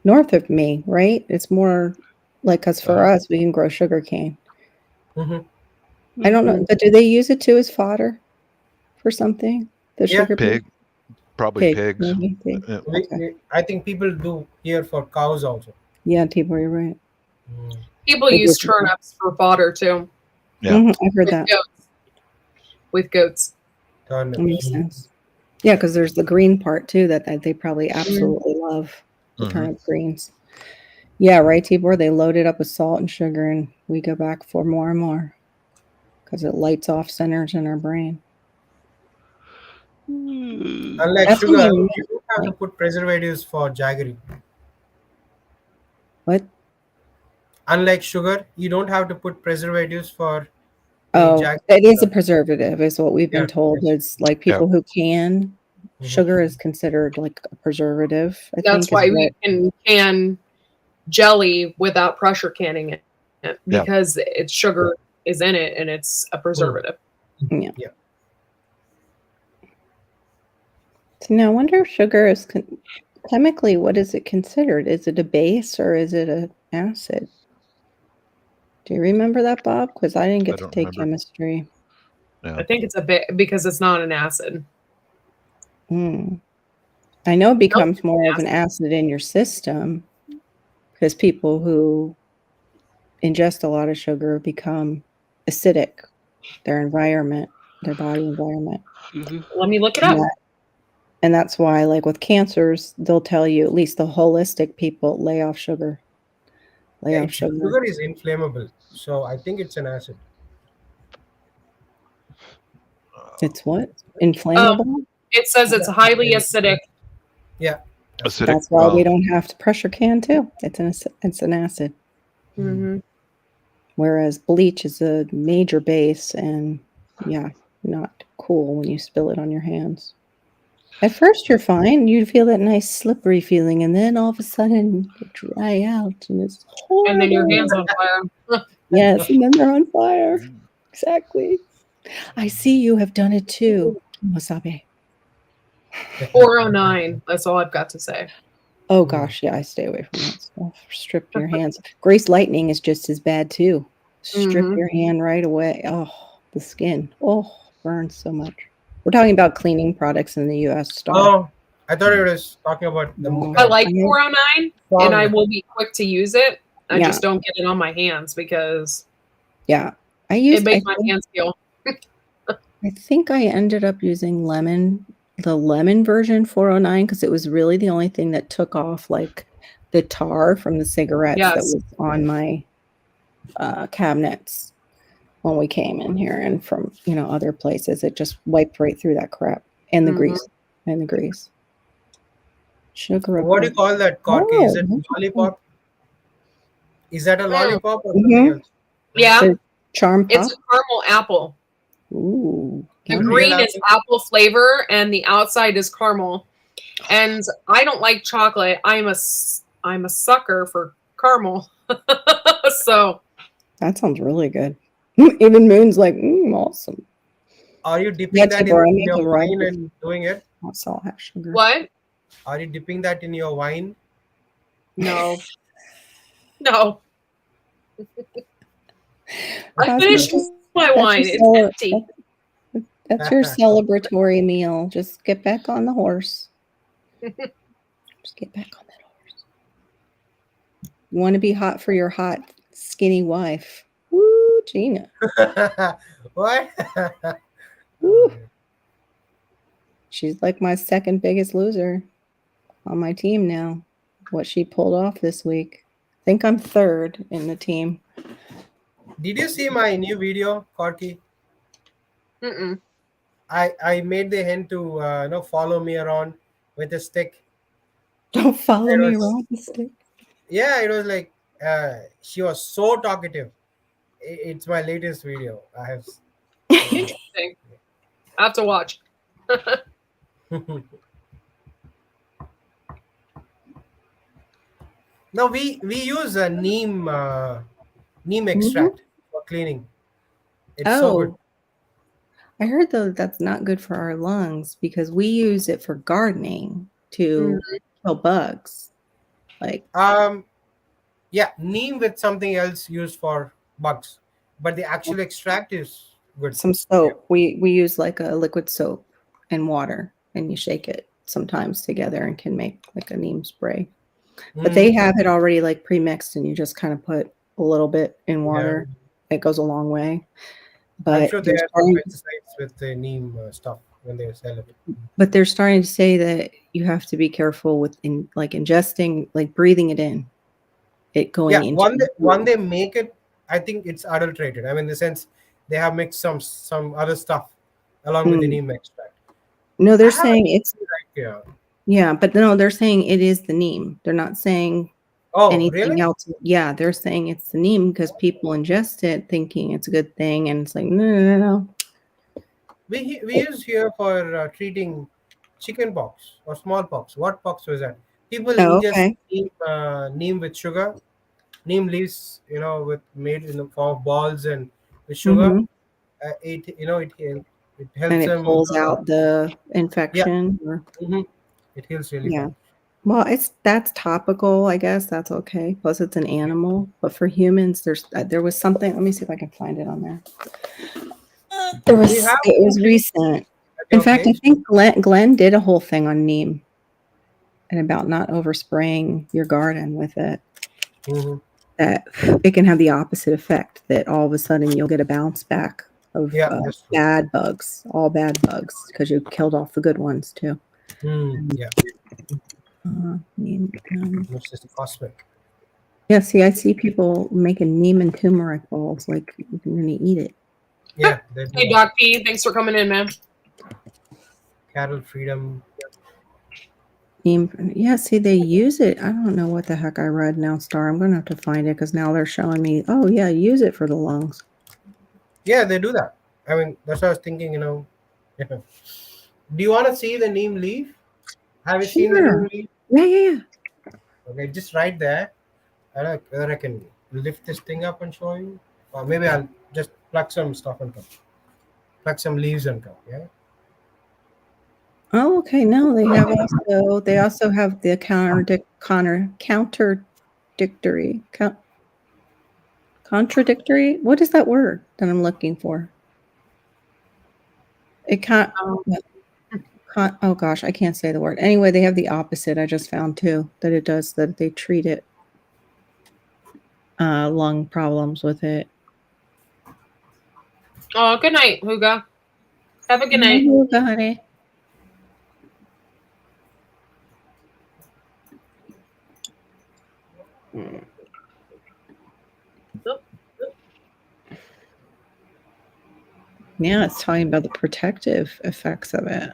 north of me, right? It's more like, because for us, we can grow sugar cane. Mm-hmm. I don't know, but do they use it too as fodder for something? The sugar pig, beet? probably pigs. Maybe pig. Yeah. Okay. I think people do here for cows also. Yeah, Tibor, you're right. People use turnips for fodder too. Yeah, I've heard that. With goats. That makes sense. Yeah, because there's the green part too that they probably absolutely love, the turnip greens. Yeah, right, Tibor? They load it up with salt and sugar, and we go back for more and more because it lights off centers in our brain. Unlike sugar, you don't have to put preservatives for jaggery. What? Unlike sugar, you don't have to put preservatives for. It is a preservative, is what we've been told. It's like people who can. Sugar is considered like a preservative. That's why we can jelly without pressure canning it, because it's sugar is in it and it's a preservative. Yeah. So now I wonder if sugar is chemically, what is it considered? Is it a base or is it an acid? Do you remember that, Bob? Because I didn't get to take chemistry. Yeah. I think it's a bit because it's not an acid. I know it becomes more of an acid in your system because people who ingest a lot of sugar become acidic, their environment, their body environment. Let me look it up. And that's why, like with cancers, they'll tell you, at least the holistic people, lay off sugar. Lay off sugar. Sugar is inflammable, so I think it's an acid. It's what? Inflammable? It says it's highly acidic. Yeah. Acidic. That's why we don't have to pressure can too. It's an acid. Mm-hmm. Whereas bleach is a major base and not cool when you spill it on your hands. At first you're fine. You feel that nice slippery feeling, and then all of a sudden you dry out and it's horrible. And then your hands on fire. Yes, and then they're on fire. Exactly. I see you have done it too, Wasabi. 409. That's all I've got to say. Oh gosh, yeah, I stay away from that stuff. Strip your hands. Grace lightning is just as bad too. Strip your hand right away. Oh, the skin. Oh, burns so much. We're talking about cleaning products in the U.S. store. Oh, I thought it was talking about the. I like 409, and I will be quick to use it. I just don't get it on my hands because I it makes my hands feel. I think I ended up using the lemon version 409 because it was really the only thing that took off like the tar from the cigarettes that was on my cabinets when we came in here, and from other places. It just wiped right through that crap and the grease. Sugar. What do you call that, Corky? Is it lollipop? Is that a lollipop or something else? Yeah. Charm pop? It's a caramel apple. Ooh. The green is apple flavor, and the outside is caramel. And I don't like chocolate. I'm a sucker for caramel. So that sounds really good. Even Moon's like, awesome. Are you dipping that in your wine and doing it? Not salt, half sugar. What? Are you dipping that in your wine? No. No. I finished my wine. It's empty. That's your celebratory meal. Just get back on the horse. Just get back on that horse. You want to be hot for your hot, skinny wife. Woo, Gina. What? Woo. She's like my second biggest loser on my team now. What she pulled off this week. I think I'm third in the team. Did you see my new video, Corky? Mm-mm. I made the hen to follow me around with a stick. Don't follow me around with a stick. Yeah, it was like she was so talkative. It's my latest video. I have. Interesting. I have to watch. No, we use a neem extract for cleaning. It's so good. I heard though that's not good for our lungs because we use it for gardening to kill bugs. Like neem with something else used for bugs, but the actual extract is good. Some soap. We use like a liquid soap and water, and you shake it sometimes together and can make like a neem spray. But they have it already like pre-mixed, and you just kind of put a little bit in water. It goes a long way. But I'm sure they have websites with the neem stuff when they sell it. But they're starting to say that you have to be careful with ingesting, like breathing it in. It going into when they make it, I think it's adulterated. I mean, in the sense they have mixed some other stuff along with the neem extract. No, they're saying it's yeah, but no, they're saying it is the neem. They're not saying anything else. Yeah, they're saying it's the neem because people ingest it thinking it's a good thing, and it's like no. We use here for treating chicken pox or smallpox. What pox was that? People ingest neem with sugar, neem leaves, made in the form of balls and with sugar. It helps and it them. pulls out the infection. Yeah. It heals really well. Well, that's topical, I guess. That's okay. Plus, it's an animal. But for humans, there was something. Let me see if I can find it on there. It was recent. In fact, I think Glenn did a whole thing on neem and about not overspraying your garden with it. That it can have the opposite effect. That all of a sudden you'll get a bounce back of bad bugs, all bad bugs, because you killed off the good ones too. Yeah. It's just cosmic. Yeah, see, I see people making neem and turmeric balls, like you're gonna eat it. Yeah. Hey, Doc P, thanks for coming in, man. Cattle freedom. Neem, yeah, see, they use it. I don't know what the heck I read now, Star. I'm gonna have to find it because now they're showing me. Oh yeah, use it for the lungs. Yeah, they do that. I mean, that's what I was thinking. Do you want to see the neem leaf? Have you seen the neem leaf? Yeah. Okay, just right there. I don't know whether I can lift this thing up and show you, or maybe I'll just pluck some stuff and come. Pluck some leaves and come. Yeah. Oh, okay. No, they have also. They also have the contradictory. What is that word that I'm looking for? It can't. Oh gosh, I can't say the word. Anyway, they have the opposite. I just found too that it does that. They treat it lung problems with it. Oh, good night, Huga. Have a good night. Huga, honey. Yeah, it's talking about the protective effects of it.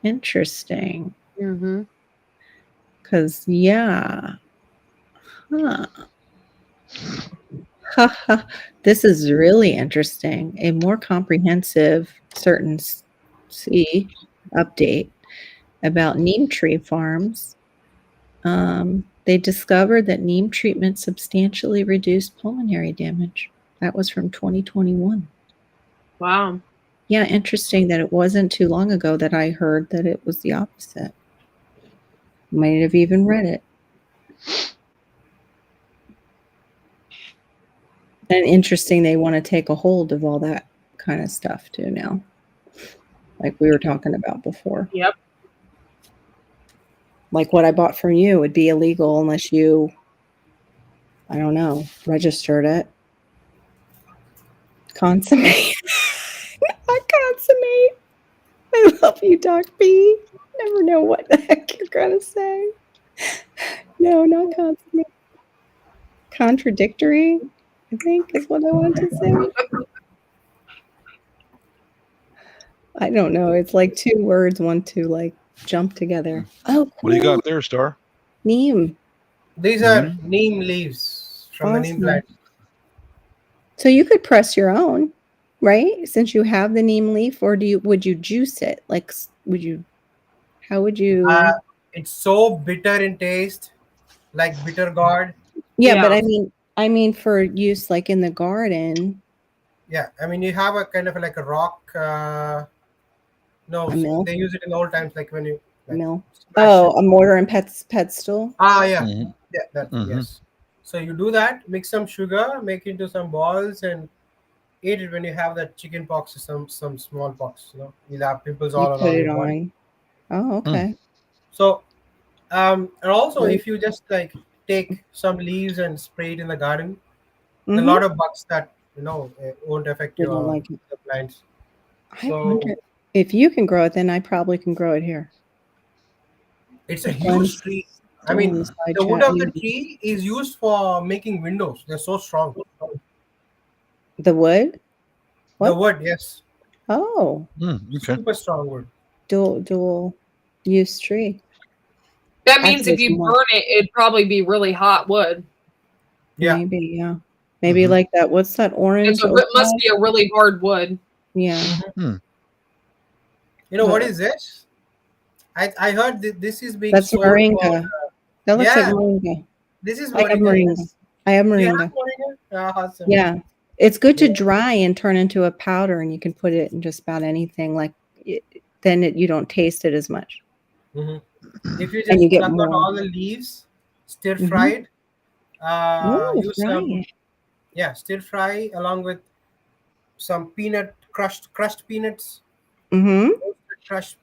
Interesting. Mm-hmm. Because, yeah. Huh. This is really interesting. A more comprehensive certain C update about neem tree farms. They discovered that neem treatment substantially reduced pulmonary damage. That was from 2021. Wow. Yeah, interesting that it wasn't too long ago that I heard that it was the opposite. Might have even read it. And interesting, they want to take a hold of all that kind of stuff too now, like we were talking about before. Yep. Like what I bought from you would be illegal unless you, I don't know, registered it. Consummate. Not consummate. I love you, Doc B. Never know what the heck you're going to say. No, not consummate. Contradictory, I think is what I wanted to say. I don't know. It's like two words want to like jump together. Oh, cool. What do you got there, Star? Neem. These are neem leaves from the neem plant. So you could press your own, right? Since you have the neem leaf, or would you juice it? Like, how would you? It's so bitter in taste, like bitter gourd. Yeah, but I mean for use like in the garden. Yeah, I mean you have a kind of like a rock. No, they use it in old times, like when you mill. Oh, a mortar and pestle. Yeah, yeah, yes. So you do that, mix some sugar, make into some balls, and eat it when you have that chicken pox or some small pox. You'll have pimples all around your body. Oh, okay. So, and also if you just like take some leaves and spray it in the garden, a lot of bugs that won't affect the plants. I wonder if you can grow it, then I probably can grow it here. It's a huge tree. I mean, the wood of the tree is used for making windows. They're so strong. The wood? What? The wood, yes. Oh. Okay. Super strong wood. Dual use tree. That means if you burn it, it'd probably be really hot wood. Yeah. Maybe, yeah. Maybe like that. What's that orange? It must be a really hard wood. Yeah. You know what is this? I heard this is being That's sold moringa. That looks like moringa. This is moringa. I have moringa. Awesome. Yeah. It's good to dry and turn into a powder, and you can put it in just about anything. Like then you don't taste it as much. If you just pluck out all the leaves, stir fried, use some stir fry along with some crushed peanuts, crushed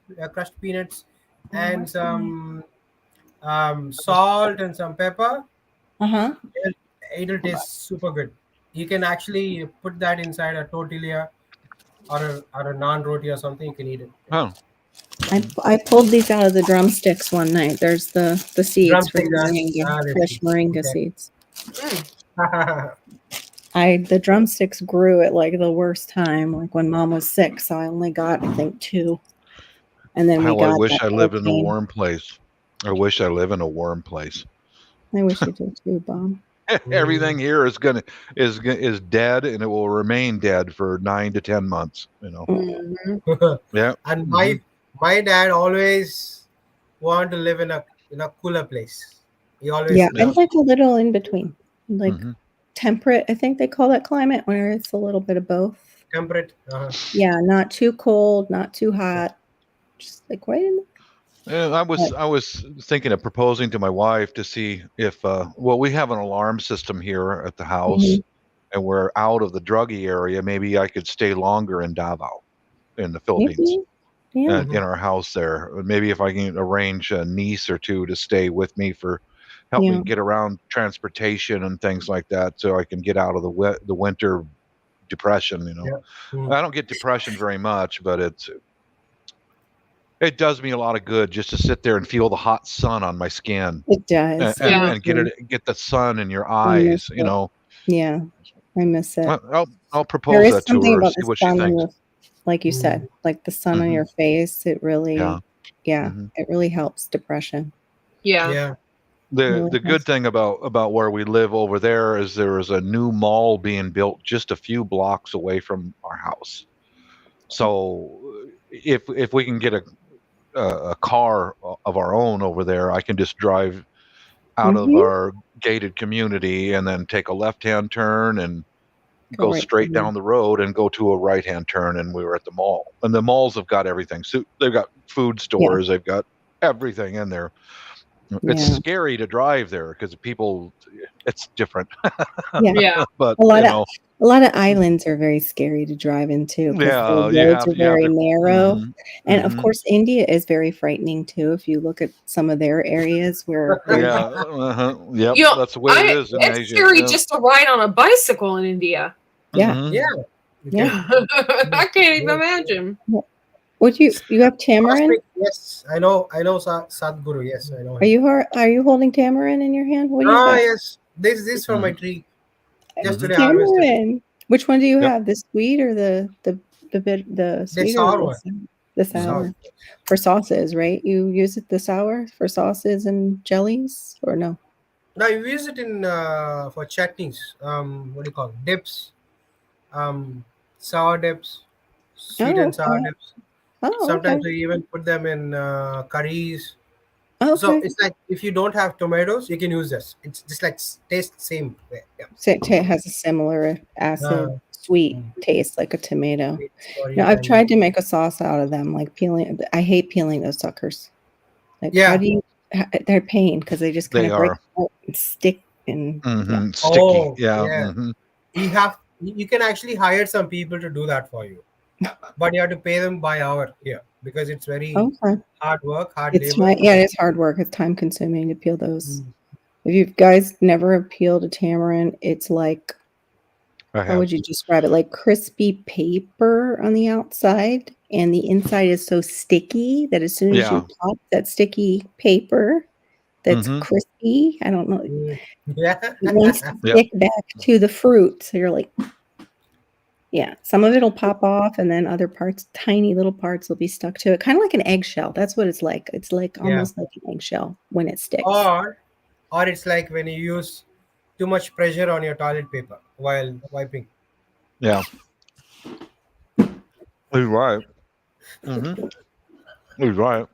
peanuts, and some salt and some pepper. It'll taste super good. You can actually put that inside a tortilla or a naan roti or something. You can eat it. Oh, I pulled these out of the drumsticks one night. There's the seeds for the Drumstick, moringa, fresh moringa okay. seeds. Mm. The drumsticks grew at like the worst time, like when Mom was sick. So I only got, I think, 2. And then we How I got wish that I lived in a hurricane. warm place. I wish I live in a warm place. I wish you did too, Bob. Everything here is dead, and it will remain dead for 9 to 10 months. You know. Mhm. Yeah. And my dad always wanted to live in a cooler place. He always Yeah, I'd like a little in between, like Mhm. temperate. I think they call that climate, where it's a little bit of both. temperate. Yeah, not too cold, not too hot, just like right in. And I was thinking of proposing to my wife to see if we have an alarm system here at the house, Mhm. and we're out of the druggy area. Maybe I could stay longer in Davao, in the Philippines, Maybe, yeah. in our house there. Maybe if I can arrange a niece or 2 to stay with me help Yeah. me get around transportation and things like that, so I can get out of the winter depression. You know, Mm. I don't get depression very much, but it does me a lot of good just to sit there and feel the hot sun on my skin. It does. And get the sun in your I miss eyes. You it. know, Yeah, I miss it. I'll There propose is that to something her. about See the what she sun on thinks. your, like you said, like the sun on Mhm. your face. It really, Yeah. it really helps depression. Yeah. The Really good helps. thing about where we live over there is there is a new mall being built just a few blocks away from our house. So if we can get a car of our own over there, I can just drive out of Mhm. our gated community and then take a left-hand turn and Go go right straight through. down the road and go to a right-hand turn, and we were at the mall. And the malls have got everything. So they've got food stores, they've got everything in there. It's Yeah. scary to drive there because it's different. Yeah. But A lot of islands are very scary to drive into because the yeah, roads are you have very to. narrow. Mhm, And of mhm. course, India is very frightening too. If you look at some of their areas where there's Yeah, yep, You know, that's the way it is in it's Asia. scary Yeah. just to ride on a bicycle in India. yeah, Mhm. yeah. I can't even imagine. What you have tamarind? Yes, I know Sadhguru. Yes, I know him. Are you holding tamarind in your hand? What do you got? Yes. This from my tree. Just today harvested. Tamarind. Which one do you Yep. have? The sweet or the sweet or sour one. the sour? For sauces, right? You use it the sour for sauces and jellies, or no? Now you use it in for chutneys. What do you call it? Dips? Sour dips, sweet Oh, and sour okay. dips. Oh, Sometimes okay. we even put them in curries. So Okay. it's like if you don't have tomatoes, you can use this. It's just like tastes same way. Yeah. So it has a similar acid, sweet taste like a tomato. Or Now you I've can tried to make a sauce out of them, like peeling. I hate peeling those suckers. Like, how Yeah. do you? They're pain because they just kind They of break are. apart and stick and yeah. Sticky. Oh, Yeah. yeah. Mhm. You can actually hire some people to do that for you, but you have to pay them by hour here because it's very Okay. hard work, hard It's labor. yeah, it's hard work. It's time consuming to peel those. Mm. If you guys never have peeled a tamarind, it's like, I how have. would you describe it? Like crispy paper on the outside, and the inside is so sticky that as soon as Yeah. you pop that sticky paper that's Mhm. crispy, I don't know, Yeah. it wants to Yep. stick back to the fruit. So you're like, yeah, some of it'll pop off, and then other parts, tiny little parts, will be stuck to it, kind of like an eggshell. That's what it's like. It's like Yeah. almost like an eggshell when it sticks. Or it's like when you use too much pressure on your toilet paper while wiping. Yeah. He's right. He's right.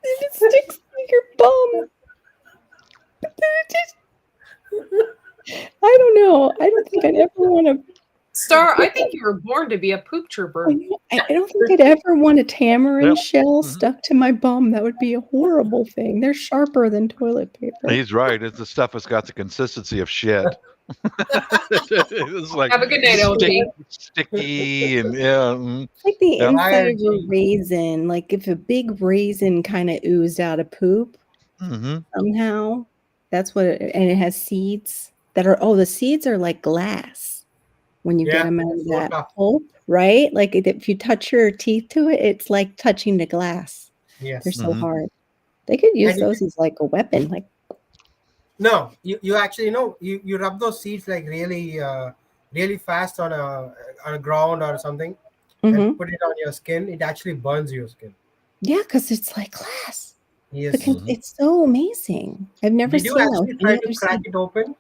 It sticks to your bum. I don't know. I don't think I'd ever want to. Star, I think you were born to be a poop trooper. I don't think I'd ever want a tamarind Yep. shell stuck to my bum. That would be a horrible thing. They're sharper than toilet paper. He's right. It's the stuff that's got the consistency of shit. It's like Have a good night, LG. sticky and yeah. It's like the Yep. inside of a raisin. Like if a big raisin kind of oozed out of poop Mhm. somehow. That's what and it has seeds that are, the seeds are like glass when you get Yeah, them out of so that tough. pulp. right? Like if you touch your teeth to it, it's like touching the glass. Yes. They're so Mhm. hard. They could use And you those as like a weapon. Like, No, you actually you rub those seeds like really fast on a ground or something, and put it on your skin. It actually burns your skin. yeah, because it's like glass. Yes. Because it's so amazing. I've never Did you seen that with actually try any to other crack seed. it open?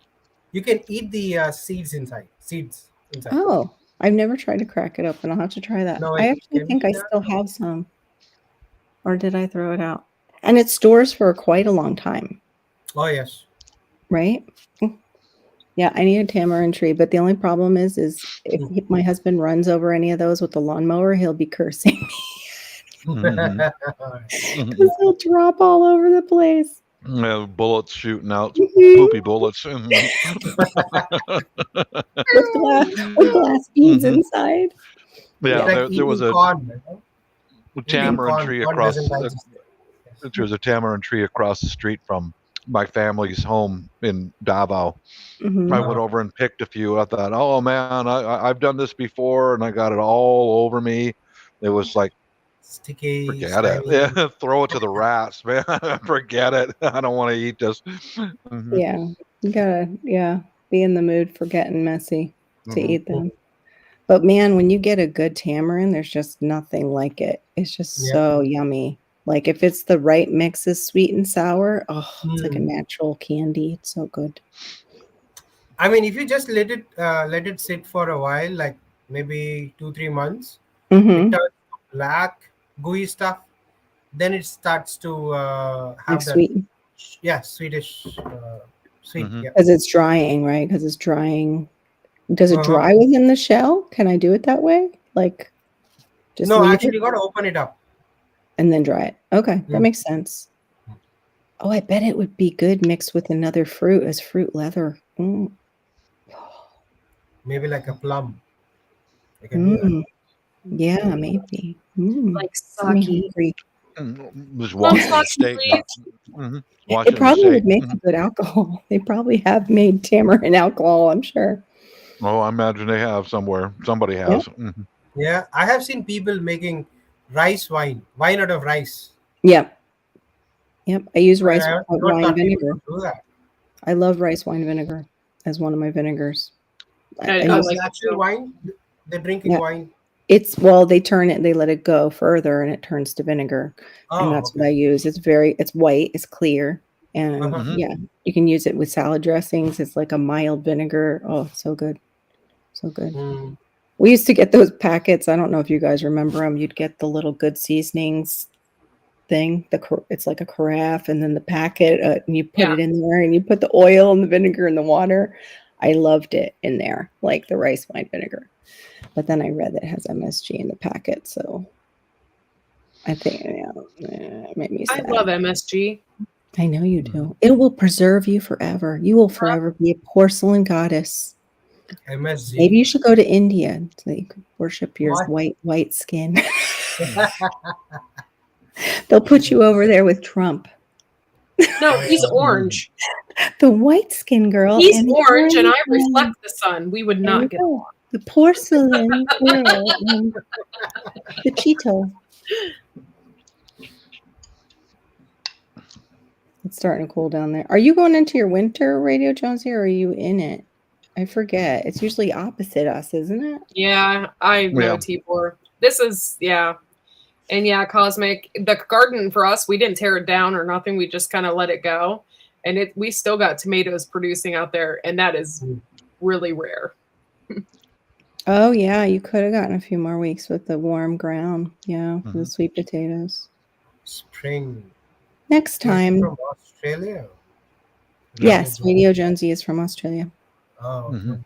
You can eat the seeds inside. Seeds inside. Oh, I've never tried to crack it open. I'll have to try that. No, I it actually can think be I done. still have some. Or did I throw it out? And it stores for quite a long time, Oh yes. right? Yeah, I need a tamarind tree, but the only problem is if my husband runs over any of those with the lawnmower, he'll be cursing me because they'll drop all over the place. Yeah, bullets shooting out, Mhm. poopy bullets. With glass beads Mhm. inside. Yeah, It's like there was eating a corn. Eating tamarind corn. tree Corn across. doesn't digest it. There was a tamarind tree across the street from my family's home in Davao. Mhm. I went over and picked a few. I thought, oh man, I've done this before, and I got it all over me. It was like, Sticky, forget it. slimy. Yeah, throw it to the rats, man. Forget it. I don't want to eat this. Mhm. Yeah, you gotta be in the mood for getting messy to Mhm. eat them. But man, when you get a good tamarind, there's just nothing like it. It's just Yeah. so yummy. Like if it's the right mix of sweet and sour, oh, it's like a natural candy. It's so good. I mean, if you just let it sit for a while, like maybe 2-3 months, it Mm-hmm. turns black, gooey stuff. Then it starts to Like have that, sweet Swedish sweet. Mhm. Yeah. because it's drying, right? Because it's drying. Does it Uh-huh. dry within the shell? Can I do it that way? Like just No, leave actually, it you got to open it up. and then dry it. Okay, that Mm. makes sense. Oh, I bet it would be good mixed with another fruit as fruit leather. Mm. Maybe like a plum. You can do that. Mm. Yeah, maybe. Mm. Like Got me sake. hungry. Just Plum washing the sake, steak. please. Mhm. It Washing the probably would steak. make a good alcohol. They probably have made tamarind alcohol, I'm sure. Oh, I imagine they have somewhere. Somebody Yeah. has. Mhm. Yeah, I have seen people making rice wine out of rice. Yep. Yep. I use I mean, rice I never wine thought people vinegar. would do that. I love rice wine vinegar as one of my vinegars. I I So use, it's like actual it. wine. They're drinking yeah. wine. They turn it, they let it go further and it turns to vinegar. And Oh, that's what okay. I use. It's white, it's clear. And Uh-huh. Mhm. yeah, you can use it with salad dressings. It's like a mild vinegar. Oh, it's so good. So good. Mm. We used to get those packets. I don't know if you guys remember them. You'd get the little good seasonings thing. It's like a carafe, and then the packet, and you put Yeah. it in there, and you put the oil and the vinegar and the water. I loved it in there, like the rice wine vinegar. But then I read that it has MSG in the packet, so I think it made me I sad. love MSG. I know you do. It will preserve you forever. You will forever be a porcelain goddess. MSG. Maybe you should go to India so you could worship your What? white skin. They'll put you over there with Trump. No, he's orange. The white skin girl. He's and the orange, and I orange one. reflect the sun. We would There not you get go. along. The porcelain girl and the Cheeto. It's starting to cool down there. Are you going into your winter, Radio Jonesy, or are you in it? I forget. It's usually opposite us, isn't it? Yeah, I know Yeah. Tibor. This is and Cosmic. The garden for us, we didn't tear it down or nothing. We just kind of let it go, and we still got tomatoes producing out there, and that is really rare. Oh yeah, you could have gotten a few more weeks with the warm ground. Yeah, the sweet potatoes. Spring. Next Is it time. from Australia? Yes, Radio Jonesy is from Australia. Oh, okay.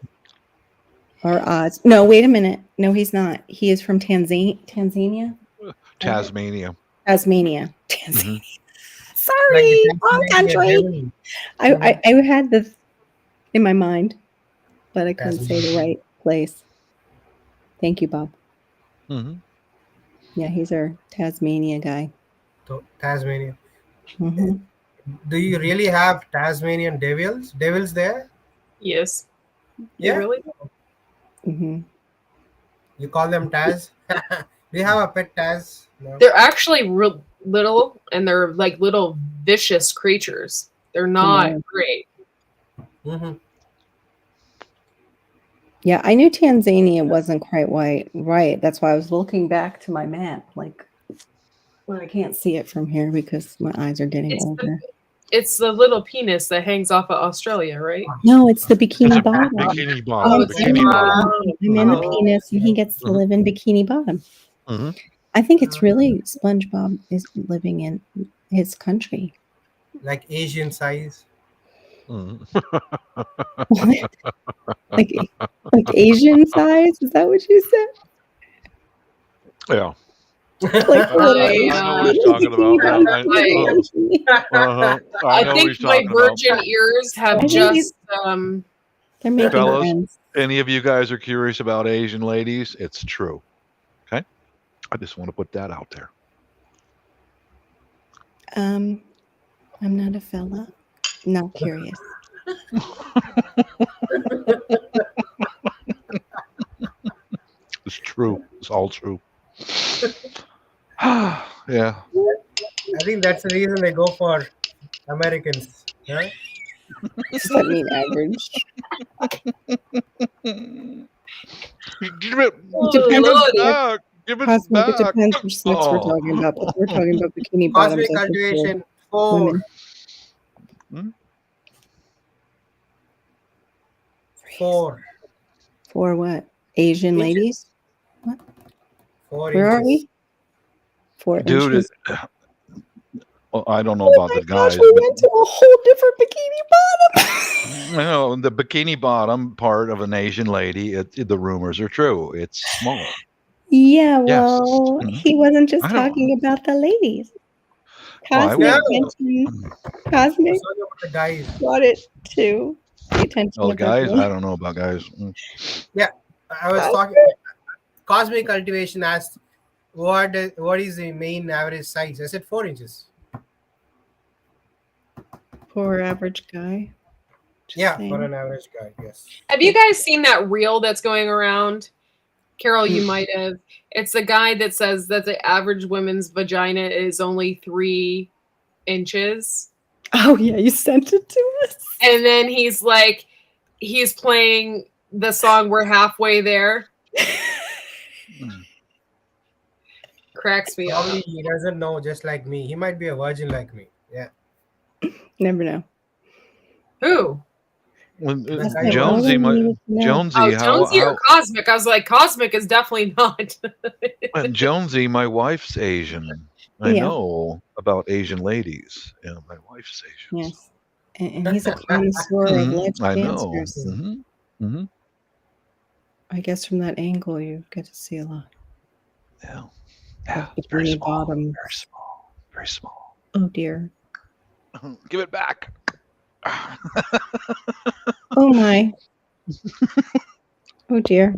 Or Oz. No, wait a minute. No, he's not. He is from Tanzania. Tasmania. Tasmania. Mhm. Sorry, Like the wrong Tasmanian country. devil. I had this in my mind, but I couldn't say the right place. Thank you, Bob. Mhm. Yeah, he's our Tasmania guy. Tasmania. Mhm. Do you really have Tasmanian devils? Devils there? Yes. Yeah. Really? Mhm. You call them Taz? Do you have a pet Taz? No. They're actually real little, and they're like little vicious creatures. They're not Yeah. great. Mm-hmm. Yeah, I knew Tanzania wasn't quite right. That's why I was looking back to my map. Like, well, I can't see it from here because my eyes are getting older. It's the little penis that hangs off of Australia, right? No, it's the Bikini Bottom. Bikini Oh, Bottom. it's Bikini Bottom. I'm in the penis, and he gets to live in Bikini Bottom. Mm-hmm. I think it's really SpongeBob is living in his country. Like Asian size. What? Like Asian size? Is that what you said? Yeah. Like I know what he's talking about. I think my virgin ears have just they're making Fellas, friends. any of you guys are curious about Asian ladies? It's true. Okay? I just want to put that out there. I'm not a fella. Not curious. It's true. It's all true. Yeah. I think that's the reason they go for Americans. Yeah? Does that mean average? Give it back. Give it Cosmic, it back. depends which sex we're talking about. But we're talking about bikini bottoms. Cosmic I think, for cultivation 4. women. 4. For what? Asian Inches. ladies? What? 4 Where are inches. we? 4 Dude, inches. well, I don't know about the guys. We went to a whole different bikini bottom. No, the bikini bottom part of an Asian lady, the rumors are true. It's small. Yeah, Yes. well, Mhm. he wasn't just I know. talking about the ladies. Well, I Cosmic will. mentioned, Cosmic Talking about the guys. brought it to the attention Oh, the of guys? everyone. I don't know about guys. Yeah, I was talking. Cosmic cultivation asked, what is the main average size? I said 4 inches. For average guy. Just Yeah, saying. for an average guy, yes. Have you guys seen that reel that's going around? Carol, you might have. It's the guy that says that the average woman's vagina is only 3 inches. Oh yeah, you sent it to us. And then he's like, he's playing the song We're Halfway There. Cracks me up. Probably he doesn't know, just like me. He might be a virgin like me. Yeah. Never know. Who? That's my Jonesy, brother. Jonesy, Oh, how, Jonesy or Cosmic? I was like, Cosmic is definitely not. Jonesy, my wife's Asian. I Yeah. know about Asian ladies. Yeah, my wife's Asian. Yes. And he's a connoisseur of alleged I know. dancers. Mm-hmm. I guess from that angle you get to see a lot. Yeah. Yeah, bikini bottom. Very small. Very small. Oh dear. Give it back. Oh my. Oh dear.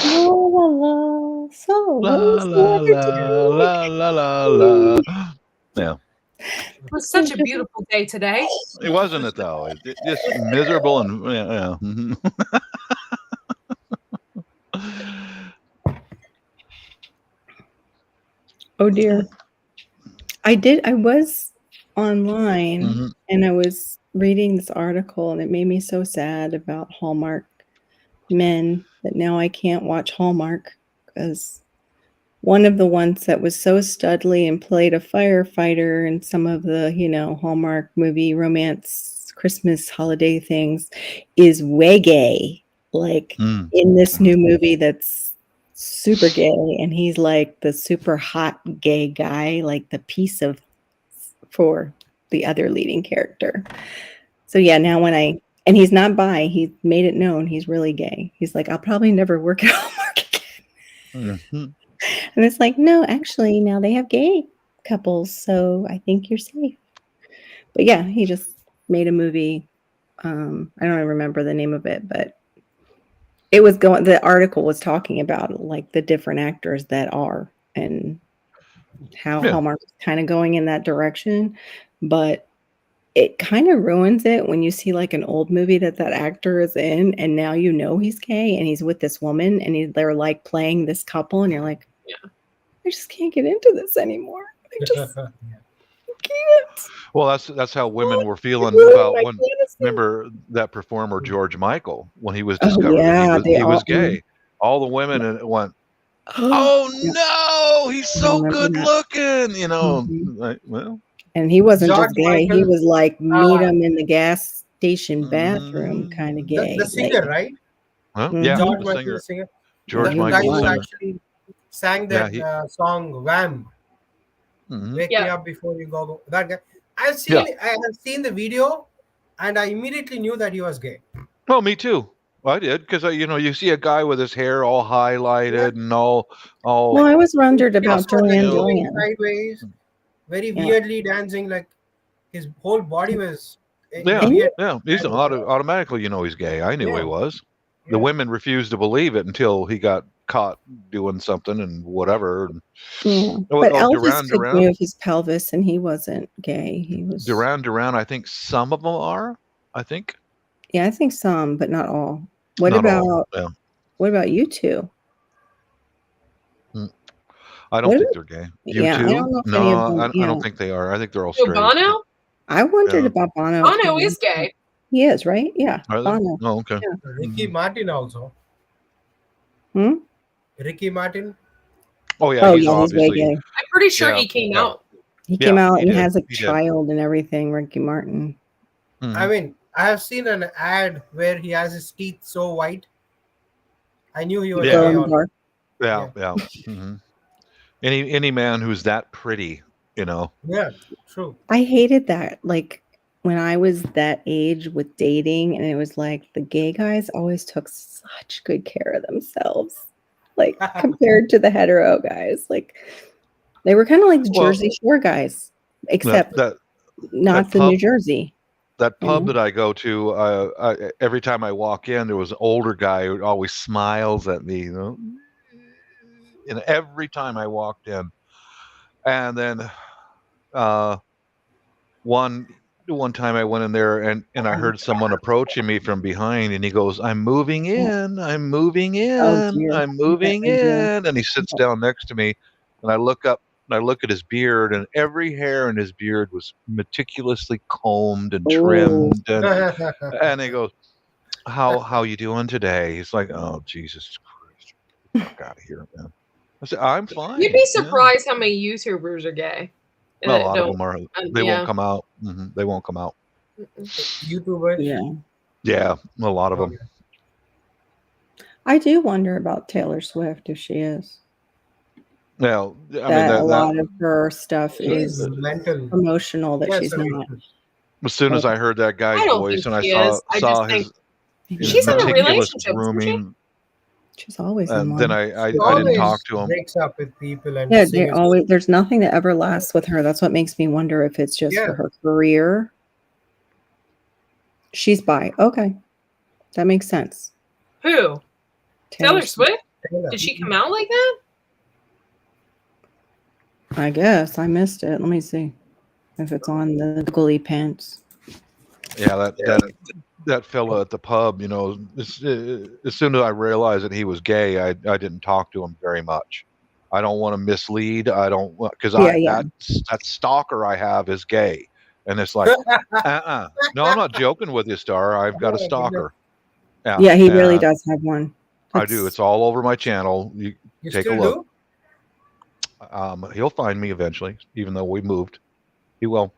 La la la. So La what was la the other la day? la la la. Yeah. It was such a beautiful day today. It wasn't it though. It just miserable and yeah. Mhm. Oh dear. I was online and I was reading this article and it made me so sad about Hallmark men that now I can't watch Hallmark because one of the ones that was so studly and played a firefighter in some of the, Hallmark movie romance Christmas holiday things is way gay. Like in this new movie that's super gay, and he's like the super hot gay guy, like the piece of for the other leading character. So yeah, now and he's not bi, he made it known he's really gay. He's like, I'll probably never work at Hallmark again. And it's like, no, actually now they have gay couples, so I think you're safe. But yeah, he just made a movie. I don't even remember the name of it, but the article was talking about like the different actors that are and how Hallmark is kind of going in that direction. But it kind of ruins it when you see like an old movie that actor is in, and now you know he's gay and he's with this woman, and they're like playing this couple, and you're like, Yeah. I just can't get into this anymore. I just can't. Well, that's how women were feeling ruined about my when. fantasy. Remember that performer George Michael when he was Oh discovered yeah, that they he was all. gay. All the women went, Yeah, "Oh no, he's I so remember good that. looking," you know. Mhm. Like, well, And he wasn't George just gay; he Michael, was like meet uh, him in the gas station bathroom mm, kind of the gay. singer, Like, right? well, yeah, mhm. George the Michael, the singer singer, Yeah, George he the was a guy Michael, the who lot. singer. actually sang Yeah, that he. song "Wham." Mhm. Wake me Yeah. up before you go. That guy. Yeah. I have seen the video, and I immediately knew that he was gay. Well, me too. I did because you see a guy with his hair all Yeah. highlighted and Well, all. I was wondered He about was like You Duran know, going Duran. sideways, very Yeah, weirdly dancing, like his whole body was in a yeah, and weird yeah. He's angle. automatically, he's gay. I knew he Yeah, was. The yeah. women refused to believe it until he got caught doing something and whatever. yeah. Oh, But oh, Elvis Duran could Duran, move his pelvis, and he wasn't gay. He was. Duran Duran. I think some of them are. I think Yeah, I think some, but not all. What not all. about Yeah. you two? Mm. I don't What think about, they're gay. You yeah, I too? don't know if any of No, them. I Yeah, don't think they are. I think they're all Who, straight. Bono? I wondered Yeah. about Bono if he Bono is was. gay. He is, right? Yeah, Are they? Bono. Oh, okay. Yeah. Ricky Mhm. Martin also. Hmm? Ricky Martin. Oh yeah, Oh he's yeah, he's way obviously. gay. I'm pretty sure Yeah, he came yeah, out. He came yeah. out He and did. has a He did. child and everything, Ricky Martin. I Mhm. mean, I have seen an ad where he has his teeth so white. I knew he was Yeah, Glow gay. in the dark. yeah, Yeah, yeah. Hmm. Any man who's that pretty, you know. yeah, true. I hated that. Like when I was that age with dating, and it was like the gay guys always took such good care of themselves, like compared to the hetero guys. Like they were kind of like the Well, Jersey Shore guys, that except that not that the New pub Jersey. that You pub know? that I go to, every time I walk in, there was an older guy who always smiles at me, and every time I walked in, and then uh, one one time I went in there and I heard someone approaching me from behind, and he goes, "I'm moving in, I'm moving Oh in, dear. I'm moving Oh dear. in," and he sits down next to me, and I look up. And I look at his beard, and every hair in his beard was meticulously combed and Oh, trimmed, and he goes, "How you doing today?" He's like, "Oh Jesus Christ, get the fuck out of here, man." I said, "I'm fine." You'd be Yeah. surprised how many YouTubers are gay. A lot of them are. They Yeah. won't come out. They won't come out. YouTubers. yeah. Yeah, a lot of them. Okay. I do wonder about Taylor Swift if she is. Well, I mean That a that lot of her stuff She's is mental. promotional that Yes, she's I mean, not. as soon as I heard that guy's I don't voice think and I she saw is. I saw just his, think his she's in a meticulous relationship, isn't she? grooming, She's always in then one. I she didn't talk always to him. breaks up with people and Yeah, they sings. always. There's nothing that ever lasts with her. That's what makes me wonder if it's just Yeah. for her career. She's bi. Okay, that makes sense. Who? Taylor Swift? Did she come out like that? I guess I missed it. Let me see if it's on the Googly Pants. Yeah, that fella at the pub, as soon as I realized that he was gay, I didn't talk to him very much. I don't want to mislead. I don't because Yeah. that stalker I have is gay, and it's like, no, I'm not joking with you, Star. I've got a stalker. Yeah, he really does have one. I do. It's all over my channel. You take a still look. He'll find me eventually, even though we moved. He will.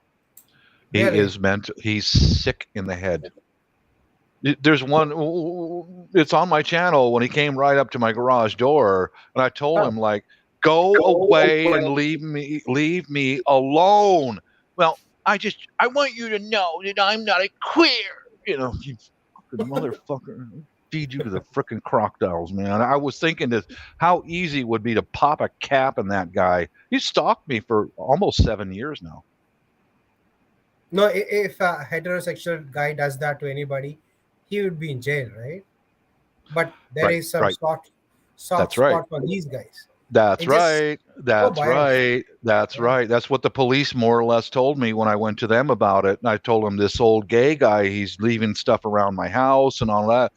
He Really? is he's sick in the head. There's one, it's on my channel when he came right up to my garage door, and I told him, like, go away and leave me alone. Well, I want you to know that I'm not a queer. You fucking motherfucker. Feed you to the frickin' crocodiles, man. I was thinking that how easy it would be to pop a cap in that guy. He stalked me for almost 7 years now. No, if a heterosexual guy does that to anybody, he would be in jail, right? But there is some soft That's spot right. for these guys. That's It just right. That's biased. right. That's Yeah. right. That's what the police more or less told me when I went to them about it. And I told them this old gay guy, he's leaving stuff around my house and all that.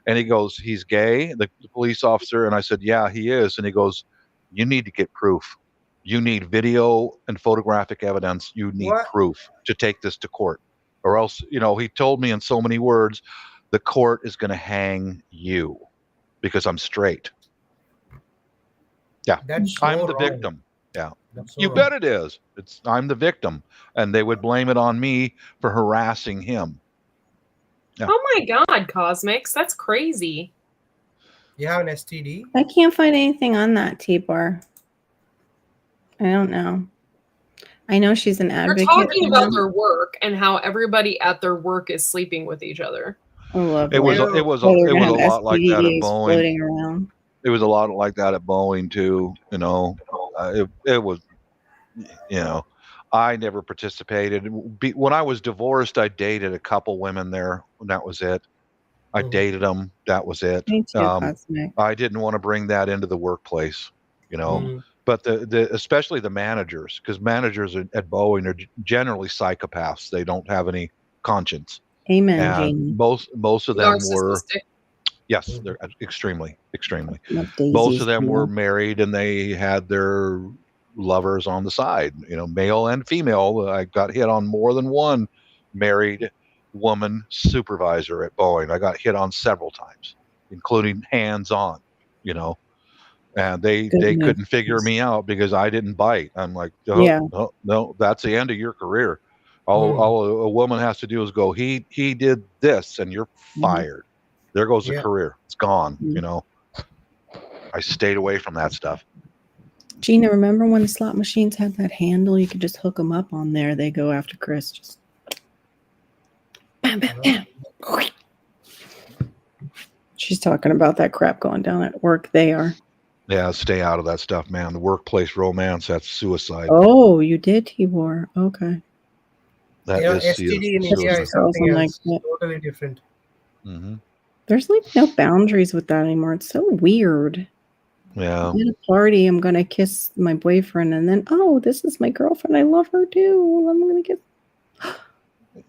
And he goes, he's gay, the police officer. And I said, yeah, he is. And he goes, you need to get proof. You need video and photographic evidence. You need What? proof to take this to court. Or else, he told me in so many words, the court is going to hang you because I'm straight. Yeah, That's so I'm the wrong. victim. Yeah, That's so you wrong. bet it is. I'm the victim, and they would blame it on me for harassing him. Yeah. Oh my God, Cosmics, that's crazy. You have an STD? I can't find anything on that, T-Bar. I don't know. I know she's an They're advocate. talking for about them. their work and how everybody at their work is sleeping with each other. I love It was that. a So they're it gonna was a have lot like that at STDs Boeing. floating around. It was a lot like that at Boeing too. It was. I never participated. When I was divorced, I dated a couple women there, and that was it. I dated them. That was it. Me too, Cosmic. I didn't want to bring that into the workplace, Mhm. But especially the managers, because managers at Boeing are generally psychopaths. They don't have any conscience. Amen, And Jeannie. most of them were. Narcissistic. Yes, they're extremely. Love Most daisies, of them you were know. married and they had their lovers on the side, male and female. I got hit on more than one married woman supervisor at Boeing. I got hit on several times, including hands-on, and they Goodness. couldn't figure me out because I didn't bite. I'm like, oh, Yeah. no, that's the end of your career. All a woman has to do is go, he did this, and you're fired. There goes the Yeah. career. It's gone. Mhm. I stayed away from that stuff. Gina, remember when the slot machines had that handle? You could just hook them up on there. They go after Chris. Just bam, bam, bam. She's talking about that crap going down at work. They are. Yeah, stay out of that stuff, man. The workplace romance, that's suicide. Oh, you did, Tibor. Okay. That Yeah, is STD in suicide. India is Girls something don't else, like totally different. There's like no boundaries with that anymore. It's so weird. Yeah. I'm at a party, I'm gonna kiss my boyfriend, and then this is my girlfriend. I love her too. I'm gonna kiss.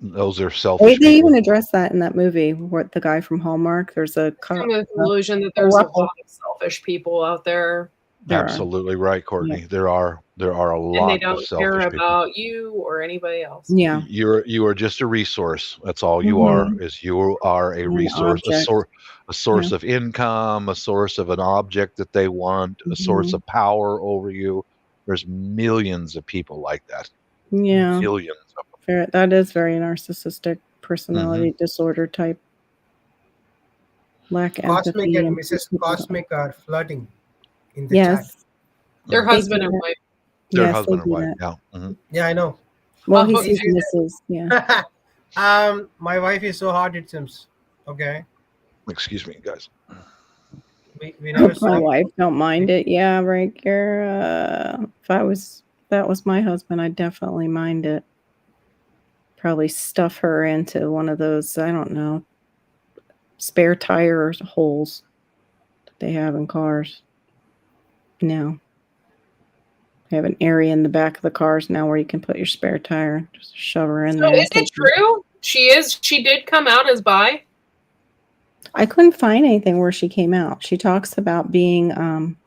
Those are selfish Wait, they people. even address that in that movie. What the guy from Hallmark? There's a Come to the conclusion that there's a lot of selfish people out there, Absolutely right, Courtney. There are a and lot they of don't selfish care people. about you or anybody else. Yeah. You are just a resource. That's all you are. Is you are a An resource, object. a source Yeah. of income, a source of an object that they want, a source of power over you. There's millions of people like that. Yeah. Millions of them. Fair. That is very narcissistic personality disorder type. Lack Cosmic empathy. and Mrs. Cosmic are flirting in the Yes. chat. Their They husband do and that. wife. Their Yes, husband they and do wife. that. Yeah. Yeah, I know. Well, Oh, he sees Mrs. Yeah. My wife is so hot, it seems. Okay. Excuse me, guys. We never My saw. wife don't mind it. Yeah, right, Kara. If that was my husband, I'd definitely mind it. Probably stuff her into one of those, I don't know, spare tire holes that they have in cars. No. They have an area in the back of the cars now where you can put your spare tire. Just shove her in So there. is it true? She did come out as bi? I couldn't find anything where she came out. She talks about being an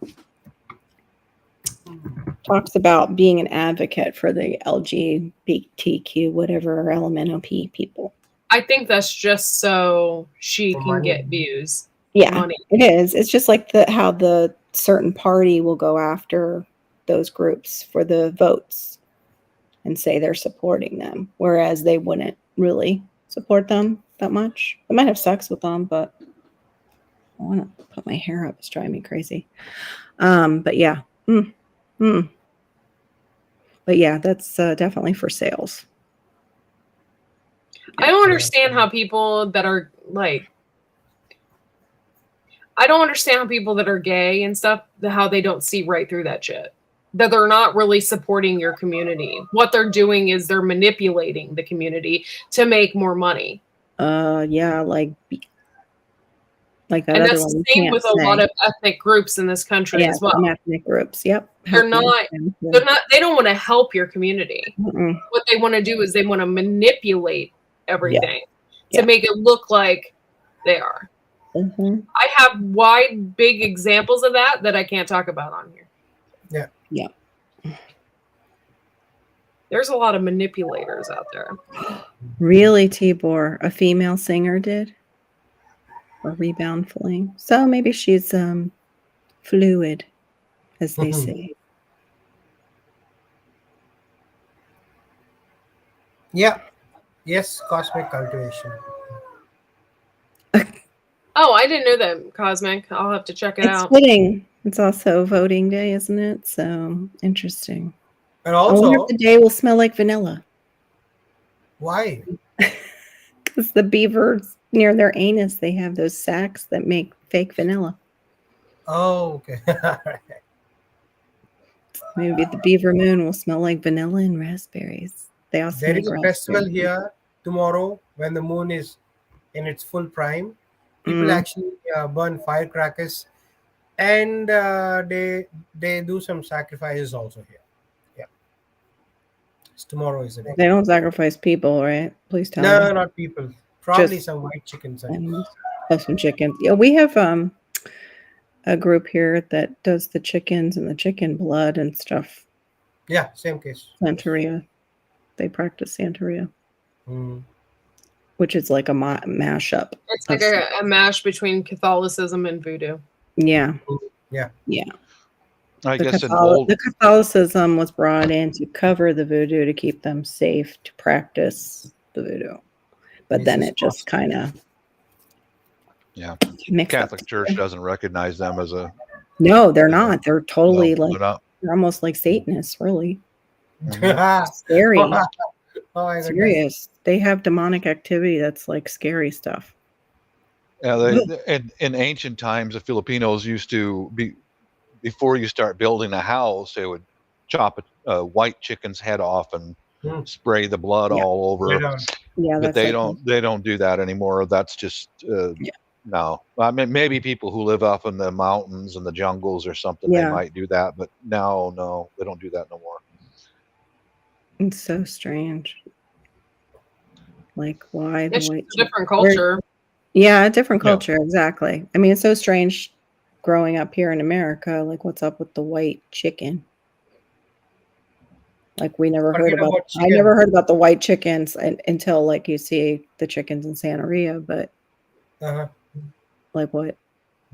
advocate for the LGBTQ, whatever, or LMNOP people. I think that's just so she For can money. get views. Yeah, Money. it is. It's just like how the certain party will go after those groups for the votes and say they're supporting them, whereas they wouldn't really support them that much. They might have sex with them, but I want to put my hair up. It's driving me crazy. But yeah. But yeah, that's definitely for sales. I don't understand how people that are I don't understand how people that are gay and stuff, how they don't see right through that shit. That they're not really supporting your community. What they're doing is they're manipulating the community to make more money. Yeah, like Like that And other that's one, the you same can't with a say. lot of ethnic groups in this country Yeah, as well. some ethnic groups. Yep. They're Help not. them. They're not. They don't want to help your community. Mm-mm. What they want to do is they want to manipulate everything to Yeah. make it look like they are. Mhm. I have wide, big examples of that I can't talk about on here. Yeah. Yeah. There's a lot of manipulators out there. Really, Tibor, a female singer did a rebound fling. So maybe she's fluid, as they say. Yeah. Yes, cosmic cultivation. Oh, I didn't know that, Cosmic. I'll have to check it It's out. fitting. It's also voting day, isn't it? So interesting. And I wonder if also, the day will smell like vanilla. why? Because the beavers near their anus, they have those sacs that make fake vanilla. Oh, okay. Maybe the beaver moon will smell like vanilla and raspberries. They also There make is a raspberry. festival here tomorrow when the moon is in its full prime. People Mm. actually burn firecrackers, and they do some sacrifices also here. Yeah, tomorrow is the day. They don't sacrifice people, right? Please tell No, me. not people. Probably Just some white chickens. animals. Oh, some chickens. Yeah, we have a group here that does the chickens and the chicken blood and stuff. Yeah, same case. Santeria. They practice Santeria, Mm. which is like a mashup. It's like a mash between Catholicism and voodoo. Yeah. Yeah. Yeah. I The, guess in old, the Catholicism was brought in to cover the voodoo to keep them safe to practice the voodoo. But then it just kind of yeah, mixed up. Catholic Church doesn't recognize them as a. No, they're not. They're totally No, like they're not. they're almost like Satanists, really. Oh Scary. my goodness. Serious. They have demonic activity that's like scary stuff. Yeah, in ancient times, the Filipinos used to be, before you start building a house, they would chop a white chicken's head off and spray the blood all over. Yeah, But that's they like don't do that anymore. That's just no. I mean, maybe people who live up in the mountains and the jungles or something, they Yeah. might do that. But no, they don't do that no more. it's so strange. Like why the It's white just a different culture. Yeah, a different Yeah. culture, exactly. I mean, it's so strange growing up here in America. Like, what's up with the white chicken? Like, we never heard Forget about. about I never heard about the white chickens until like you see the chickens in Santeria. But Uh-huh. like, what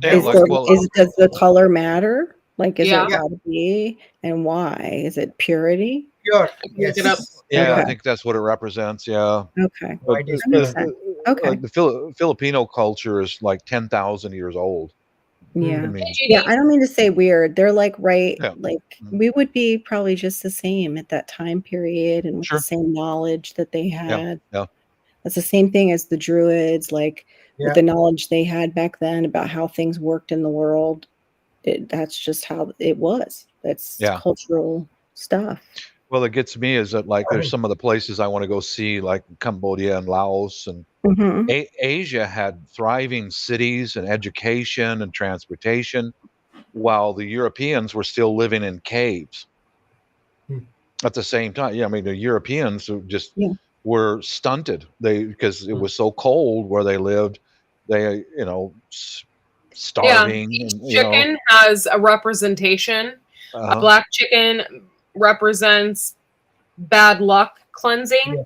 Yeah, is like, there? well, Does the color matter? Like, is Yeah. it got to be, and why? Is it purity? Pure. Look it up. Yes. yeah, I Okay. think that's what it represents. Yeah. Okay, But White is that makes pure. sense. Okay, Like the Filipino culture is like 10,000 years old. yeah. I mean, Yeah, I don't mean to say weird. They're like right, Yeah. like Mhm. we would be probably just the same at that time period and with Sure. the same knowledge that they had. yeah. That's the same thing as the Druids, like Yeah. with the knowledge they had back then about how things worked in the world. That's just how it was. That's Yeah. cultural stuff. Well, it gets me is that like there's some of the places I want to go see, like Cambodia and Laos, and Mhm. Asia had thriving cities and education and transportation, while the Europeans were still living in caves. Hmm. At the same time, yeah, I mean the Europeans who just Yeah. were stunted. Because it was so cold where they lived, they starving. Each And, chicken has a representation. A uh-huh. black chicken represents bad luck cleansing,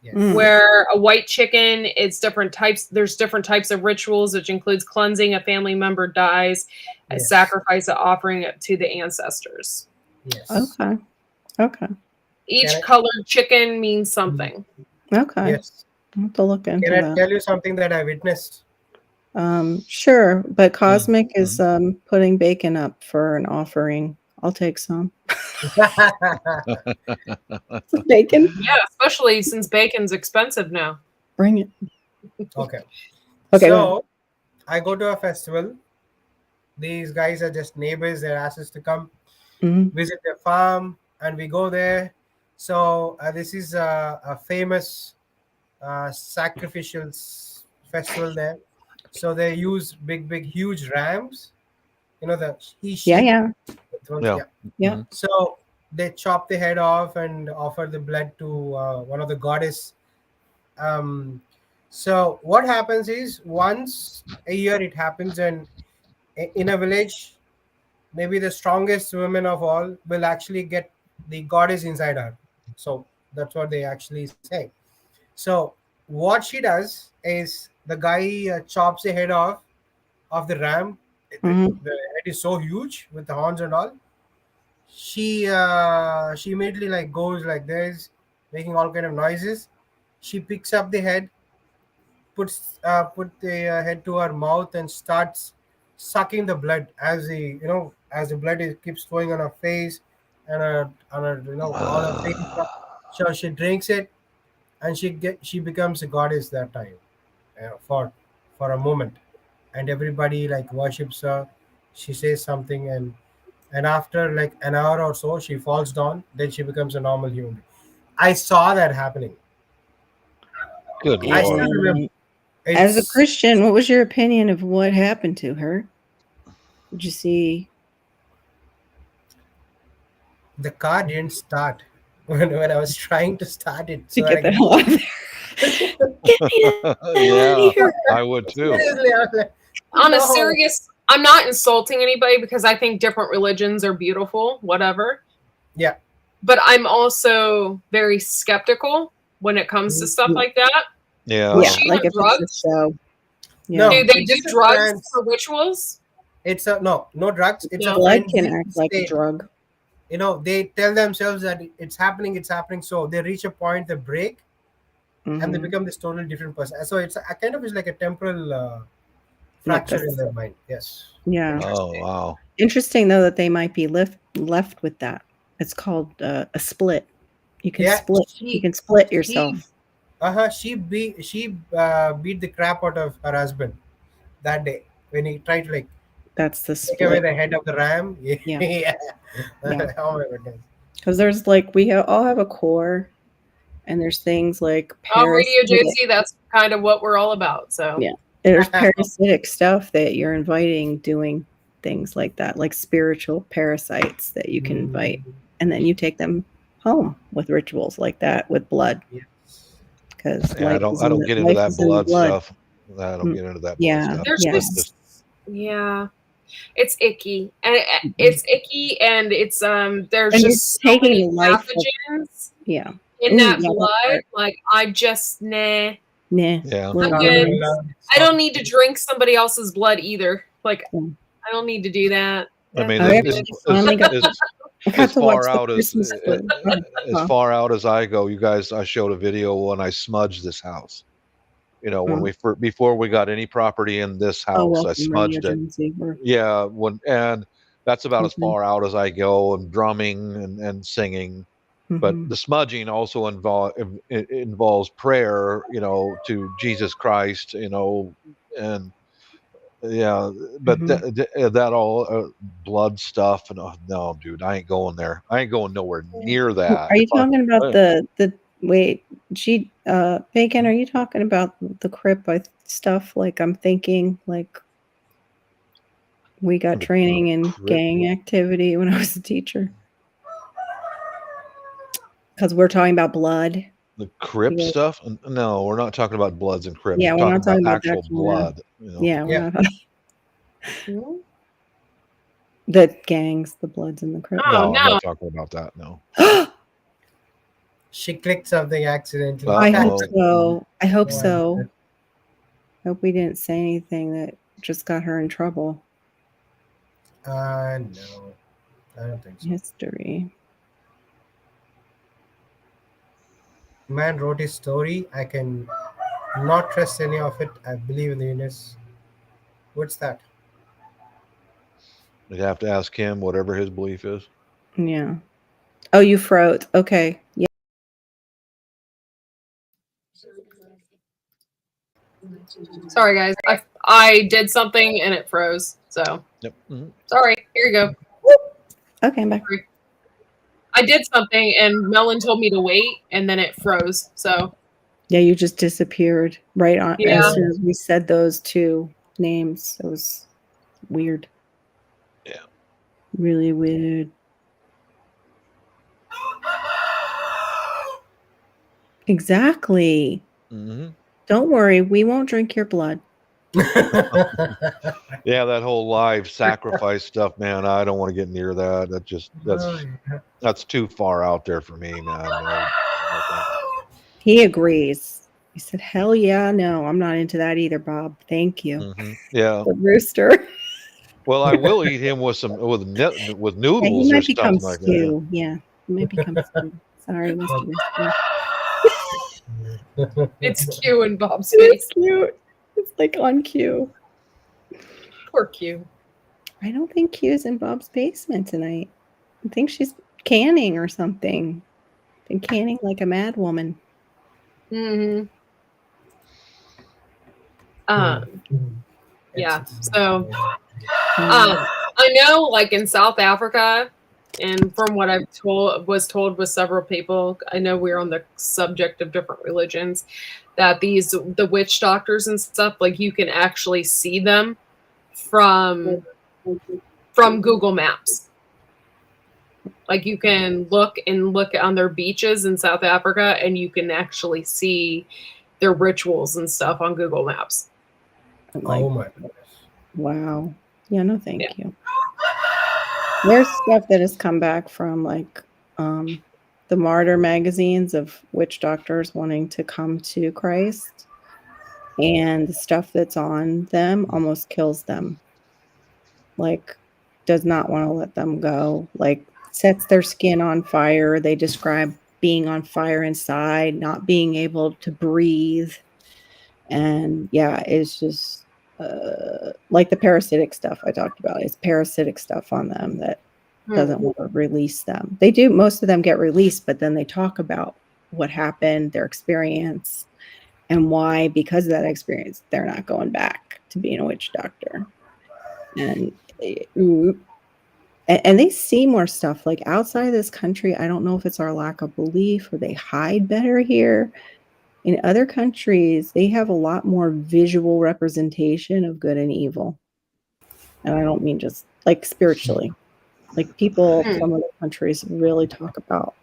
Yes. Mm. where a white chicken, it's different types. There's different types of rituals, which includes cleansing. A family member dies, a Yes. sacrifice, an offering it to the ancestors. Yes. Okay. Okay. Each Can I- colored chicken means something. Okay. Yes. I'll have to look into Can I that. tell you something that I witnessed? Sure, but Cosmic is putting bacon up for an offering. I'll take some. Some bacon. Yeah, especially since bacon's expensive now. Bring it. Okay. Okay, go So I go to a festival. These guys are just neighbors. They're asked us to come Mhm. visit their farm, and we go there. So this is a famous sacrificial festival there. So they use big, huge rams. You know the Yeah. yeah. So they chop the head off and offer the blood to one of the goddess. So what happens is once a year it happens, and in a village, maybe the strongest woman of all will actually get the goddess inside her. So that's what they actually say. So what she does is the guy chops the head off of the ram. The head is so huge with the horns and all. She immediately like goes like this, making all kind of noises. She picks up the head, put the head to her mouth, and starts sucking the blood as the blood keeps flowing on her face and her all her face. So she drinks it, and she becomes a goddess that time, for a moment, and everybody like worships her. She says something, and after like an hour or so she falls down, then she becomes a normal human. I saw that happening. Good I still Lord. remember. As a It's Christian, what was your opinion of what happened to her? Did you see? the car didn't start when I was trying to start it. To So get the hell out of there. Yeah, I would too. Seriously, I was like, On a no. serious, I'm not insulting anybody because I think different religions are beautiful, whatever. Yeah. But I'm also very skeptical when it comes to stuff like that. Yeah. Was she like on if drugs? it's a show. No, Do they do it's a drugs trance. for rituals? It's a no drugs. It's a Blood can frenzied act like a state. drug. They tell themselves that it's happening, so they reach a point, they break, and they become this totally different person. So it's a kind of is like a temporal fracture in their mind. Yes. Yeah. Oh wow. Interesting though that they might be left with that. It's called a split. You can split. You can split yourself. She beat the crap out of her husband that day when he tried to That's the take away split. the head of the ram. Yeah. Yeah. Oh my goodness. Because there's like all have a core, and there's things like Radio parasitic. JC, that's kind of what we're all about. So Yeah, there's parasitic stuff that you're inviting, doing things like that, like spiritual parasites that you can invite, and then you take them home with rituals like that with blood. Because I don't get into that blood stuff. I don't get into that blood stuff. There's just it's icky, and it's there's And just you're so many taking life pathogens Yeah. in that Yeah, blood. Like I just nah. Yeah. I'm good. I don't need to drink somebody else's blood either. Like I don't need to do that. I mean, That's as far out as I go, you guys, I showed a video when I smudged this house. When before we got any property in this house, I smudged it. Yeah, and that's about as far out as I go, and drumming and singing. But the smudging also involves prayer, to Jesus Christ, and yeah, but that all blood stuff, and no, dude, I ain't going there. I ain't going nowhere near that. Are you talking about the wait, Bacon, are you talking about the crip stuff? Like I'm thinking like we got training in gang activity when I was a teacher. Because we're talking about blood. The Crip stuff? No, we're not talking about Bloods and Crips. Yeah, we're not talking about actual blood. Yeah, we're not the gangs, the Bloods and the Crips. No, I'm not talking about that. No. She clicked something accidentally. I hope so. I hope so. Hope we didn't say anything that just got her in trouble. No, I don't think so. History. Man wrote his story. I can not trust any of it. I believe in the universe. What's that? You'd have to ask him whatever his belief is. Yeah. Oh, you froze. Okay. Yeah. Sorry, guys. I did something and it froze. So yep. Sorry. Here you go. Okay, I'm back. I did something and Melon told me to wait and then it froze. So Yeah, you just disappeared right on as soon as we said those two names. It was weird. Yeah. Really weird. Exactly. Mm-hmm. Don't worry, we won't drink your blood. Yeah, that whole live sacrifice stuff, man. I don't want to get near that. That's too far out there for me, man. No thanks. He agrees. He said, "Hell yeah, no, I'm not into that either, Bob. Thank you." Mm-hmm. Yeah. The rooster. Well, I will eat him with Yeah, noodles he or might become something like that. stew. Yeah, he might become stew. Sorry, Mr. Whisker. It's Q in Bob's It's face. cute. It's like on cue. Poor Q. I don't think Q's in Bob's basement tonight. I think she's canning or something. Been canning like a mad woman. Mm-hmm. Yeah. So I know, like in South Africa, and from what I've was told with several people, I know we're on the subject of different religions, that the witch doctors and stuff, like you can actually see them from Google Maps. Like you can look on their beaches in South Africa, and you can actually see their rituals and stuff on Google Maps. Oh my goodness. Wow. Yeah, no thank you. There's stuff that has come back from like the martyr magazines of witch doctors wanting to come to Christ, and the stuff that's on them almost kills them. Like, does not want to let them go. Like, sets their skin on fire. They describe being on fire inside, not being able to breathe. And yeah, it's just like the parasitic stuff I talked about. It's parasitic stuff on them that doesn't want to release them. They do, most of them get released, but then they talk about what happened, their experience, and why, because of that experience, they're not going back to being a witch doctor. And they see more stuff like outside of this country. I don't know if it's our lack of belief or they hide better here. In other countries, they have a lot more visual representation of good and evil. And I don't mean just like spiritually. Like people from other countries really talk about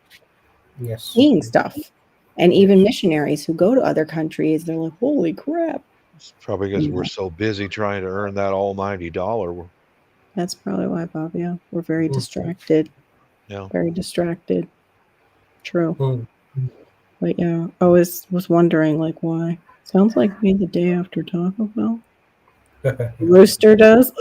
seeing stuff. And even missionaries who go to other countries, they're like, holy crap. It's probably because we're so busy trying to earn that almighty dollar. That's probably why, Bob. Yeah, we're very distracted. Yeah. Very distracted. True. But yeah, I was wondering like why. Sounds like me the day after Taco Bell. Rooster does.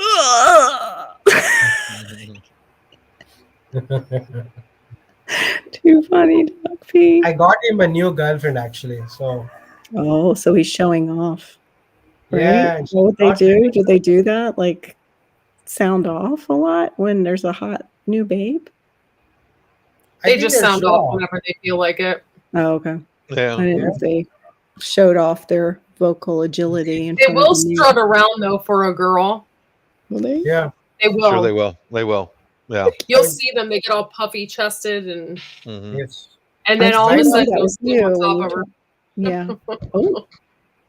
Too funny, Doc P. I got him a new girlfriend actually. So. Oh, so he's showing off. Right? Yeah. Know what they do? Do they do that? Like sound off a lot when there's a hot new babe? They just sound off whenever they feel like it. Oh, okay. Yeah. I didn't know if they showed off their vocal agility. They will strut around though for a girl. Will they? Yeah. They will. Sure, they will. They will. Yeah. You'll see them. They get all puffy chested and yes. And then all of a sudden you'll see on top of her. Yeah. Oh.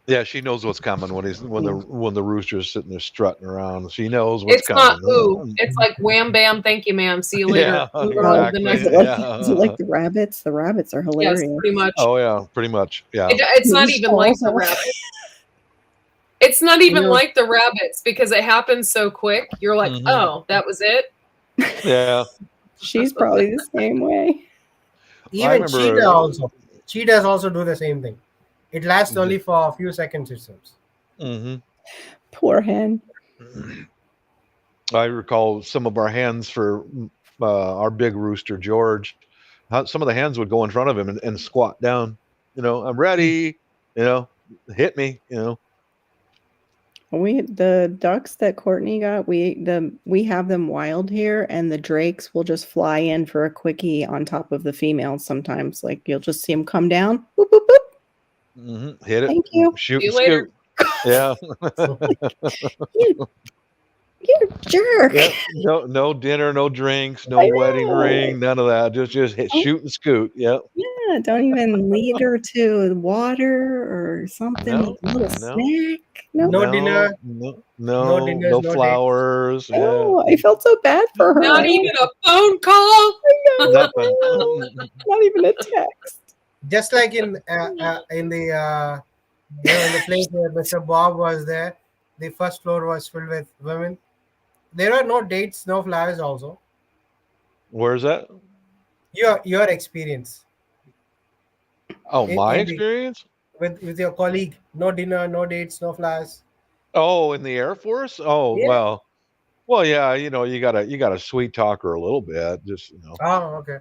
Yeah, she knows what's coming when the rooster's sitting there strutting around. She knows what's it's coming. It's not ooh. It's like wham bam, thank you, ma'am. See you later. Yeah, exactly. Is it like the rabbits? The rabbits are hilarious. Yes, pretty much. Oh yeah, pretty much. Yeah. It's not even like the rabbits. It's not even like the rabbits because it happens so quick. You're like, oh, that was it. Yeah. She's probably the same way. Even cheetahs also do the same thing. It lasts only for a few seconds, it seems. Poor hen. I recall some of our hens for our big rooster, George. Some of the hens would go in front of him and squat down. I'm ready. Hit me. The ducks that Cortney got, we have them wild here, and the drakes will just fly in for a quickie on top of the females sometimes. Like you'll just see them come down. Boop, boop, boop. Hit it. Thank you. Shoot See and you later. scoot. Yeah. You're a jerk. Yeah. No dinner, no drinks, no wedding ring, none of that. Just hit, shoot and scoot. Yep. Yeah, Yeah, don't even lead her to water or something. No, A little no, snack. No. No dinner. No dinners, no no dates. flowers. Yeah, Oh, I felt so bad for her. Not even a phone call. nothing. Not even a text. Just like in the in the place where Mr. Bob was there, the first floor was filled with women. There are no dates, no flowers. Also, Where's that? your experience. Oh, my In experience? with your colleague, no dinner, no dates, no flowers. Oh, in the Air Force? Oh, Yeah. well, yeah. You gotta sweet talk her a little bit, just Oh, okay.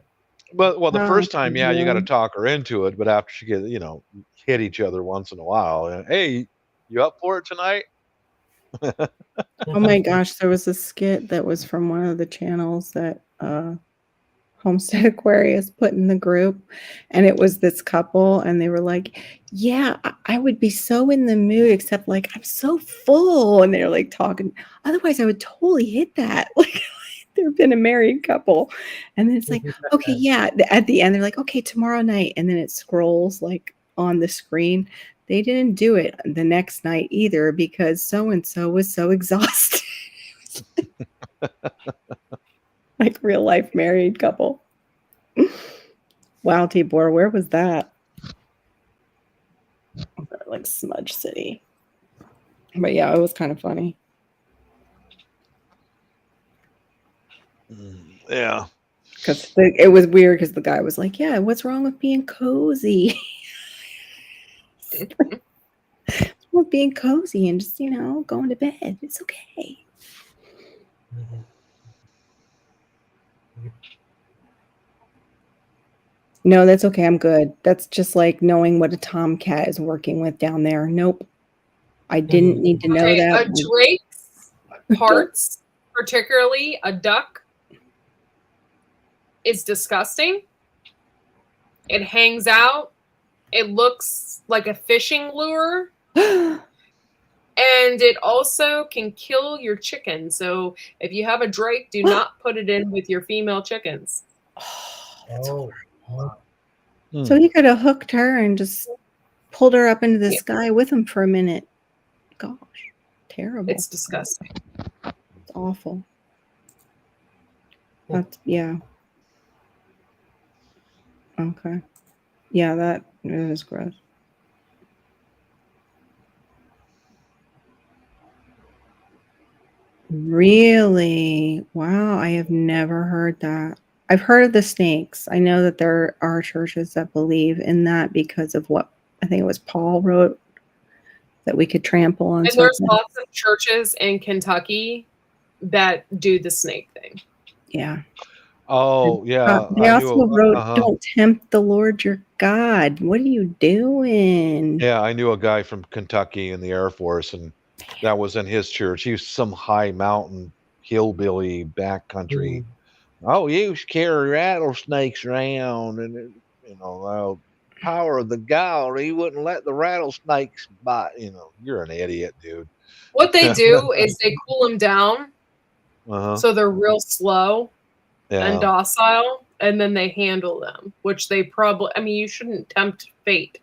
Well, the Oh, first time, yeah, you got to yeah. talk her into it, but after she get, hit each other once in a while, hey, you up for it tonight? Oh my gosh, there was a skit that was from one of the channels that Homestead Aquarius put in the group, and it was this couple, and they were like, "Yeah, I would be so in the mood, except like I'm so full," and they're like talking. Otherwise, I would totally hit that. Like they've been a married couple, and then it's like, okay, yeah. At the end, they're like, okay, tomorrow night, and then it scrolls like on the screen. They didn't do it the next night either because so and so was so exhausted. Like real life married couple. Wow, Tibor, where was that? Like Smudge City. But yeah, it was kind of funny. Yeah. Because it was weird because the guy was like, yeah, what's wrong with being cozy? What's wrong with being cozy and just, going to bed? It's okay. No, that's okay. I'm good. That's just like knowing what a tomcat is working with down there. Nope. I didn't need to know that. A drake's parts, particularly a duck, is disgusting. It hangs out. It looks like a fishing lure. And it also can kill your chicken. So if you have a drake, do not put it in with your female chickens. Oh. So he could have hooked her and just pulled her up into the sky with him for a minute. Gosh, terrible. It's disgusting. It's awful. That's, yeah. Okay. Yeah, that is gross. Really? Wow, I have never heard that. I've heard of the snakes. I know that there are churches that believe in that because of what I think it was Paul wrote, that we could trample on. And there's lots of churches in Kentucky that do the snake thing. Yeah. Oh, yeah. They also wrote, don't tempt the Lord your God. What are you doing? Yeah, I knew a guy from Kentucky in the Air Force, and that was in his church. He was some high mountain hillbilly backcountry. Oh, you carry rattlesnakes around, and power of the God, he wouldn't let the rattlesnakes bite. You're an idiot, dude. What they do is they cool them down, so they're real slow and docile, and then they handle them, which they probably. I mean, you shouldn't tempt fate.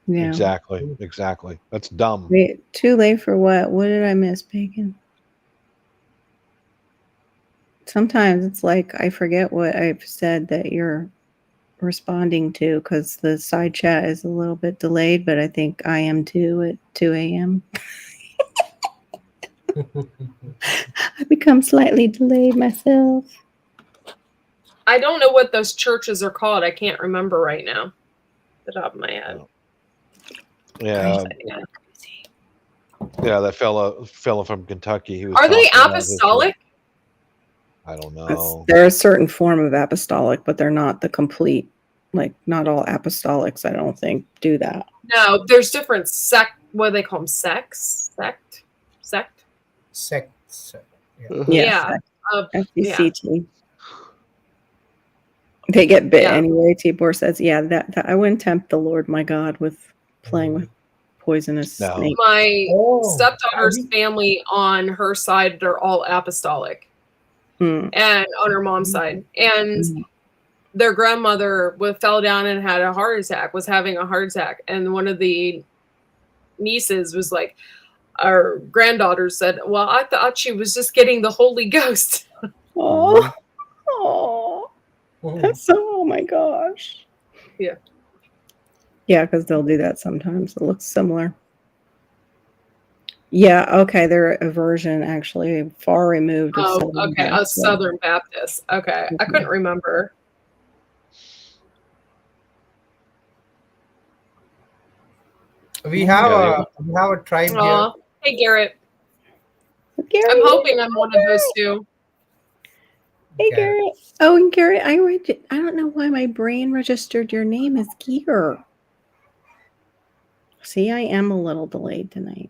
Yeah. Exactly. That's dumb. Wait, too late for what? What did I miss, Bacon? Sometimes it's like I forget what I've said that you're responding to because the side chat is a little bit delayed, but I think I am too at 2 a.m. I become slightly delayed myself. I don't know what those churches are called. I can't remember right now, off the top of my head. Yeah. Yeah, that fella from Kentucky. He was. Are they apostolic? I don't know. They're a certain form of apostolic, but they're not the complete. Like, not all apostolics, I don't think, do that. No, there's different sect. What do they call them? Sect. Yeah. Yeah. FCCT. They get bit anyway. Tibor says, "Yeah, that I wouldn't tempt the Lord my God with playing with poisonous snakes." My stepdaughter's family on her side are all apostolic, and on her mom's side, and their grandmother fell down and had a heart attack, was having a heart attack. And one of the nieces was like, our granddaughter said, well, I thought she was just getting the Holy Ghost. Oh, oh, that's so, oh my gosh. Yeah. Yeah, because they'll do that sometimes. It looks similar. Yeah, okay. They're a version actually far removed of Oh, Southern okay. A Baptist. Southern Baptist. Okay. I couldn't remember. We have a tribe here. Aw. Hey, Garrett. Garrett. I'm hoping I'm one of those two. Hey, Garrett. Oh, and Garrett, I don't know why my brain registered your name as Gear. See, I am a little delayed tonight.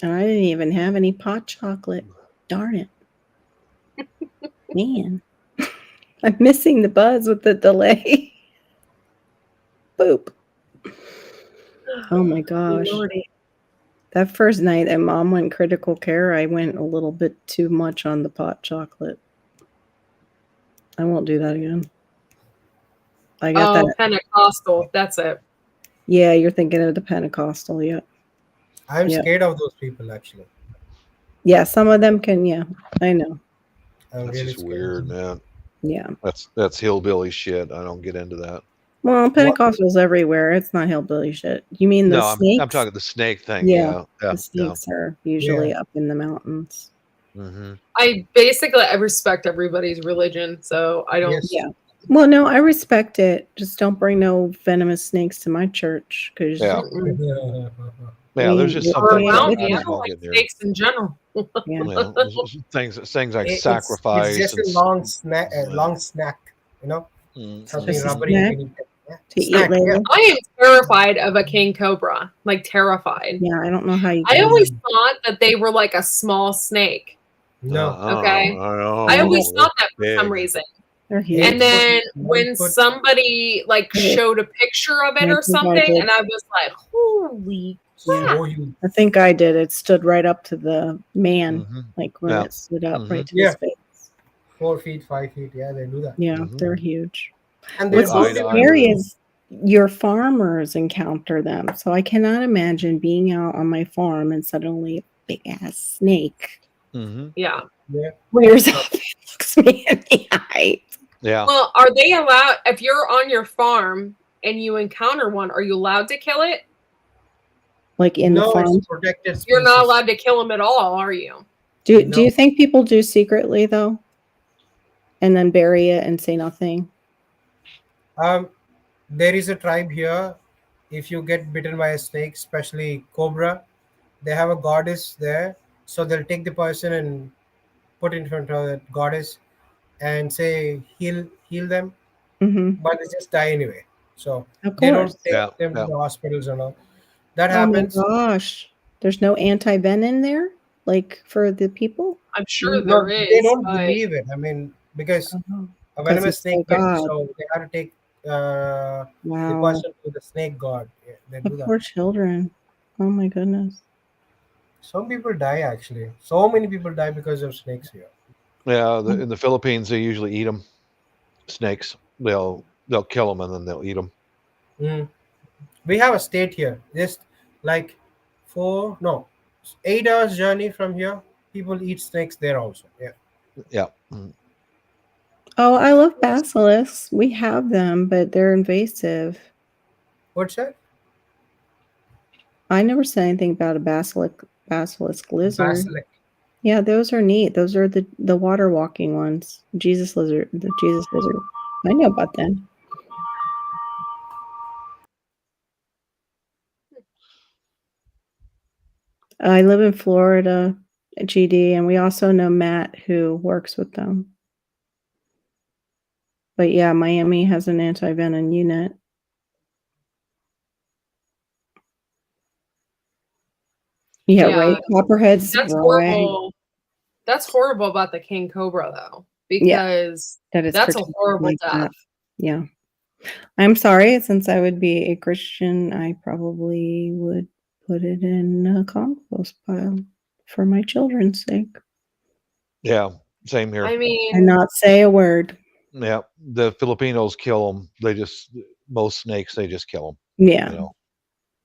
And I didn't even have any pot chocolate. Darn it. Man. I'm missing the buzz with the delay. Boop. Oh my gosh. Lordy. That first night that Mom went critical care, I went a little bit too much on the pot chocolate. I won't do that again. I got that. Pentecostal. That's it. Yeah, you're thinking of the Pentecostal, yeah. I'm Yeah. scared of those people, actually. Yeah, some of them can, yeah. I know. I'm That's really just scared. weird, man. Yeah. That's hillbilly shit. I don't get into that. Well, Pentecostals everywhere. It's not hillbilly shit. You mean the No, snakes? I'm talking the snake thing. Yeah, Yeah. the snakes are usually up in the mountains. Mm-hmm. I respect everybody's religion, so I don't. Yes. Yeah. Well, no, I respect it. Just don't bring no venomous snakes to my church, because Yeah. Yeah, there's just Or something around I me. I just don't won't like get near. snakes in general. Yeah, things like It's sacrifice. just a and long snack, you know, something Just a rubbery. snack you can eat. Yeah. to eat Snack, later. yeah. I am terrified of a king cobra. Like terrified. Yeah, I don't know how you. I can- always thought that they were like a small snake. No. Okay. I always thought that for some reason. They're huge. And then when 9 foot. somebody like Yeah. showed a picture of it I or think I something, did. and I was like, holy crap. So huge. I think I did. It stood right up to the man, Mhm. like when Yeah. it stood up Mhm. right to Yeah. his face. 4 feet, 5 feet. Yeah, they do that. Yeah, Mhm. they're huge. And What's they're eye to both eye scary with is your farmers encounter them. So I cannot imagine being out on my farm and suddenly a big ass snake Mm-hmm. Yeah. rears up and looks me in the eye. Yeah. Well, are they allowed, if you're on your farm and you encounter one, are you allowed to kill it? Like in the No, farm. it's protected species. You're not allowed to kill them at all, are you? Do No. you think people do secretly though? And then bury it and say nothing? There is a tribe here. If you get bitten by a snake, especially cobra, they have a goddess there. So they'll take the person and put in front of that goddess and say heal them, Mm-hmm. but they just die anyway. So Of they don't course. take Yeah, them yeah. to the hospitals and all. That Oh my happens. gosh. There's no anti-venom there? Like for the people? I'm sure No, there is. they don't but- believe it. I mean, because Oh, a 'cause venomous it's snake their bit, god. so they have to take the Wow. person to the snake god. Yeah, they The do poor that. children. Oh my goodness. Some people die actually. So many people die because of snakes here. Yeah. In the Philippines, they usually eat them. Snakes. They'll kill them and then they'll eat them. We have a state here, just like 8 hours journey from here. People eat snakes there also. Yeah. Yeah. Mm. Oh, I love basilisks. We have them, but they're invasive. What's that? I never said anything about a basilisk lizard. Basilisk. Yeah, those are neat. Those are the water walking ones. The Jesus lizard. I know about them. I live in Florida, GD, and we also know Matt who works with them. But yeah, Miami has an anti-venom unit. Yeah, right. Copperheads. That's right. horrible. That's horrible about the king cobra, though, because That is that's a protected horrible like death. that. Yeah. I'm sorry, since I would be a Christian, I probably would put it in a compost pile for my children's sake Yeah. Same here. I mean, and not say a word. Yeah, the Filipinos kill them. Most snakes, they just kill them. Yeah. You know,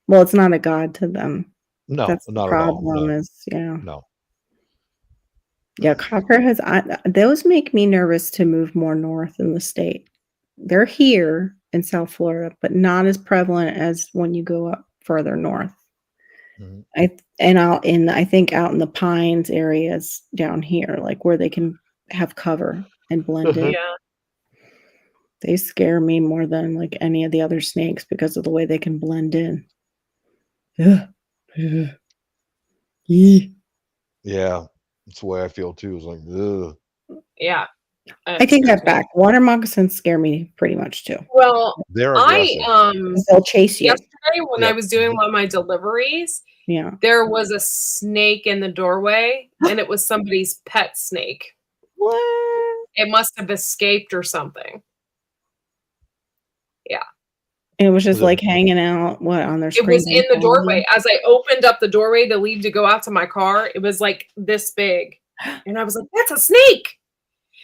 Well, it's not a god to them. no, That's the not at all. problem. No, Is yeah. no. Yeah, copperheads. Those make me nervous to move more north in the state. They're here in South Florida, but not as prevalent as when you go up further north. Mhm. I think out in the pines areas down here, like where they can have cover and blend in. Yeah. They scare me more than like any of the other snakes because of the way they can blend in. Ugh. Ugh. Yee. Yeah, that's the way I feel too. It's like, ugh. Yeah. I take that back. Water moccasins scare me pretty much too. Well, They're I aggressive. They'll chase you. yesterday when I Yep. was doing one of my deliveries, Yeah. there was a snake in the doorway, and it was somebody's pet snake. What? It must have escaped or something. Yeah. It was just Was it- like hanging out on their It screen. was in the doorway. As I opened up the doorway to leave to go out to my car, it was like this big. And I was like, that's a snake.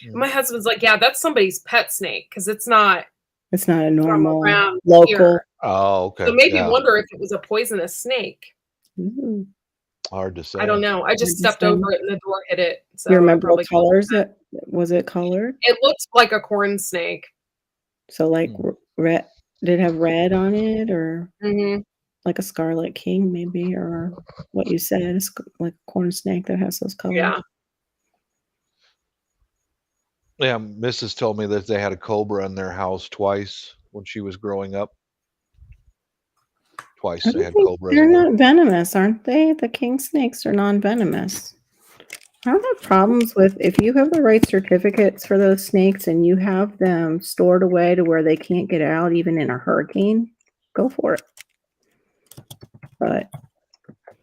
And my husband's like, yeah, that's somebody's pet snake because it's not It's not a from normal around local. here. Oh, okay. So maybe yeah. wonder if it was a poisonous snake. Ooh. Hard to say. I don't know. I just stepped over it and the door hit it. So You I remember probably what colors it was? It colored? It looked like a corn snake. So like red. Did it have red on it, or Mm-hmm. like a scarlet king, maybe, or what you said is like a corn snake that has those colors? Yeah. Yeah, Mrs. told me that they had a cobra in their house twice when she was growing up. Twice I they don't had think cobras. they're in there. not venomous, aren't they? The king snakes are non-venomous. I don't have problems with if you have the right certificates for those snakes and you have them stored away to where they can't get out even in a hurricane, go for it. But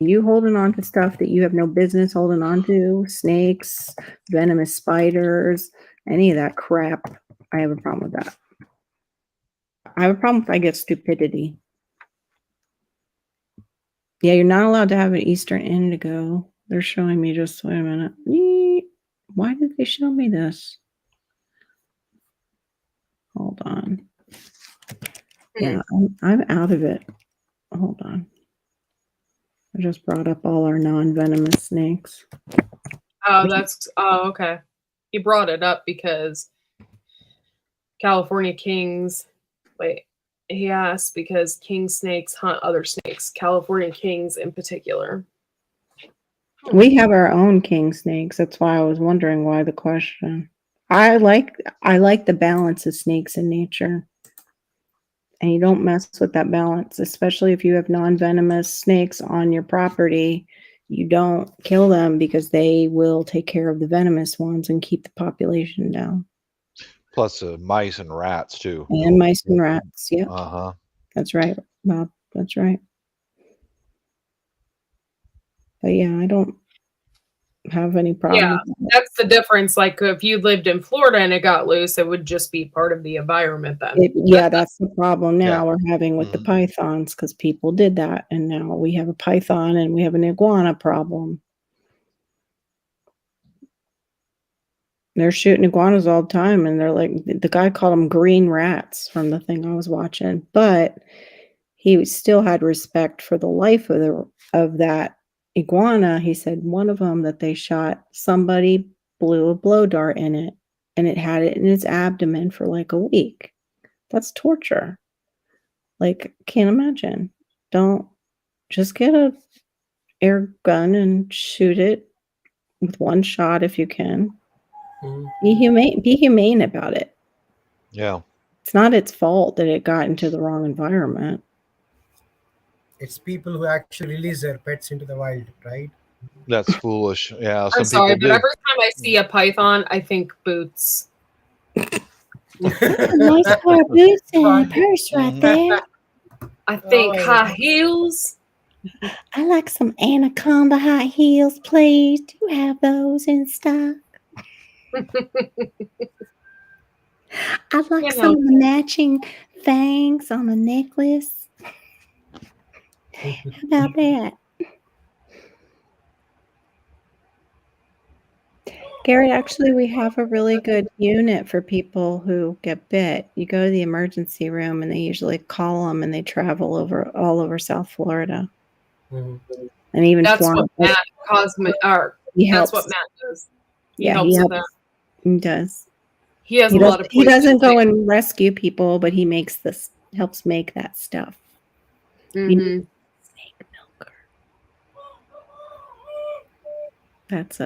you holding on to stuff that you have no business holding on to, snakes, venomous spiders, any of that crap, I have a problem with that. I have a problem if I get stupidity. Yeah, you're not allowed to have an Eastern indigo. They're showing me just, wait a minute. Why did they show me this? Hold on. Yeah, I'm out of it. Hold on. I just brought up all our non-venomous snakes. Oh, okay. You brought it up because California kings, he asked because king snakes hunt other snakes, California kings in particular. We have our own king snakes. That's why I was wondering why the question. I like the balance of snakes in nature. And you don't mess with that balance, especially if you have non-venomous snakes on your property. You don't kill them because they will take care of the venomous ones and keep the population down. Plus mice and rats too. And mice and rats. Yep. Uh-huh. That's right, Bob. That's right. But yeah, I don't have any problem. Yeah, that's the difference. Like if you lived in Florida and it got loose, it would just be part of the environment then. That's the problem now we're having with the pythons because people did that. And now we have a python and we have an iguana problem. They're shooting iguanas all the time. And they're like, the guy called them green rats from the thing I was watching. But he still had respect for the life of that iguana. He said one of them that they shot, somebody blew a blow dart in it and it had it in its abdomen for like a week. That's torture. Like, can't imagine. Don't just get a air gun and shoot it with one shot if you can. Be humane about it. Yeah. It's not its fault that it got into the wrong environment. It's people who actually release their pets into the wild, right? That's foolish. Yeah, I'm some sorry, people but do. every time I see a python, I think boots. Nice pair of boots and a purse right there. I think high heels. I like some anaconda high heels, please. Do you have those in stock? I'd like some of the matching fangs on the necklace. How about that? Gary, actually, we have a really good unit for people who get bit. You go to the emergency room, and they usually call them, and they travel all over South Florida, and even That's Florida. what Matt He that's helps. what Matt does. He Yeah, helps with that. He does. He has a lot of He doesn't places go and rescue people, but he helps make that stuff. Mhm. Snake milker. That's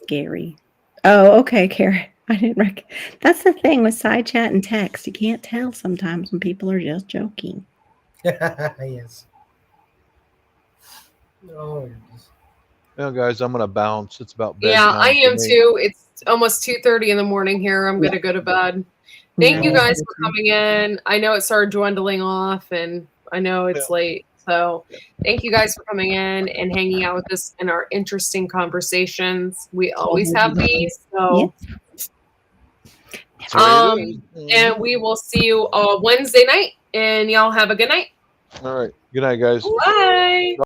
scary. Oh, okay, Karen. I didn't That's the thing with side chat and text. You can't tell sometimes when people are just joking. Yes. Oh, Well, guys, I'm gonna bounce. It's about bedtime. Yeah, I for am me. too. It's almost 2:30 in the morning here. I'm gonna go to bed. Thank you Yeah. guys for coming in. I know it started dwindling off, and I know it's late. So thank you guys for coming in and hanging out with us in our interesting conversations. We always have these. So and we will see you Wednesday night, and y'all have a good night. All right. Good night, guys. Bye.